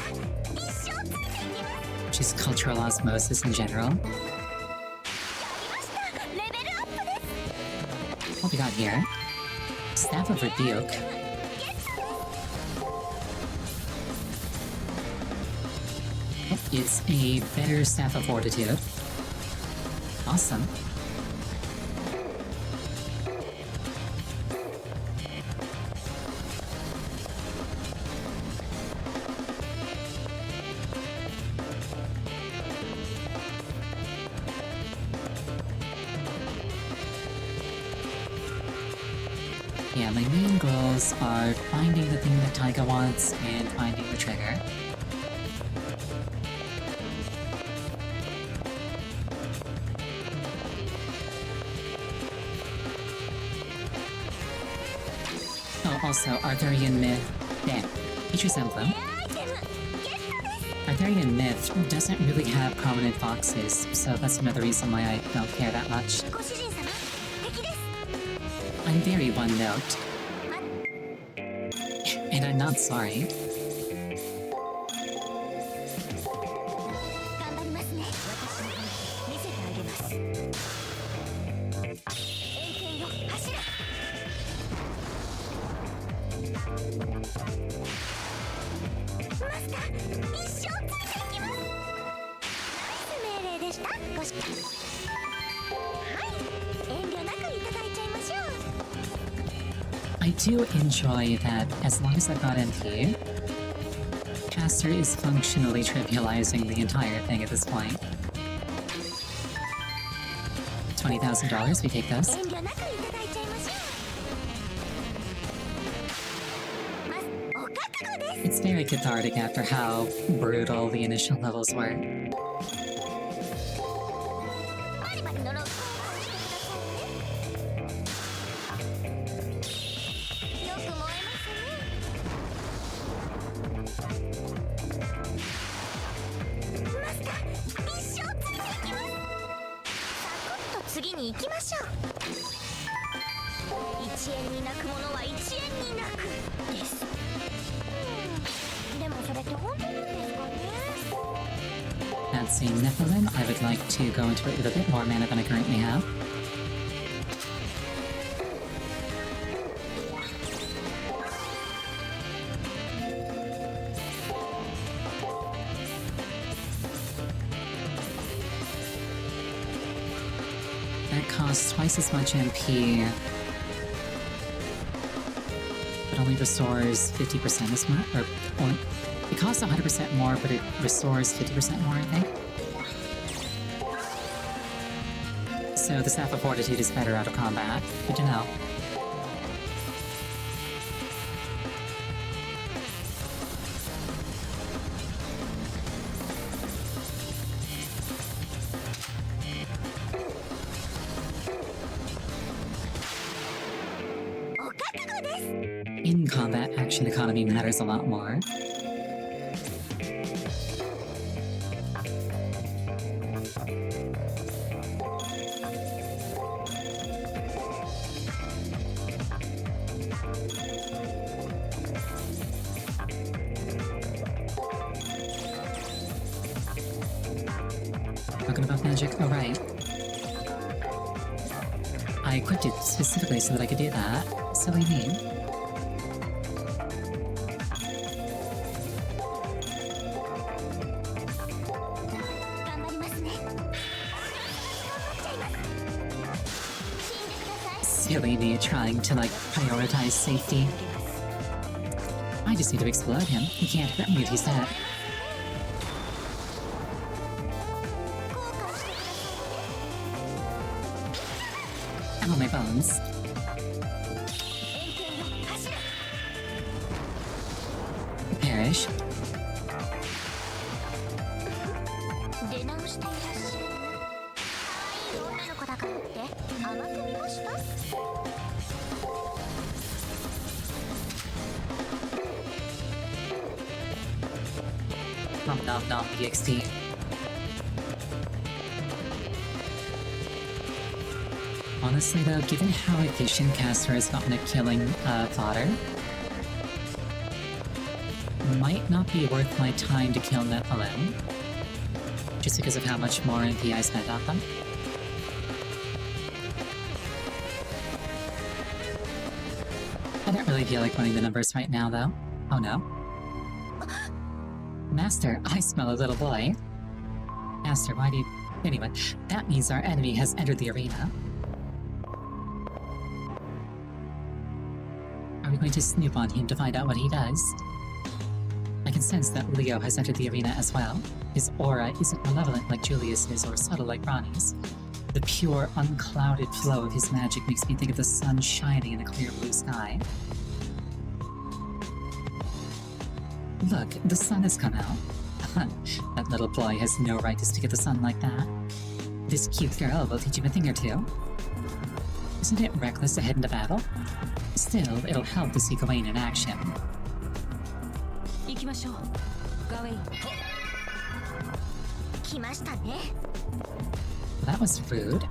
一生ついていきます。 just cultural osmosis in general. やりました。レベルアップです。 What we got here? Staff of Rebuke. Oh, it's a better Staff of Fortitude. Awesome. Yeah, my main goals are finding the thing that Taiga wants and finding the trigger. Oh, also, Arthurian myth. Yeah, Teacher's Emblem. アイテムゲットです。 Arthurian myth doesn't really have prominent foxes, so that's another reason why I don't care that much. ご主人様、敵です。 I'm very one note. And I'm not sorry. 頑張りますね。私の本気見せてあげます。円形よ、走れ。マスター、一生ついていきます。ナイス命令でした。ごし。はい、遠慮なくいただいちゃいましょう。 I do enjoy that as long as I've got MP, Caster is functionally trivializing the entire thing at this point. $20,000, we take those. 遠慮なくいただいちゃいましょう。まず、お覚悟です。 It's very cathartic after how brutal the initial levels were. バリバリ呪う。してくださいね。よく燃えますね。マスター、一生ついていきます。サクッと次に行きましょう。1円に泣くものは1円に泣くです。れって本当なんですかね。 That's a Nephilim. I would like to go into it with a bit more mana than I currently have. That costs twice as much MP, but only restores 50% as much, or only, it costs 100% more, but it restores 50% more, I think. So the Staff of Fortitude is better out of combat. Good to know. In combat, action economy matters a lot more. Talking about magic? Oh, right. I equipped it specifically so that I could do that. Silly me. Silly me trying to, like, prioritize safety. I just need to explode him. He can't hurt me if he's dead. Ow, my bones. Perish. Nom nom nom EXT. Honestly though, given how efficient Caster has gotten at killing fodder, might not be worth my time to kill Nephilim, just because of how much more MP I spent on them. I don't really feel like running the numbers right now though. Oh no. Master, I smell a little boy. Master, why do you... Anyway, that means our enemy has entered the arena. Are we going to snoop on him to find out what he does? I can sense that Leo has entered the arena as well. His aura isn't malevolent like Julius's or subtle like Ronnie's. The pure, unclouded flow of his magic makes me think of the sun shining in a clear blue sky. Look, the sun has come out. That little boy has no right to speak of the sun like that. This cute girl will teach him a thing or two. Isn't it reckless to head into battle? Still, it'll help to see Gawain in action. That was rude.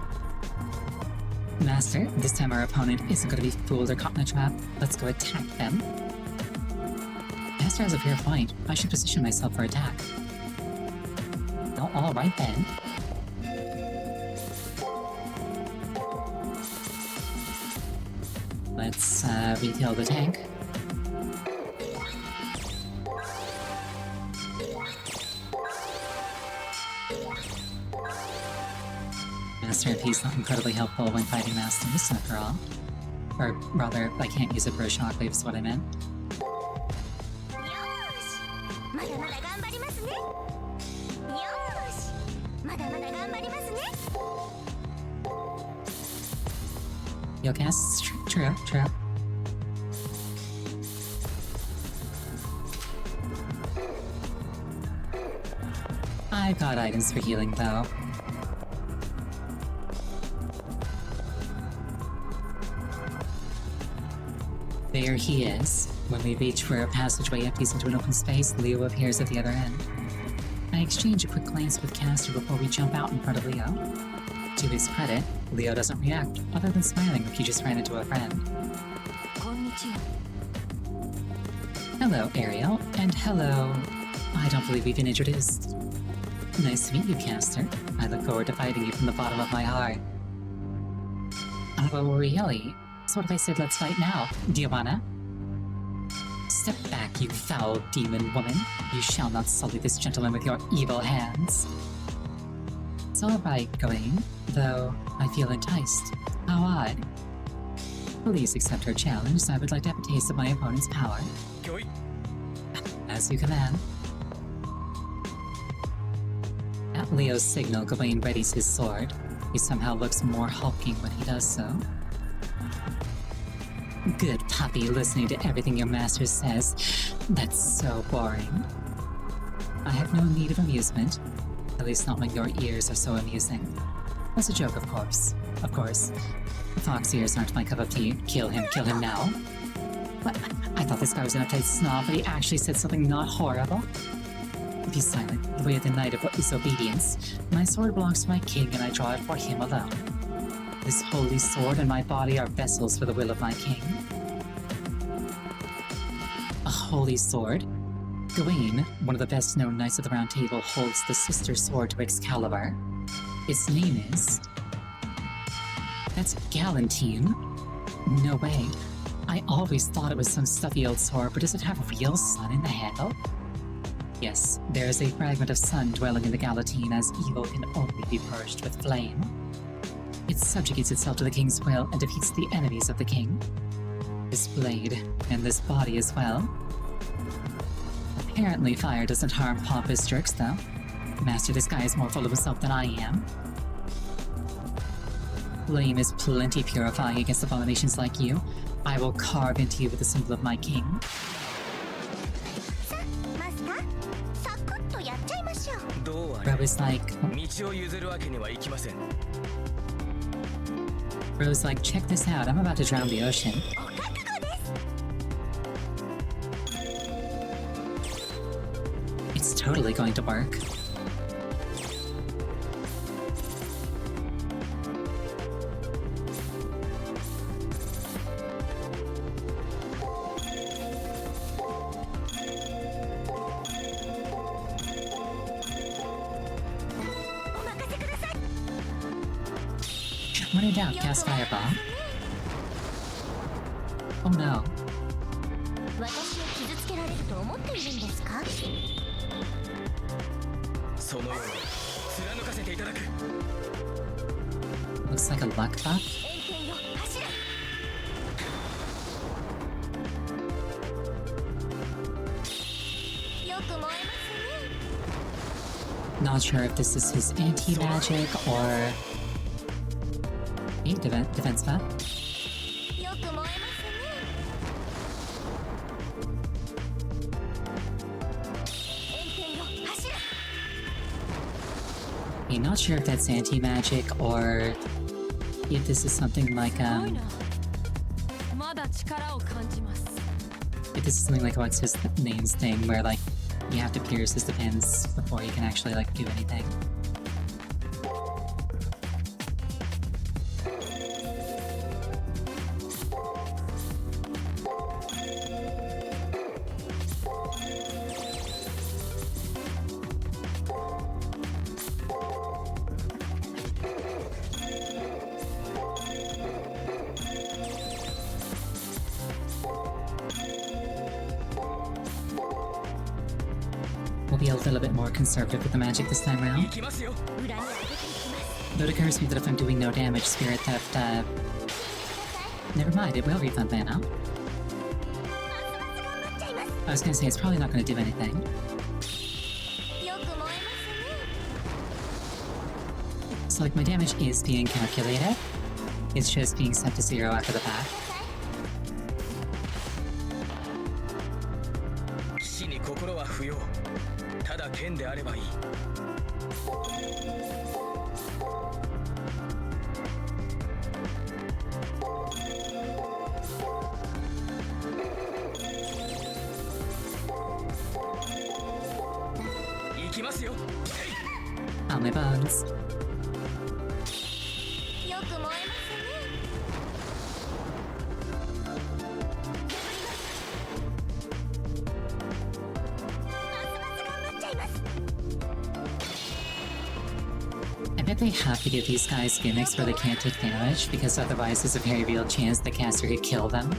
Master, this time our opponent isn't going to be fooled or caught in a trap. Let's go attack them. Master has a fair point. I should position myself for attack. Oh, alright then. Let's retail the tank. Master MP's not incredibly helpful when fighting Masters, after all. Or rather, I can't use it for a shockwave is what I meant. Yo, cast? True. I've got items for healing, though. There he is. When we reach where a passageway empties into an open space, Leo appears at the other end. I exchange a quick glance with Caster before we jump out in front of Leo. To his credit, Leo doesn't react, other than smiling like he just ran into a friend. Hello, Ariel, and hello, I don't believe we've been introduced. Nice to meet you, caster. I look forward to fighting you from the bottom of my heart. Oh, really? So what if I said let's fight now? Do you wanna? Step back, you foul demon woman. You shall not sully this gentleman with your evil hands. It's alright, Gawain, though I feel enticed. How odd. Please accept her challenge, so I would like to have a taste of my opponent's power. As you command. At Leo's signal, Gawain readies his sword. He somehow looks more hulking when he does so. Good puppy, listening to everything your master says. That's so boring. I have no need of amusement. At least not when your ears are so amusing. That's a joke, of course. Of course. Fox ears aren't my cup of tea. Kill him now. What? I thought this guy was an uptight snob, but he actually said something not horrible. Be silent. The way of the knight is obedience. My sword belongs to my king, and I draw it for him alone. This holy sword and my body are vessels for the will of my king. A holy sword? Gawain, one of the best-known knights of the Round Table, holds the sister sword to Excalibur. Its name is... That's Galantine. No way. I always thought it was some stuffy old sword, but does it have real sun in the handle? Yes, there is a fragment of sun dwelling in the Galantine, as evil can only be purged with flame. It subjugates itself to the king's will and defeats the enemies of the king. This blade, and this body as well. Apparently fire doesn't harm pompous jerks, though. Master, this guy is more full of himself than I am. Flame is plenty purifying against abominations like you. I will carve into you with the symbol of my king. Bro's like, check this out, I'm about to drown the ocean. It's totally going to work. When in doubt, cast Fireball. Oh no. Looks like a luck buff. Not sure if this is his anti-magic or... defense buff. I'm not sure if that's anti-magic or if this is something like if this is something like what's his name's thing where like you have to pierce his defense before you can actually like do anything. We'll be a little bit more conservative with the magic this time around. Though it occurs to me that if I'm doing no damage, Spirit Theft, never mind, it will refund mana. I was gonna say, it's probably not gonna do anything. So like, my damage is being calculated. It's just being set to 0 after the fact. On my bones. Did they have to give these guys gimmicks where they can't take damage? Because otherwise there's a very real chance the caster could kill them.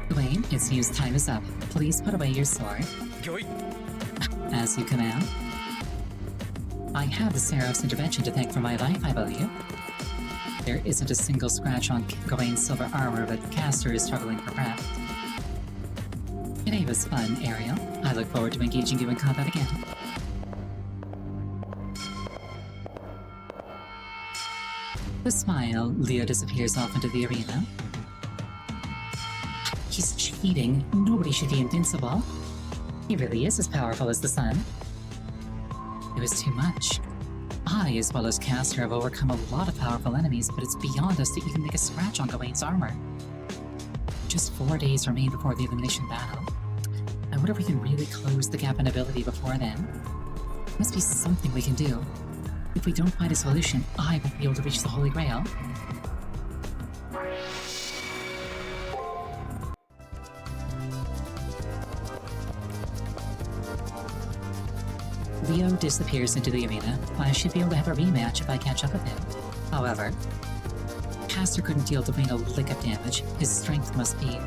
Gawain, it seems time is up. Please put away your sword. As you command. I have the Seraph's intervention to thank for my life, I believe. There isn't a single scratch on Gawain's silver armor, but the caster is struggling for breath. Today was fun, Ariel. I look forward to engaging you in combat again. With a smile, Leo disappears off into the arena. He's cheating. Nobody should be invincible. He really is as powerful as the sun. It was too much. I, as well as Caster, have overcome a lot of powerful enemies, but it's beyond us to even make a scratch on Gawain's armor. Just 4 days remain before the elimination battle. I wonder if we can really close the gap in ability before then. There must be something we can do. If we don't find a solution, I won't be able to reach the Holy Grail. Leo disappears into the arena. I should be able to have a rematch if I catch up with him. However, Caster couldn't deal Gawain a lick of damage. His strength must be...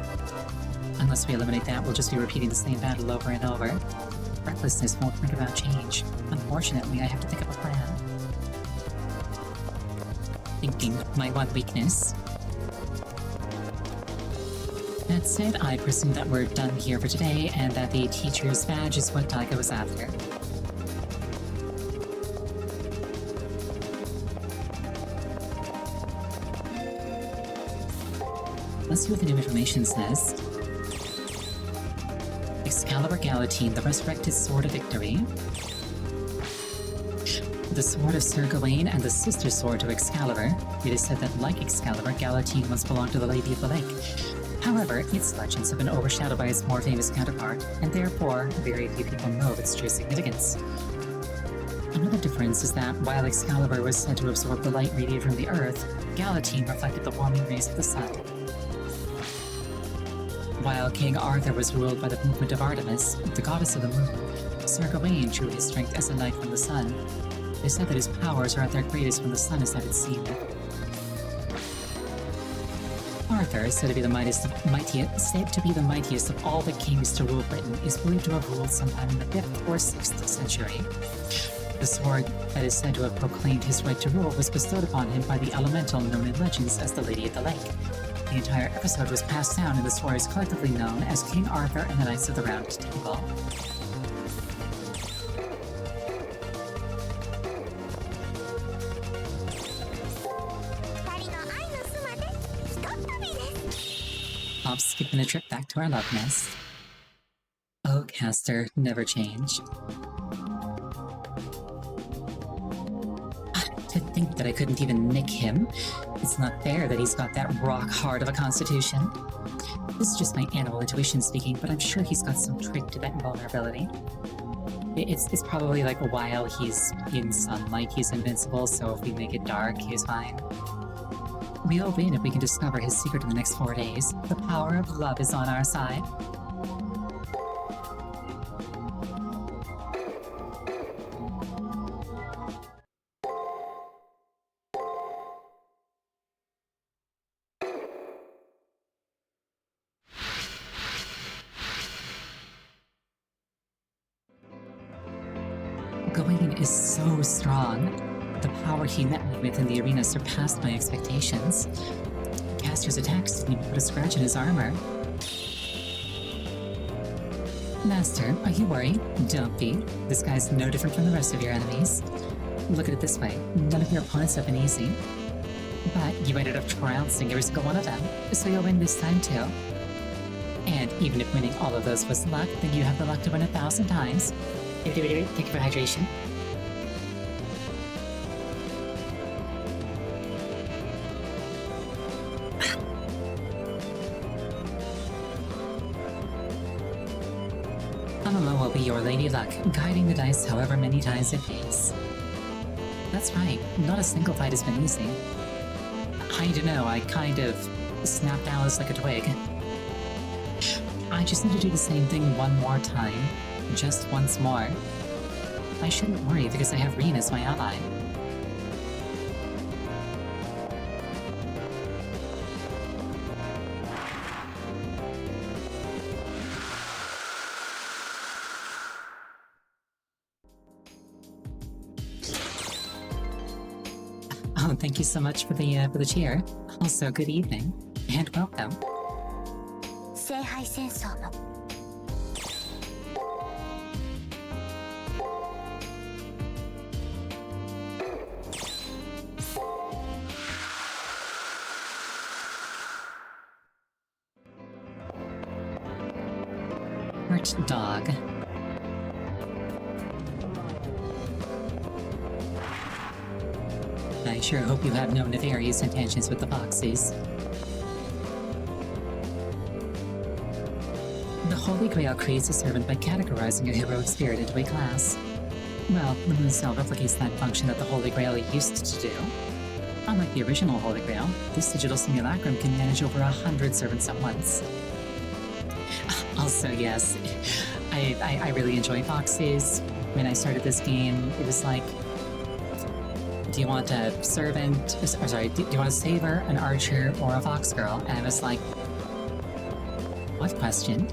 Unless we eliminate that, we'll just be repeating the same battle over and over. Recklessness won't bring about change. Unfortunately, I have to think of a plan. Thinking, my one weakness. That said, I presume that we're done here for today, and that the teacher's badge is what Taiga was after. Let's see what the new information says. Excalibur Galatine, the resurrected sword of victory. The sword of Sir Gawain and the sister sword to Excalibur. It is said that, like Excalibur, Galatine once belonged to the Lady of the Lake. However, its legends have been overshadowed by its more famous counterpart, and therefore, very few people know of its true significance. Another difference is that, while Excalibur was said to absorb the light radiated from the earth, Galatine reflected the warming rays of the sun. While King Arthur was ruled by the movement of Artemis, the goddess of the moon, Sir Gawain drew his strength as a light from the sun. It is said that his powers are at their greatest when the sun is at its zenith. Arthur, said to be the mightiest of all the kings to rule Britain, is believed to have ruled sometime in the 5th or 6th century. The sword that is said to have proclaimed his right to rule was bestowed upon him by the elemental known in legends as the Lady of the Lake. The entire episode was passed down in the stories collectively known as King Arthur and the Knights of the Round Table. Hop, skipping a trip back to our love nest. Oh, Caster, never change. To think that I couldn't even nick him. It's not fair that he's got that rock hard of a constitution. This is just my animal intuition speaking, but I'm sure he's got some trick to that invulnerability. It's probably like while he's in sunlight, he's invincible, so if we make it dark, he's fine. We'll win if we can discover his secret in the next 4 days. The power of love is on our side. Gawain is so strong. The power he met me with in the arena surpassed my expectations. Caster's attacks didn't even put a scratch in his armor. Master, are you worried? Don't be. This guy's no different from the rest of your enemies. Look at it this way, none of your opponents have been easy. But you ended up trouncing every single one of them, so you'll win this time too. And even if winning all of those was luck, then you have the luck to win 1,000 times. Thank you for hydration. Amamo will be your lady luck, guiding the dice however many times it takes. That's right, not a single fight has been easy. I don't know, I kind of snapped Alice like a twig. I just need to do the same thing one more time. just once more. I shouldn't worry because I have Reen as my ally. Oh, thank you so much for the cheer. Also, good evening and welcome. 聖杯戦争の Hurt dog. I sure hope you have no nefarious intentions with the Foxies. The Holy Grail creates a servant by categorizing a heroic spirit into a class. Well, the Moon Cell replicates that function that the Holy Grail used to do. Unlike the original Holy Grail, this digital simulacrum can manage over 100 servants at once. Also, yes, I really enjoy Foxies. When I started this game, it was like, do you want a servant, or sorry, do you want a saver, an archer, or a fox girl? And I was like, what question?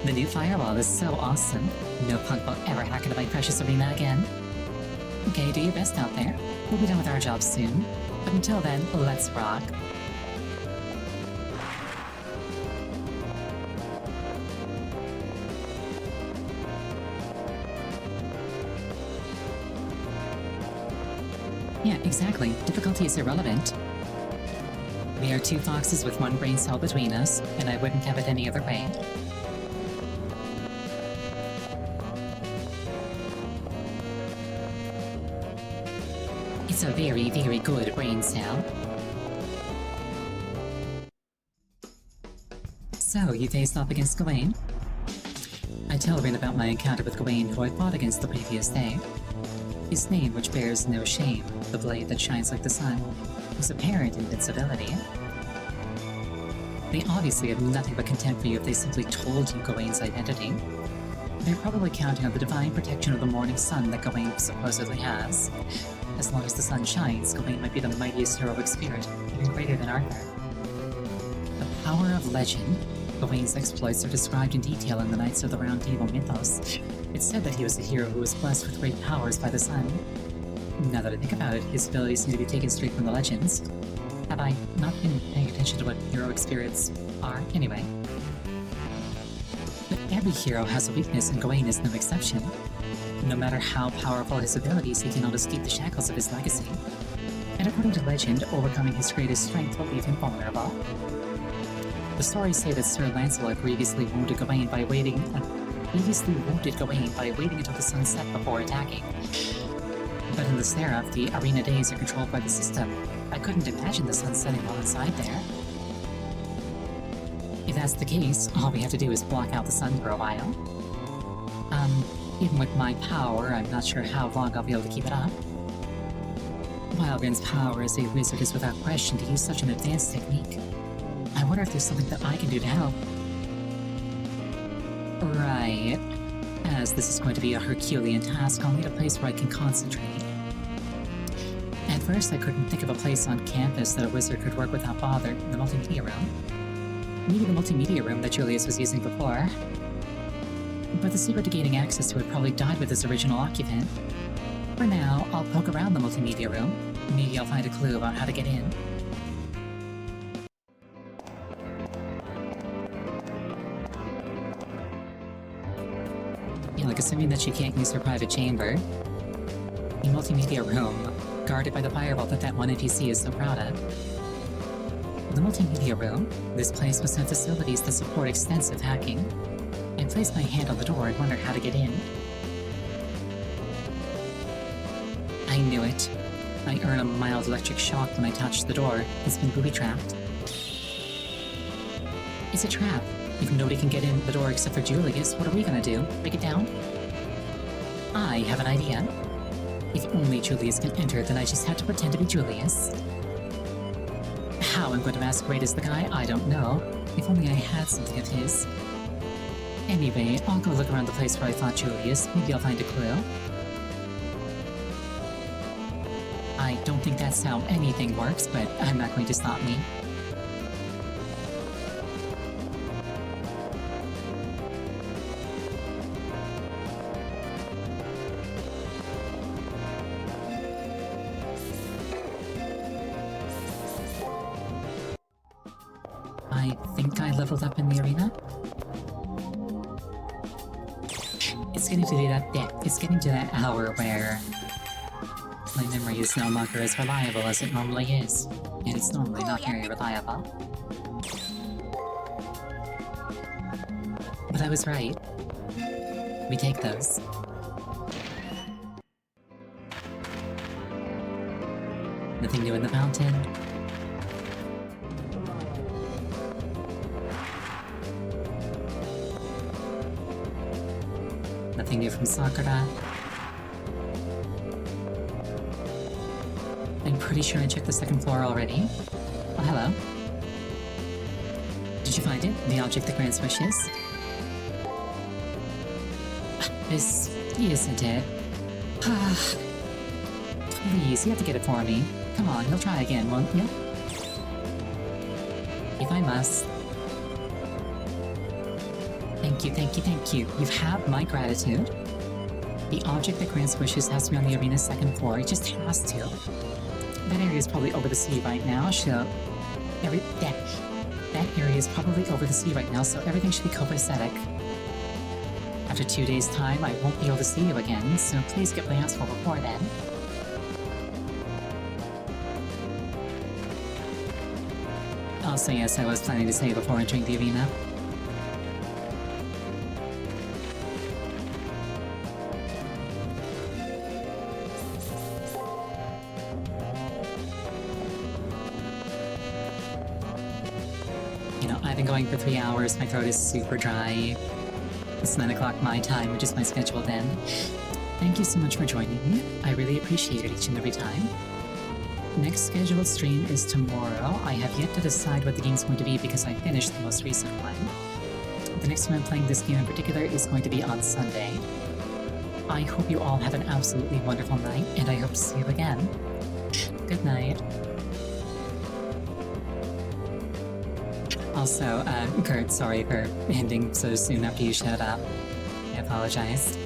The new firewall is so awesome. No punk will ever hack into my precious arena again. Okay, do your best out there. We'll be done with our job soon. But until then, let's rock. Yeah, exactly. Difficulty is irrelevant. We are two foxes with one brain cell between us, and I wouldn't have it any other way. It's a very, very good brain cell. So, you faced off against Gawain? I tell Rin about my encounter with Gawain, who I fought against the previous day. His name, which bears no shame, the blade that shines like the sun, was apparent invincibility. They obviously have nothing but contempt for you if they simply told you Gawain's identity. They're probably counting on the divine protection of the morning sun that Gawain supposedly has. As long as the sun shines, Gawain might be the mightiest heroic spirit, even greater than Arthur. The power of legend. Gawain's exploits are described in detail in the Knights of the Round Table mythos. It's said that he was a hero who was blessed with great powers by the sun. Now that I think about it, his abilities seem to be taken straight from the legends. Have I not been paying attention to what heroic spirits are, anyway? But every hero has a weakness, and Gawain is no exception. No matter how powerful his abilities, he cannot escape the shackles of his legacy. And according to legend, overcoming his greatest strength will leave him vulnerable. The stories say that Sir Lancelot previously wounded Gawain by waiting until the sun set before attacking. But in the Seraph, the arena days are controlled by the system. I couldn't imagine the sun setting while inside there. If that's the case, all we have to do is block out the sun for a while. Even with my power, I'm not sure how long I'll be able to keep it up. While Rin's power as a wizard is without question to use such an advanced technique. I wonder if there's something that I can do to help. Right. As this is going to be a Herculean task, I'll need a place where I can concentrate. At first, I couldn't think of a place on campus that a wizard could work without bother. The multimedia room. Maybe the multimedia room that Julius was using before. But the secret to gaining access to it probably died with its original occupant. For now, I'll poke around the multimedia room. Maybe I'll find a clue about how to get in. Yeah, like assuming that she can't use her private chamber. The multimedia room, guarded by the firewall that one NPC is so proud of. The multimedia room, this place must have facilities that support extensive hacking. I place my hand on the door and wonder how to get in. I knew it. I earn a mild electric shock when I touch the door. It's been booby-trapped. It's a trap. If nobody can get in the door except for Julius, what are we gonna do? Break it down? I have an idea. If only Julius can enter, then I just have to pretend to be Julius. How I'm going to masquerade as the guy, I don't know. If only I had something of his. Anyway, I'll go look around the place where I fought Julius. Maybe I'll find a clue. I don't think that's how anything works, but I'm not going to stop me. I think I leveled up in the arena. It's getting to that hour where my memory is no longer as reliable as it normally is, and it's normally not very reliable. But I was right. We take those. Nothing new in the mountain. Nothing new from Sakura. I'm pretty sure I checked the second floor already. Oh, hello. Did you find it? The object that grants wishes? This isn't it. Please, you have to get it for me. Come on, you'll try again, won't you? If I must. Thank you, thank you, thank you. You have my gratitude. The object that grants wishes has to be on the arena's second floor. It just has to. That area is probably over the sea right now, so... That area is probably over the sea right now, so everything should be copacetic. After 2 days' time, I won't be able to see you again, so please get my ass full before then. Also, yes, I was planning to say before entering the arena. You know, I've been going for 3 hours, my throat is super dry. It's 9 o'clock my time, which is my scheduled end. Thank you so much for joining me. I really appreciate it each and every time. Next scheduled stream is tomorrow. I have yet to decide what the game's going to be because I finished the most recent one. The next time I'm playing this game in particular is going to be on Sunday. I hope you all have an absolutely wonderful night, and I hope to see you again. Good night. Also, Kurt, sorry for ending so soon after you showed up. I apologize.